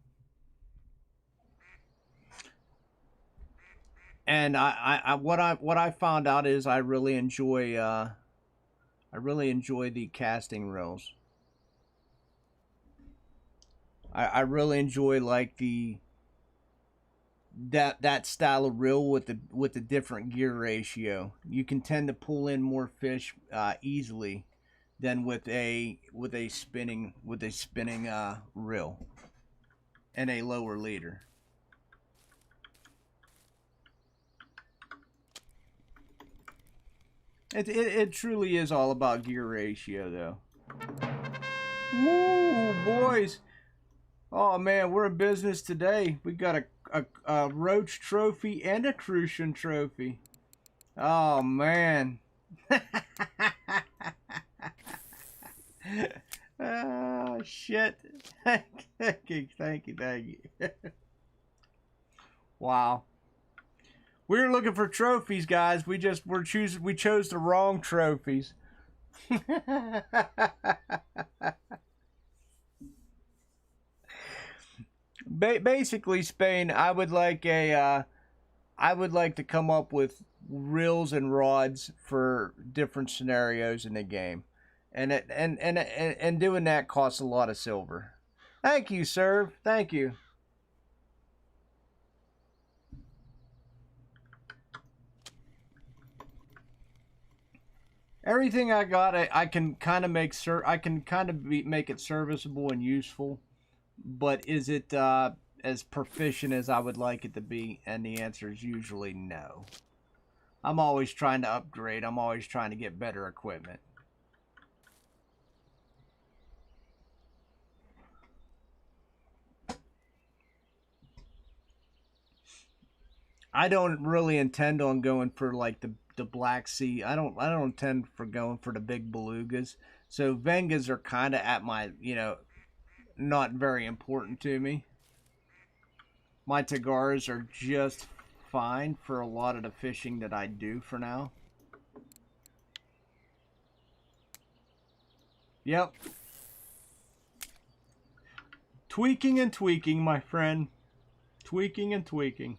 And what I found out is I really enjoy the casting reels. I really enjoy like that style of reel with the different gear ratio. You can tend to pull in more fish easily than with a spinning reel and a lower leader. It truly is all about gear ratio, though. Woo, boys! Oh man, we're in business today. We got a roach trophy and a crucian trophy. Oh man. Oh shit. Thank you. Wow. We were looking for trophies, guys. We chose the wrong trophies. Basically, Spain, I would like I would like to come up with reels and rods for different scenarios in the game, and doing that costs a lot of silver. Thank you, sir. Thank you. Everything I got, I can kind of I can kind of make it serviceable and useful, but is it as proficient as I would like it to be? And the answer is usually no. I'm always trying to upgrade. I'm always trying to get better equipment. I don't really intend on going for like the Black Sea. I don't intend for going for the big belugas. So Vengas are kind of at my, not very important to me. My Tagaras are just fine for a lot of the fishing that I do for now. Yep. Tweaking and tweaking, my friend. Tweaking and tweaking.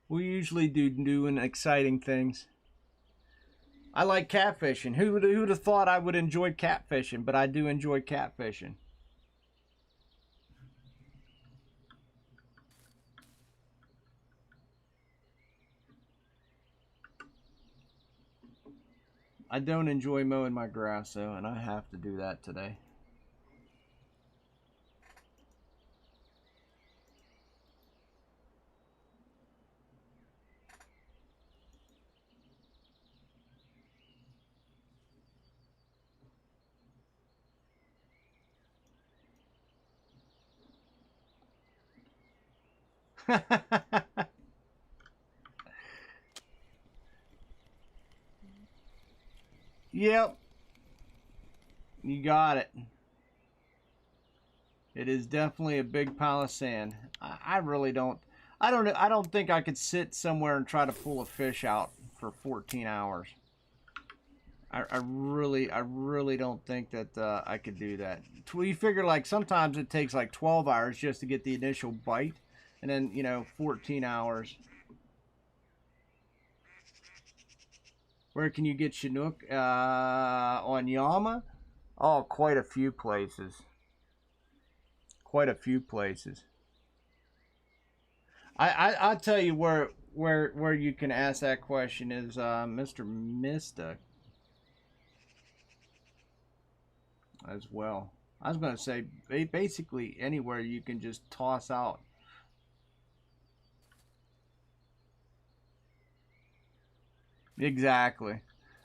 We usually do doing exciting things. I like catfishing. Who'd have thought I would enjoy catfishing? But I do enjoy catfishing. I don't enjoy mowing my grass though, and I have to do that today. Yep. You got it. It is definitely a big pile of sand. I really don't. I don't think I could sit somewhere and try to pull a fish out for 14 hours. I really don't think that I could do that. You figure like sometimes it takes like 12 hours just to get the initial bite, and then 14 hours. Where can you get Chinook? On Yama? Oh, quite a few places. Quite a few places. I'll tell you where you can ask that question is Mr. Mista as well. I was going to say basically anywhere you can just toss out. Exactly.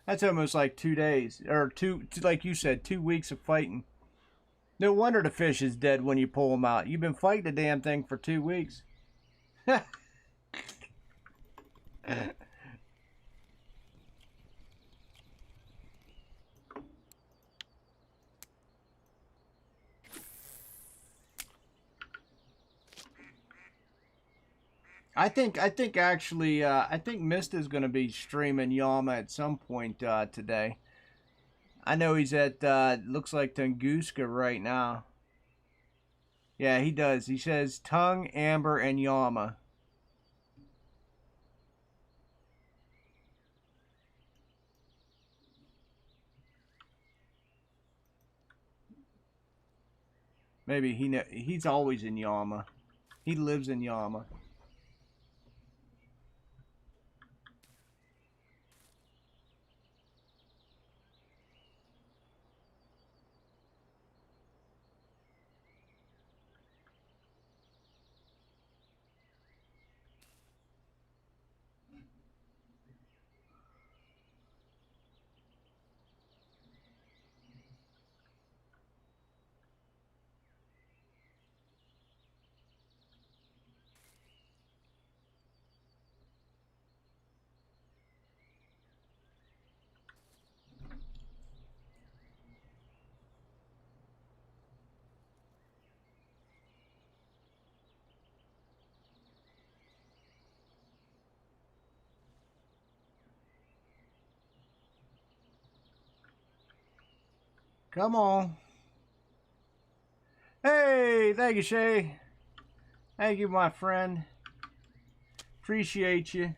That's almost like 2 days or like you said, 2 weeks of fighting. No wonder the fish is dead when you pull them out. You've been fighting the damn thing for 2 weeks. I think actually I think Mist is going to be streaming Yama at some point today. I know he's at looks like Tunguska right now. Yeah, he does. He says Tongue, Amber, and Yama. Maybe he's always in Yama. He lives in Yama. Come on. Hey, Hey, thank you, Shay. Thank you, my friend. Appreciate you.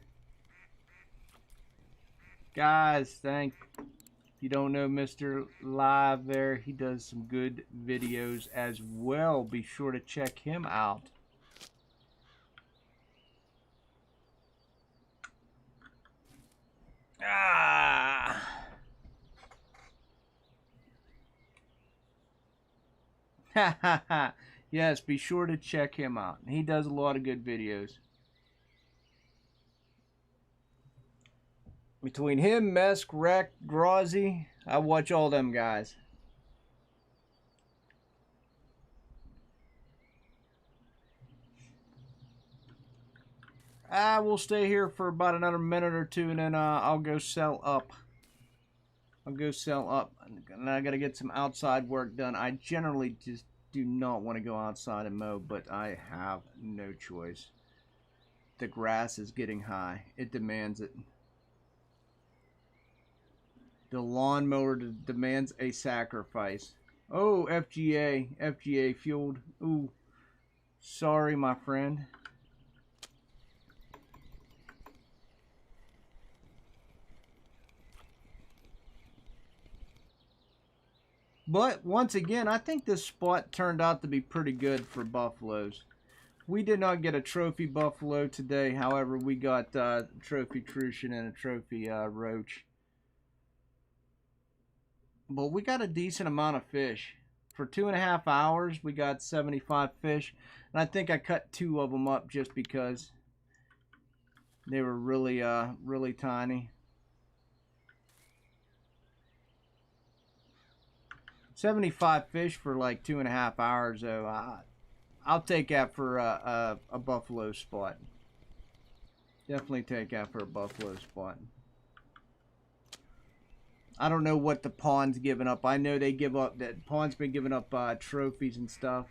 Guys, if you don't know Mr. Live there, he does some good videos as well. Be sure to check him out. Yes, be sure to check him out. He does a lot of good videos. Between him, Mesk, Rec, Grazi, I watch all them guys. I will stay here for about another minute or two, and then I'll go sell up. And I gotta get some outside work done. I generally just do not want to go outside and mow, but I have no choice. The grass is getting high. It demands it. The lawnmower demands a sacrifice. Oh, FGA fueled. Ooh, sorry, my friend. But once again, I think this spot turned out to be pretty good for buffaloes. We did not get a trophy buffalo today. However, we got a trophy crucian and a trophy roach. But we got a decent amount of fish. For 2.5 hours, we got 75 fish. And I think I cut 2 of them up just because they were really tiny. 75 fish for like 2.5 hours, though. I'll take that for a buffalo spot. Definitely take that for a buffalo spot. I don't know what the pond's giving up. I know they give up, that pond's been giving up trophies and stuff.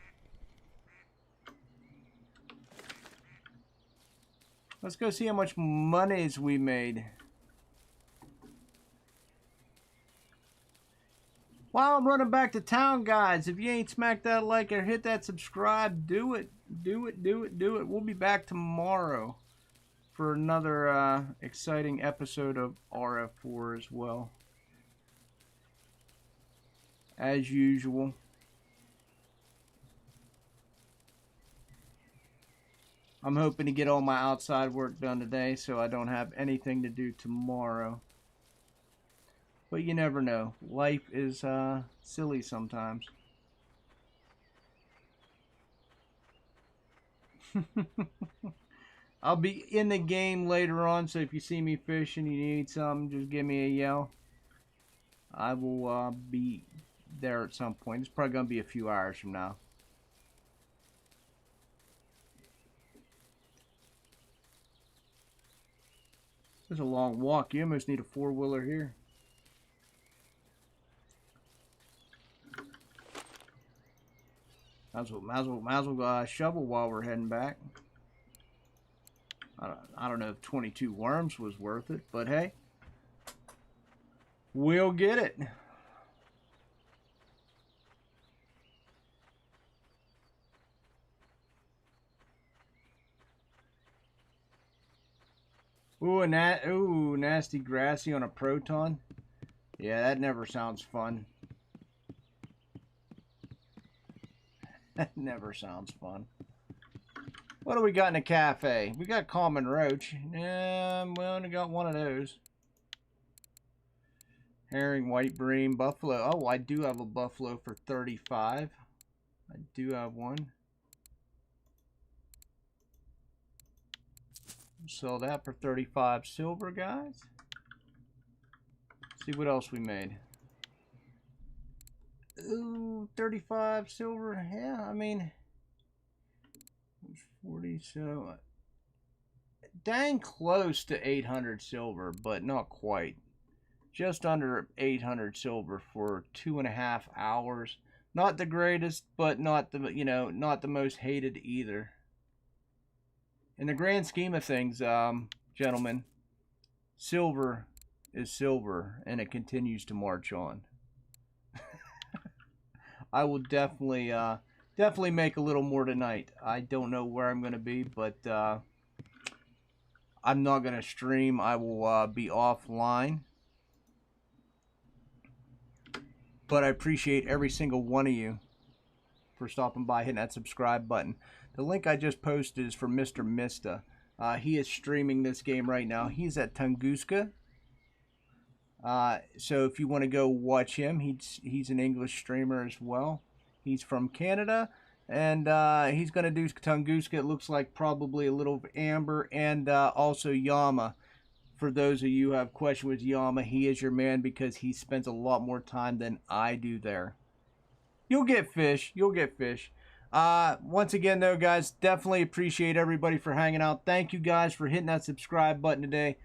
Let's go see how much monies we made. While I'm running back to town, guys, if you ain't smacked that like or hit that subscribe, do it. Do it. We'll be back tomorrow for another exciting episode of RF4 as well. As usual. I'm hoping to get all my outside work done today so I don't have anything to do tomorrow. But you never know. Life is silly sometimes. I'll be in the game later on, so if you see me fishing, you need something, just give me a yell. I will be there at some point. It's probably going to be a few hours from now. It's a long walk. You almost need a four-wheeler here. Might as well shovel while we're heading back. I don't know if 22 worms was worth it, but hey, we'll get it. Ooh, nasty grassy on a proton. Yeah, that never sounds fun. That never sounds fun. What do we got in the cafe? We got common roach. Yeah, we only got one of those. Herring, white bream, buffalo. Oh, I do have a buffalo for 35. I do have one. Sell that for 35 silver, guys. See what else we made. Ooh, 35 silver. Yeah, I mean, 40, so dang close to 800 silver, but not quite. Just under 800 silver for 2.5 hours. Not the greatest, but not the, not the most hated either. In the grand scheme of things, gentlemen, silver is silver, and it continues to march on. I will definitely definitely make a little more tonight. I don't know where I'm going to be, but I'm not going to stream. I will be offline. But I appreciate every single one of you for stopping by, hitting that subscribe button. The link I just posted is from Mr. Mista. He is streaming this game right now. He's at Tunguska. So if you want to go watch him, he's an English streamer as well. He's from Canada, and he's going to do Tunguska. It looks like probably a little amber, and also Yama. For those of you who have questions with Yama, he is your man because he spends a lot more time than I do there. You'll get fish. You'll get fish. Once again, though, guys, definitely appreciate everybody for hanging out. Thank you, guys, for hitting that subscribe button today.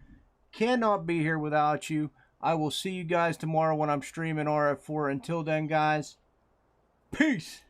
Cannot be here without you. I will see you guys tomorrow when I'm streaming RF4. Until then, guys, peace.